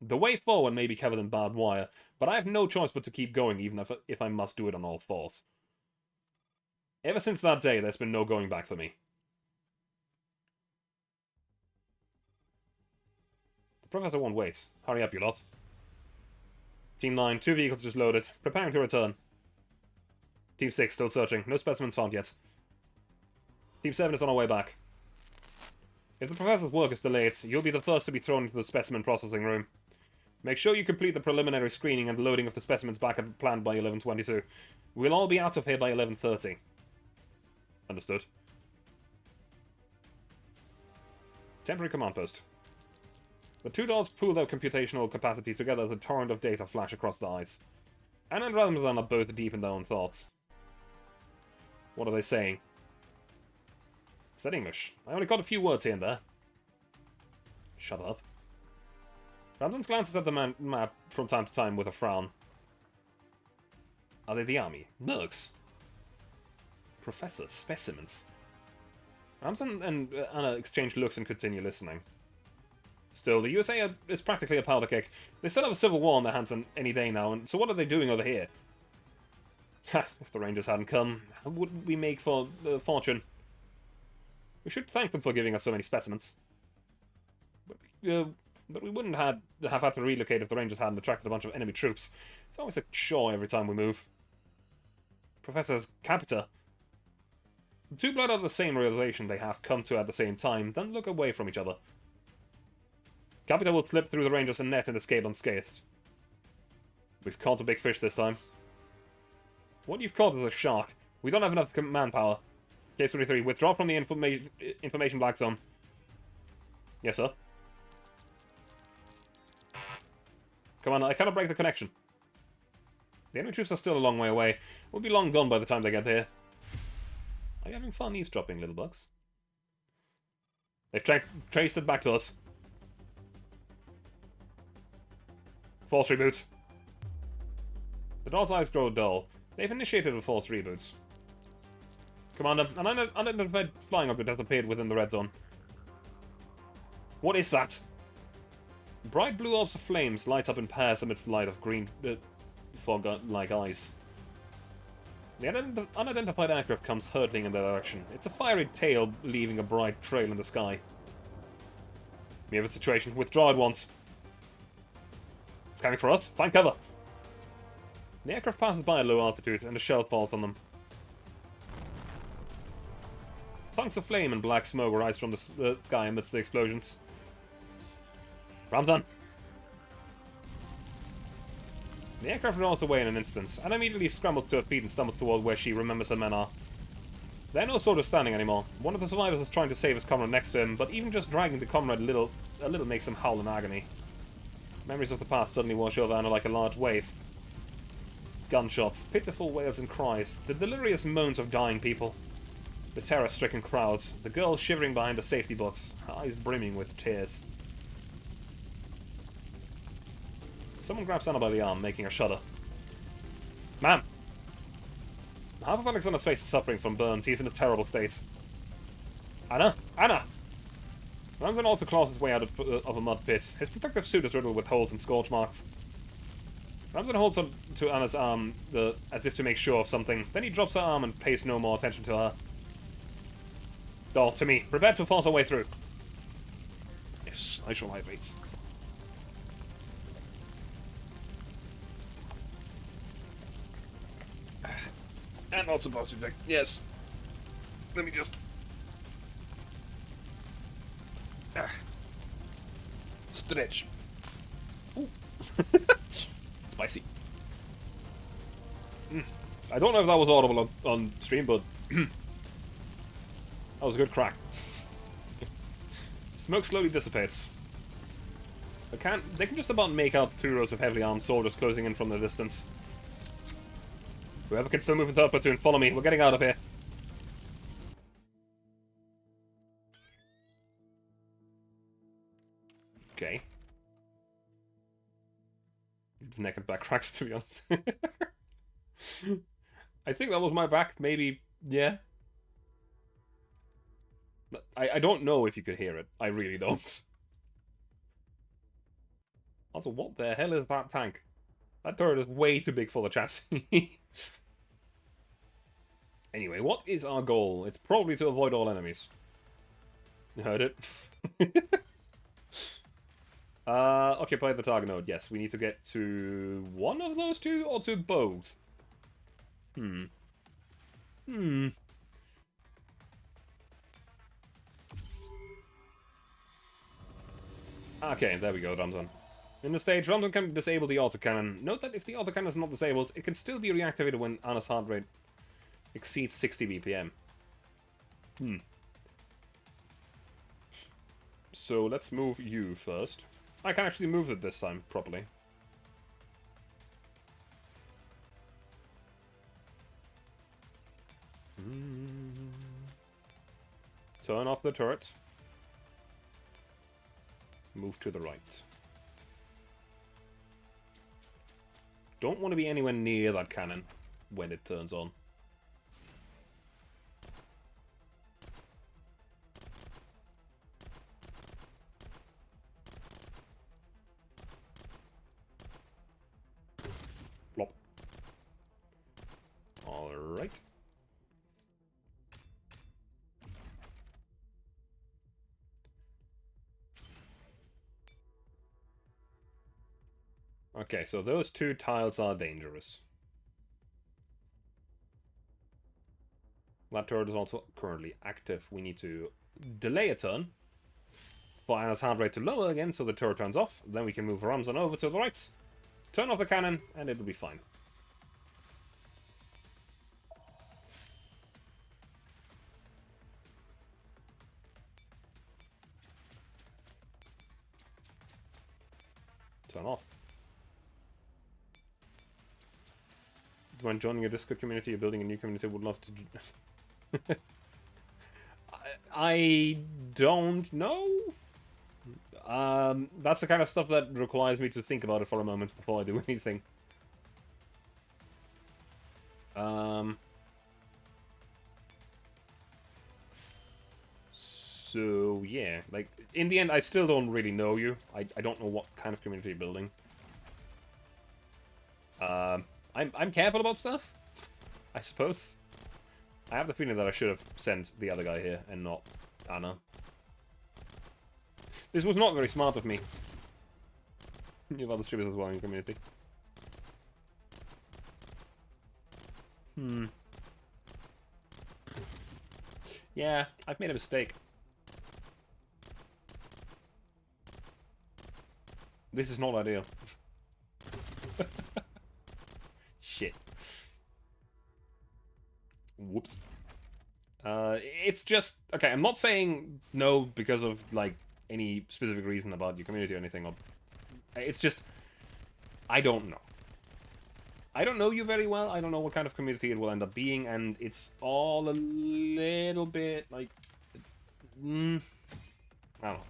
The way forward may be covered in barbed wire, but I have no choice but to keep going, even if I must do it on all fours. Ever since that day, there's been no going back for me. The Professor won't wait. Hurry up, you lot. Team 9, 2 vehicles just loaded, preparing to return. Team 6 still searching, no specimens found yet. Team 7 is on our way back. If the Professor's work is delayed, you'll be the first to be thrown into the specimen processing room. Make sure you complete the preliminary screening and loading of the specimens back at planned by 11:22. We'll all be out of here by 11:30. Understood. Temporary command post. The 2 dolls pool their computational capacity together as a torrent of data flash across the ice. Anna and Ramsden are both deep in their own thoughts. What are they saying? Is that English? I only got a few words here and there. Shut up. Ramsden glances at the map from time to time with a frown. Are they the army? Mercs? Professor, specimens. Ramsden and Anna exchange looks and continue listening. Still, the USA is practically a powder keg. They still have a civil war on their hands any day now, and so what are they doing over here? Ha! If the Rangers hadn't come, how would we make for fortune? We should thank them for giving us so many specimens. But we wouldn't have had to relocate if the Rangers hadn't attracted a bunch of enemy troops. It's always a chore every time we move. Professor's Capita. The 2 blood out of the same realization they have come to at the same time, then look away from each other. Capita will slip through the Rangers and net and escape unscathed. We've caught a big fish this time. What you've caught is a shark. We don't have enough manpower. Case 33, withdraw from the information black zone. Yes, sir. Come on, I cannot break the connection. The enemy troops are still a long way away. We'll be long gone by the time they get here. Are you having fun eavesdropping, little bugs? They've traced it back to us. False reboot. The doll's eyes grow dull. They've initiated a false reboot. Commander, an unidentified flying object has appeared within the red zone. What is that? Bright blue orbs of flames light up in pairs amidst the light of green fog-like eyes. The unidentified aircraft comes hurtling in their direction. It's a fiery tail leaving a bright trail in the sky. We have a situation. Withdraw at once. It's coming for us. Find cover. The aircraft passes by at low altitude, and a shell falls on them. Tongues of flame and black smoke rise from the sky amidst the explosions. Ramzan! The aircraft rolls away in an instant, and immediately scrambles to her feet and stumbles toward where she remembers her men are. They're no sort of standing anymore. One of the survivors is trying to save his comrade next to him, but even just dragging the comrade a little makes him howl in agony. Memories of the past suddenly wash over Anna like a large wave. Gunshots, pitiful wails and cries, the delirious moans of dying people. The terror-stricken crowds, the girl shivering behind the safety box, her eyes brimming with tears. Someone grabs Anna by the arm, making her shudder. Ma'am! Half of Alexander's face is suffering from burns. He is in a terrible state. Anna! Anna! Ramzan also claws his way out of a mud pit. His protective suit is riddled with holes and scorch marks. Ramzan holds on to Anna's arm as if to make sure of something. Then he drops her arm and pays no more attention to her. Doll, to me. Prepare to force our way through. Yes, I shall hydrate. And not supposed to, yes. Let me just... stretch. Ooh. Spicy. I don't know if that was audible on stream, but... that was a good crack. Smoke slowly dissipates. They can just about make out 2 rows of heavily armed soldiers closing in from the distance. Whoever can still move in third platoon, follow me. We're getting out of here. Okay. Neck and back cracks, to be honest. I think that was my back, maybe, yeah. I don't know if you could hear it. I really don't. Also, what the hell is that tank? That turret is way too big for the chassis. Anyway, what is our goal? It's probably to avoid all enemies. You heard it. Occupy the target node. Yes, we need to get to one of those two or to both. Okay, there we go, Ramzan. In the stage, Ramzan can disable the autocannon. Note that if the autocannon is not disabled, it can still be reactivated when Anna's heart rate exceeds 60 BPM. So let's move you first. I can actually move it this time properly. Turn off the turret. Move to the right. Don't want to be anywhere near that cannon when it turns on. Plop. Alright. Okay, so those 2 tiles are dangerous. That turret is also currently active. We need to delay a turn. for Anna's heart rate to lower again, so the turret turns off. Then we can move Ramzan over to the right, turn off the cannon, and it'll be fine. Turn off. When joining a Discord community or building a new community, would love to... I don't know. That's the kind of stuff that requires me to think about it for a moment before I do anything. So, yeah. Like, in the end, I still don't really know you. I don't know what kind of community you're building. I'm careful about stuff, I suppose. I have the feeling that I should have sent the other guy here and not Anna. This was not very smart of me. You have other streamers as well in your community. Yeah, I've made a mistake. This is not ideal. Shit. Whoops. It's just... Okay, I'm not saying no because of, like, any specific reason about your community or anything. It's just... I don't know. I don't know you very well. I don't know what kind of community it will end up being, and it's all a little bit, like... I don't know.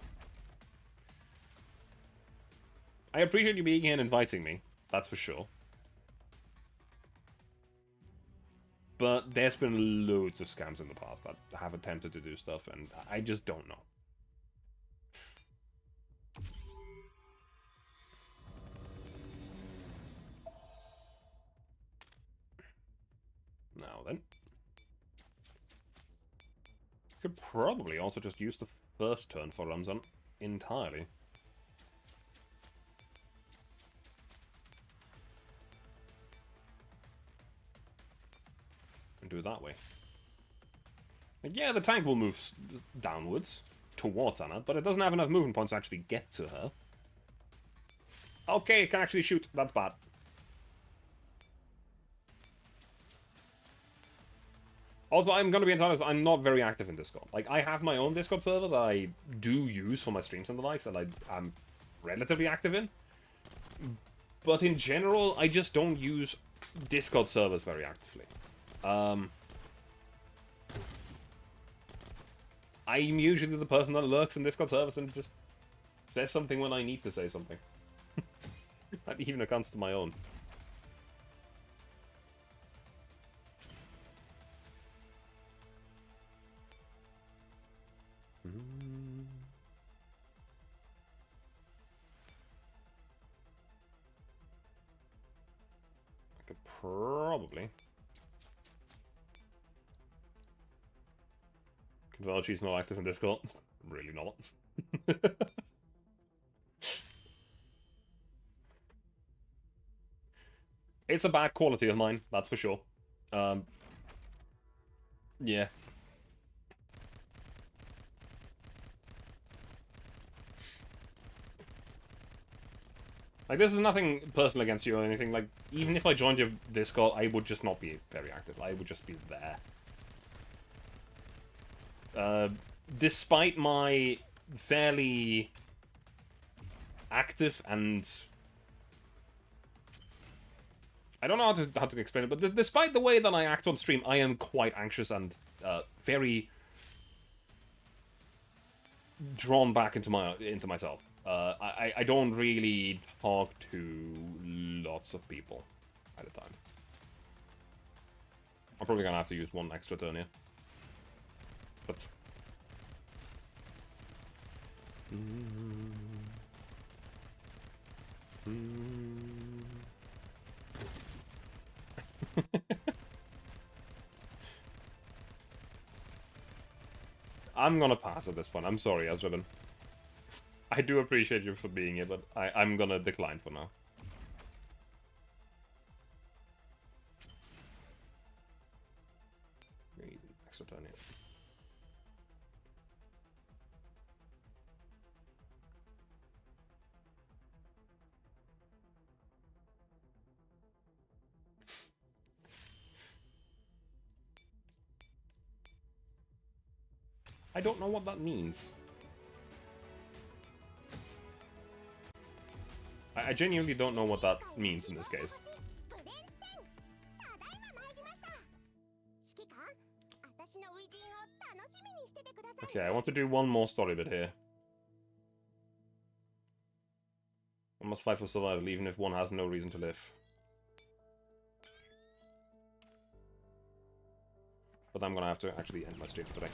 I appreciate you being here and inviting me. That's for sure. But there's been loads of scams in the past that have attempted to do stuff, and I just don't know. Now then. Could probably also just use the first turn for Ramzan entirely. Do it that way. And yeah, the tank will move downwards towards Anna, but it doesn't have enough movement points to actually get to her. Okay, it can actually shoot. That's bad. Also, I'm going to be honest, I'm not very active in Discord. Like, I have my own Discord server that I do use for my streams and the likes, and I'm relatively active in. But in general, I just don't use Discord servers very actively. I'm usually the person that lurks in Discord servers and just says something when I need to say something. That even comes to my own. I could probably... Well, she's not active in Discord. Really not. It's a bad quality of mine, that's for sure. Yeah. Like, this is nothing personal against you or anything. Like, even if I joined your Discord, I would just not be very active. I would just be there. Despite my fairly active and... I don't know how to explain it, but despite the way that I act on stream, I am quite anxious and very drawn back into myself. I don't really talk to lots of people at a time. I'm probably gonna have to use one extra turn here. But... I'm gonna pass at this point. I'm sorry, Azriban. I do appreciate you for being here, but I'm gonna decline for now. Extra turn here. I don't know what that means. I genuinely don't know what that means in this case. Okay, I want to do one more story bit here. One must fight for survival, even if one has no reason to live. But I'm gonna have to actually end my stream for today.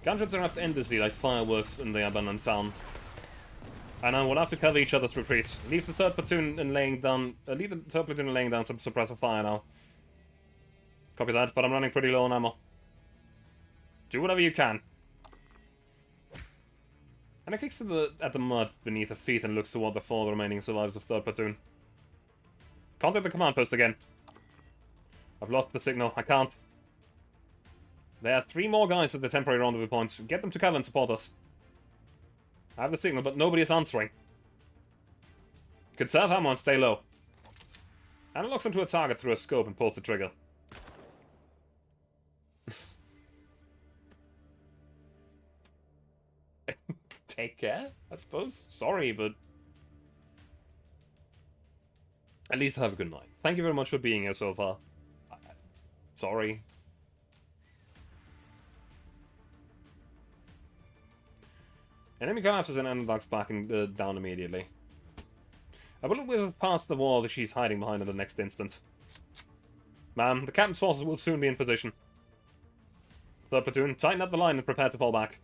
Gunshots are apt endlessly like fireworks in the abandoned town. And I will have to cover each other's retreats. Leave the third platoon in laying down. Leave the third platoon in laying down some suppressive fire now. Copy that, but I'm running pretty low on ammo. Do whatever you can. And it kicks at the mud beneath her feet and looks toward the 4 remaining survivors of third platoon. Contact the command post again. I've lost the signal. I can't. There are 3 more guys at the temporary rendezvous points. Get them to cover and support us. I have the signal, but nobody is answering. Conserve ammo and stay low. Anna locks onto a target through a scope and pulls the trigger. Take care, I suppose. Sorry, but... at least have a good night. Thank you very much for being here so far. Sorry. Enemy collapses and Anna ducks back and down immediately. A bullet whizzes past the wall that she's hiding behind in the next instant. Ma'am, the captain's forces will soon be in position. Third platoon, tighten up the line and prepare to fall back.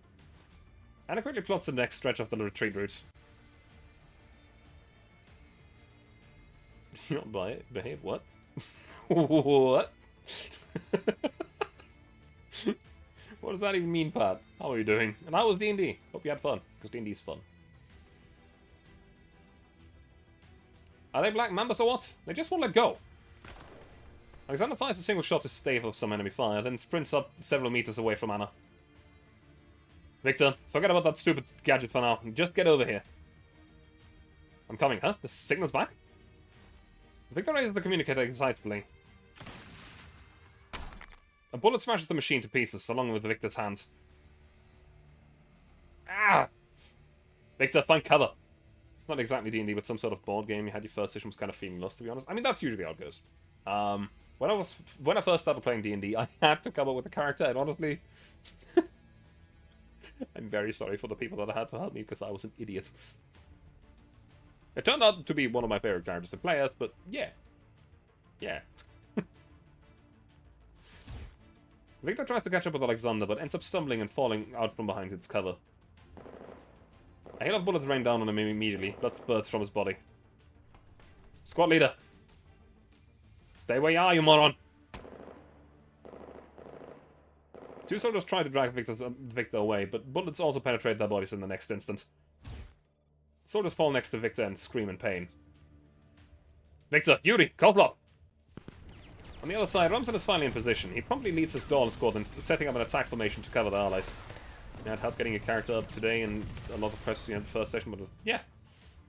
Anna quickly plots the next stretch of the retreat route. Do you not behave? What? What? What does that even mean, Pat? How are you doing? And how was D&D? Hope you had fun, because D&D's fun. Are they Black Mambas or what? They just won't let go. Alexander fires a single shot to stave off some enemy fire, then sprints up several meters away from Anna. Victor, forget about that stupid gadget for now. Just get over here. I'm coming, huh? The signal's back? Victor raises the communicator excitedly. A bullet smashes the machine to pieces, along with Victor's hands. Ah! Victor, find cover. It's not exactly D&D, but some sort of board game. You had your first session was kind of feeling lost, to be honest. I mean, that's usually how it goes. When I first started playing D&D, I had to come up with a character, and honestly... I'm very sorry for the people that had to help me, because I was an idiot. It turned out to be one of my favorite characters to play as, but yeah. Yeah. Victor tries to catch up with Alexander, but ends up stumbling and falling out from behind its cover. A hail of bullets rain down on him immediately. Blood spurts from his body. Squad leader! Stay where you are, you moron! 2 soldiers try to drag Victor away, but bullets also penetrate their bodies in the next instant. Soldiers fall next to Victor and scream in pain. Victor, Yuri, Kozlov! On the other side, Ramson is finally in position. He promptly leads his Dawn squad in setting up an attack formation to cover the allies. Yeah, it helped getting a character up today and a lot of press, the first session, but it was, yeah,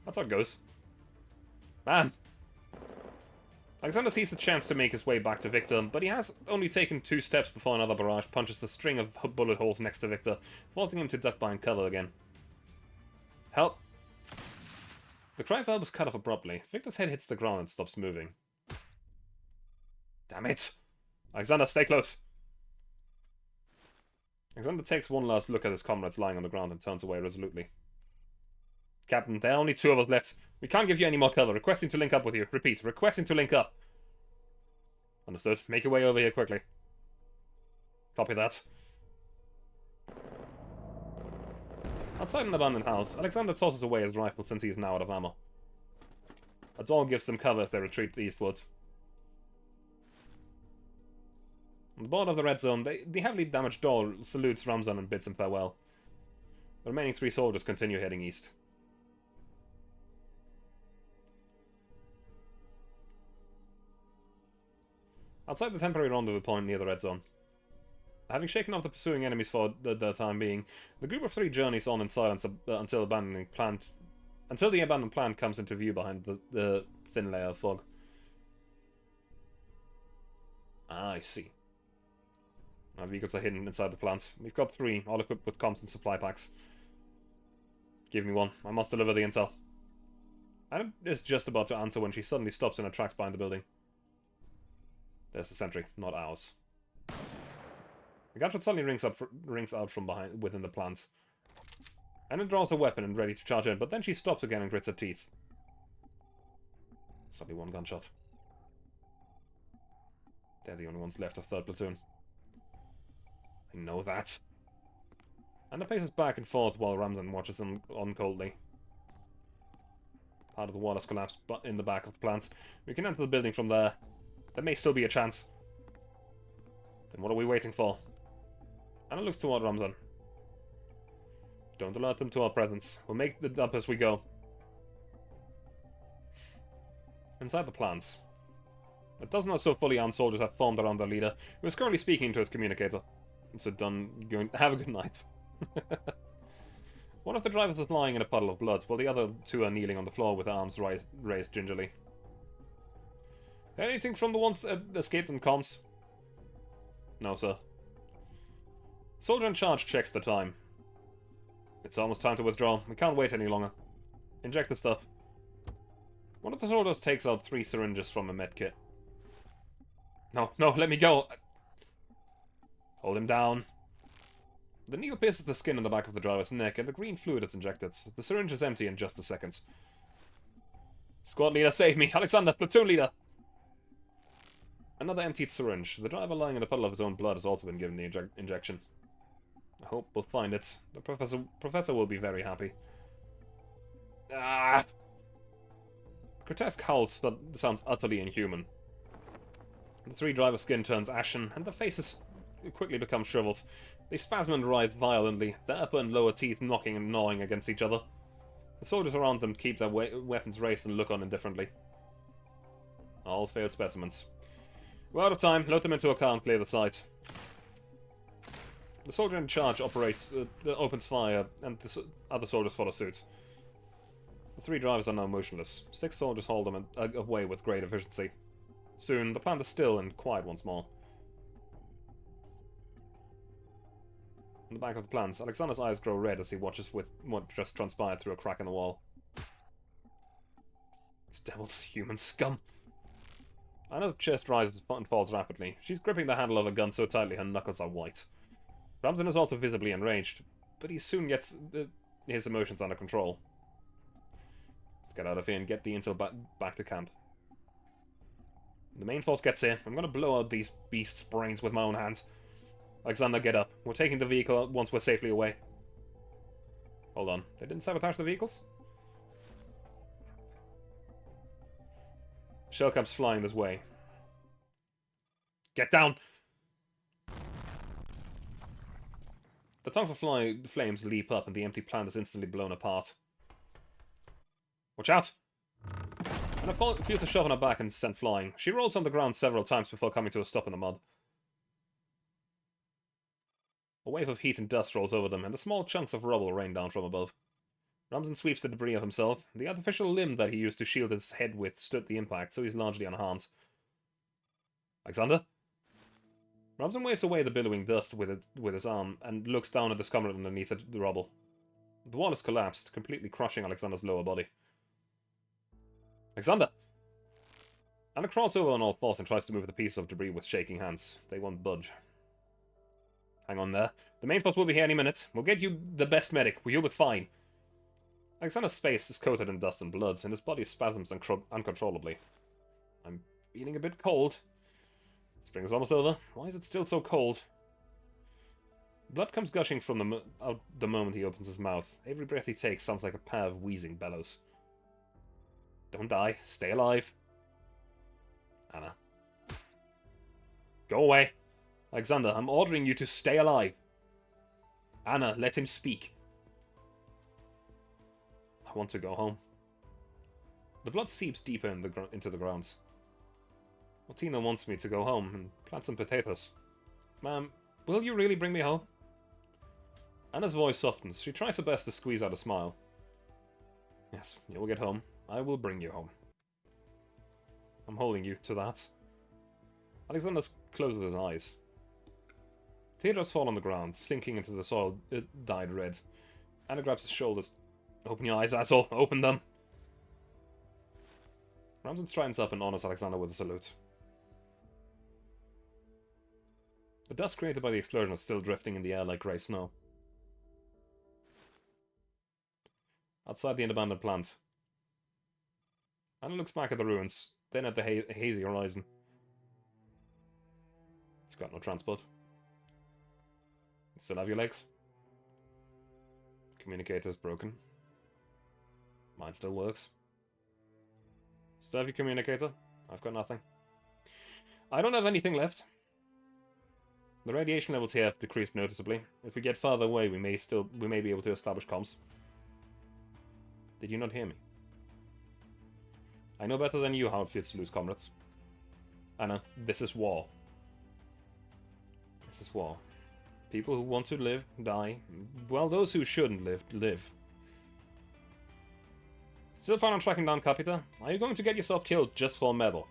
that's how it goes. Man! Alexander sees the chance to make his way back to Victor, but he has only taken 2 steps before another barrage punches the string of bullet holes next to Victor, forcing him to duck behind cover again. Help! The cry for help is cut off abruptly. Victor's head hits the ground and stops moving. Damn it! Alexander, stay close! Alexander takes one last look at his comrades lying on the ground and turns away resolutely. Captain, there are only 2 of us left. We can't give you any more cover. Requesting to link up with you. Repeat, requesting to link up. Understood. Make your way over here quickly. Copy that. Outside an abandoned house, Alexander tosses away his rifle since he is now out of ammo. A door gives them cover as they retreat eastwards. On the border of the red zone, the heavily damaged door salutes Ramzan and bids him farewell. The remaining 3 soldiers continue heading east. Outside the temporary rendezvous point near the red zone. Having shaken off the pursuing enemies for the time being, the group of 3 journeys on in silence until the abandoned plant comes into view behind the thin layer of fog. Ah, I see. Our vehicles are hidden inside the plant. We've got 3, all equipped with comms and supply packs. Give me one. I must deliver the intel. Anna is just about to answer when she suddenly stops in her tracks behind the building. There's the sentry, not ours. The gunshot suddenly rings out from within the plant. Anna draws her weapon and ready to charge in, but then she stops again and grits her teeth. It's only one gunshot. They're the only ones left of 3rd Platoon. I know that. Anna paces back and forth while Ramzan watches them on coldly. Part of the wall has collapsed in the back of the plant. We can enter the building from there. There may still be a chance. Then what are we waiting for? Anna looks toward Ramzan. Don't alert them to our presence. We'll make it up as we go. Inside the plants, a dozen or so fully armed soldiers have formed around their leader, who is currently speaking to his communicator. So done. Have a good night. One of the drivers is lying in a puddle of blood, while the other 2 are kneeling on the floor with arms raised gingerly. Anything from the ones that escaped in comms? No, sir. Soldier in charge checks the time. It's almost time to withdraw. We can't wait any longer. Inject the stuff. One of the soldiers takes out 3 syringes from a medkit. No, let me go! Hold him down. The needle pierces the skin on the back of the driver's neck, and the green fluid is injected. The syringe is empty in just a second. Squad leader, save me! Alexander, platoon leader! Another emptied syringe. The driver lying in a puddle of his own blood has also been given the injection. I hope we'll find it. The professor will be very happy. Ah! Grotesque howl sounds utterly inhuman. The 3 drivers' skin turns ashen, and their faces quickly become shriveled. They spasm and writhe violently, their upper and lower teeth knocking and gnawing against each other. The soldiers around them keep their weapons raised and look on indifferently. All failed specimens. We're out of time. Load them into a car and clear the site. The soldier in charge opens fire, and the other soldiers follow suit. The 3 drivers are now motionless. 6 soldiers hold them away with great efficiency. Soon, the plant is still and quiet once more. In the back of the plant, Alexander's eyes grow red as he watches with what just transpired through a crack in the wall. This devil's human scum. Anna's chest rises and falls rapidly. She's gripping the handle of a gun so tightly her knuckles are white. Ramsden is also visibly enraged, but he soon gets his emotions under control. Let's get out of here and get the intel back to camp. The main force gets here. I'm gonna blow out these beasts' brains with my own hands. Alexander, get up. We're taking the vehicle once we're safely away. Hold on. They didn't sabotage the vehicles? Shell caps flying this way. Get down! The tongues of flames leap up and the empty plant is instantly blown apart. Watch out! And I feel the shove on her back and sent flying. She rolls on the ground several times before coming to a stop in the mud. A wave of heat and dust rolls over them, and the small chunks of rubble rain down from above. Ramsden sweeps the debris of himself. The artificial limb that he used to shield his head with stood the impact, so he's largely unharmed. Alexander? Ramsden waves away the billowing dust with his arm, and looks down at the scummer underneath the rubble. The wall has collapsed, completely crushing Alexander's lower body. Alexander! Anna crawls over on all fours and tries to move the pieces of debris with shaking hands. They won't budge. Hang on there. The main force will be here any minute. We'll get you the best medic. You'll be fine. Alexander's face is coated in dust and blood, and his body spasms uncontrollably. I'm feeling a bit cold. Spring is almost over. Why is it still so cold? Blood comes gushing from out the moment he opens his mouth. Every breath he takes sounds like a pair of wheezing bellows. Don't die. Stay alive. Anna. Go away. Alexander, I'm ordering you to stay alive. Anna, let him speak. I want to go home. The blood seeps deeper into the ground. Martina wants me to go home and plant some potatoes. Ma'am, will you really bring me home? Anna's voice softens. She tries her best to squeeze out a smile. Yes, you'll get home. I will bring you home. I'm holding you to that. Alexander closes his eyes. Teardrops fall on the ground, sinking into the soil dyed red. Anna grabs his shoulders. Open your eyes, asshole. Open them. Ramson strides up and honors Alexander with a salute. The dust created by the explosion is still drifting in the air like grey snow. Outside the abandoned plant, Anna looks back at the ruins, then at the hazy horizon. She's got no transport. You still have your legs? Communicator's broken. Mine still works. Still have your communicator? I've got nothing. I don't have anything left. The radiation levels here have decreased noticeably. If we get farther away, we may be able to establish comms. Did you not hear me? I know better than you how it feels to lose comrades. Anna, this is war. This is war. People who want to live, die. Well, those who shouldn't live, live. Still plan on tracking down Capita? Are you going to get yourself killed just for a medal?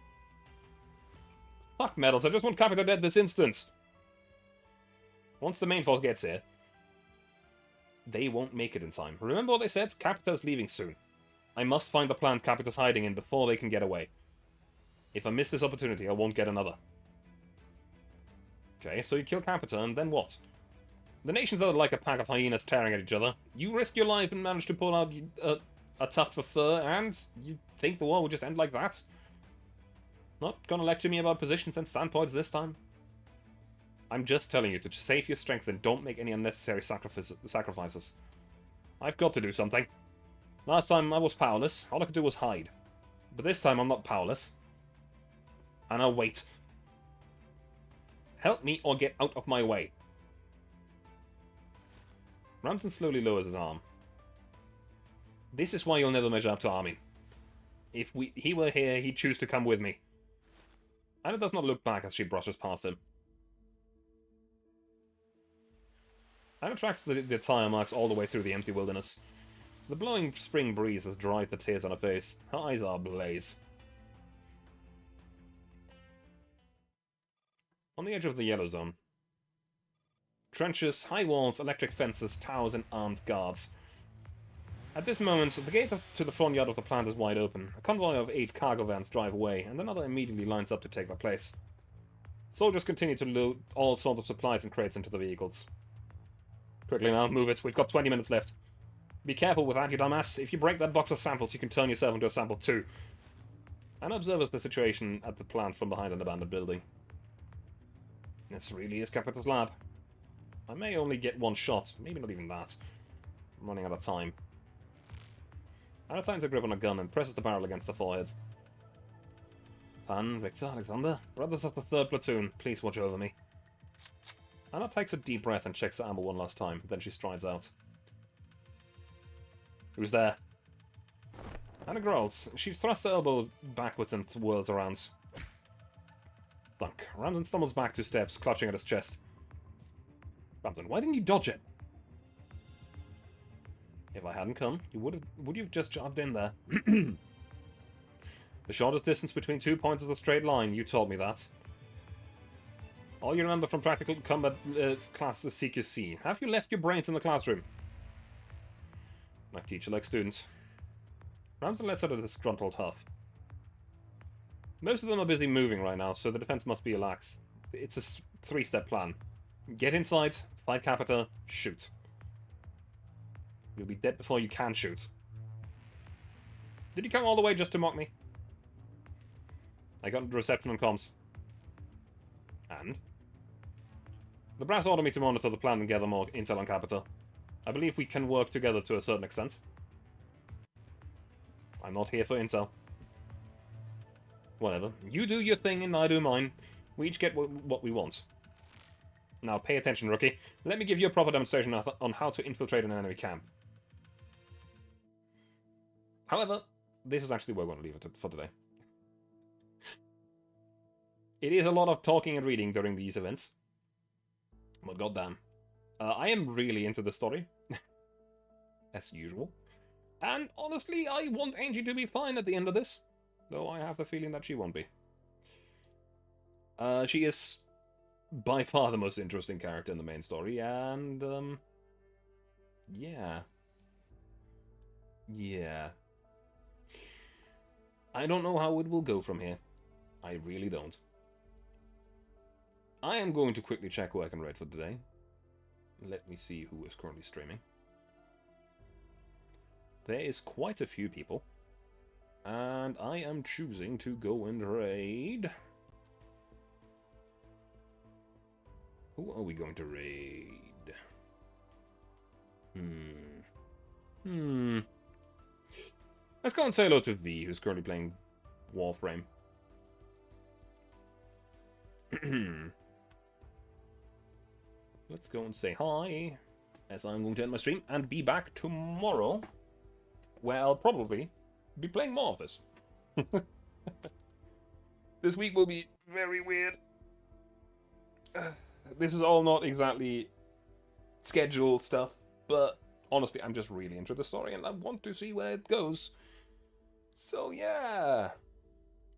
Fuck medals, I just want Capita dead this instant! Once the main force gets here, they won't make it in time. Remember what they said? Capita's leaving soon. I must find the plant Capita's hiding in before they can get away. If I miss this opportunity, I won't get another. Okay, so you kill Capita, and then what? The nations are like a pack of hyenas tearing at each other. You risk your life and manage to pull out a tuft of fur, and you think the war will just end like that? Not gonna lecture me about positions and standpoints this time. I'm just telling you to save your strength and don't make any unnecessary sacrifices. I've got to do something. Last time I was powerless. All I could do was hide. But this time I'm not powerless. And I'll wait. Help me or get out of my way. Ramson slowly lowers his arm. This is why you'll never measure up to Armin. If he were here, he'd choose to come with me. Anna does not look back as she brushes past him. Anna tracks the tire marks all the way through the empty wilderness. The blowing spring breeze has dried the tears on her face. Her eyes are ablaze. On the edge of the yellow zone. Trenches, high walls, electric fences, towers, and armed guards. At this moment, the gate to the front yard of the plant is wide open. A convoy of 8 cargo vans drive away, and another immediately lines up to take their place. Soldiers continue to load all sorts of supplies and crates into the vehicles. Quickly now, move it. We've got 20 minutes left. Be careful with that, you dumbass. If you break that box of samples, you can turn yourself into a sample too. Anna observes the situation at the plant from behind an abandoned building. This really is Capita's lab. I may only get one shot, maybe not even that. I'm running out of time. Anna tightens her grip on a gun and presses the barrel against the forehead. Pan, Victor, Alexander, brothers of the 3rd platoon, please watch over me. Anna takes a deep breath and checks the ammo one last time, then she strides out. Who's there? Anna growls. She thrusts her elbow backwards and whirls around. Thunk. Ramson stumbles back 2 steps, clutching at his chest. Ramson, why didn't you dodge it? If I hadn't come, would you have just jogged in there? The shortest distance between 2 points is a straight line. You taught me that. All you remember from practical combat class is CQC. Have you left your brains in the classroom? Like teacher, like student. Ramson lets out a disgruntled huff. Most of them are busy moving right now, so the defense must be lax. It's a 3-step plan. Get inside, fight Capita, shoot. You'll be dead before you can shoot. Did you come all the way just to mock me? I got the reception on comms. And? The brass ordered me to monitor the plan and gather more intel on Capita. I believe we can work together to a certain extent. I'm not here for intel. Whatever. You do your thing and I do mine. We each get what we want. Now pay attention, rookie. Let me give you a proper demonstration on how to infiltrate an enemy camp. However, this is actually where we're going to leave it for today. It is a lot of talking and reading during these events. But goddamn. I am really into the story. As usual. And honestly, I want Angie to be fine at the end of this. Though I have the feeling that she won't be. She is by far the most interesting character in the main story, and, yeah. Yeah. I don't know how it will go from here. I really don't. I am going to quickly check who I can rate for today. Let me see who is currently streaming. There is quite a few people. And I am choosing to go and raid... Who are we going to raid? Let's go and say hello to V, who's currently playing Warframe. Let's go and say hi, as I'm going to end my stream, and be back tomorrow, where I'll probably be playing more of this. This week will be very weird. This is all not exactly scheduled stuff, but honestly, I'm just really into the story, and I want to see where it goes. So, yeah.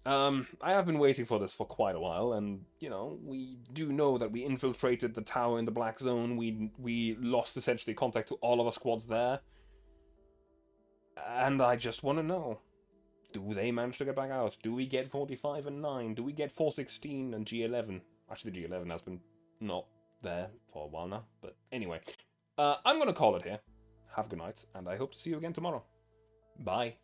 I have been waiting for this for quite a while, and, you know, we do know that we infiltrated the tower in the Black Zone. We lost, essentially, contact to all of our squads there. And I just want to know, do they manage to get back out? Do we get 45 and 9? Do we get 416 and G11? Actually, the G11 has been not there for a while now. But anyway, I'm going to call it here. Have a good night, and I hope to see you again tomorrow. Bye.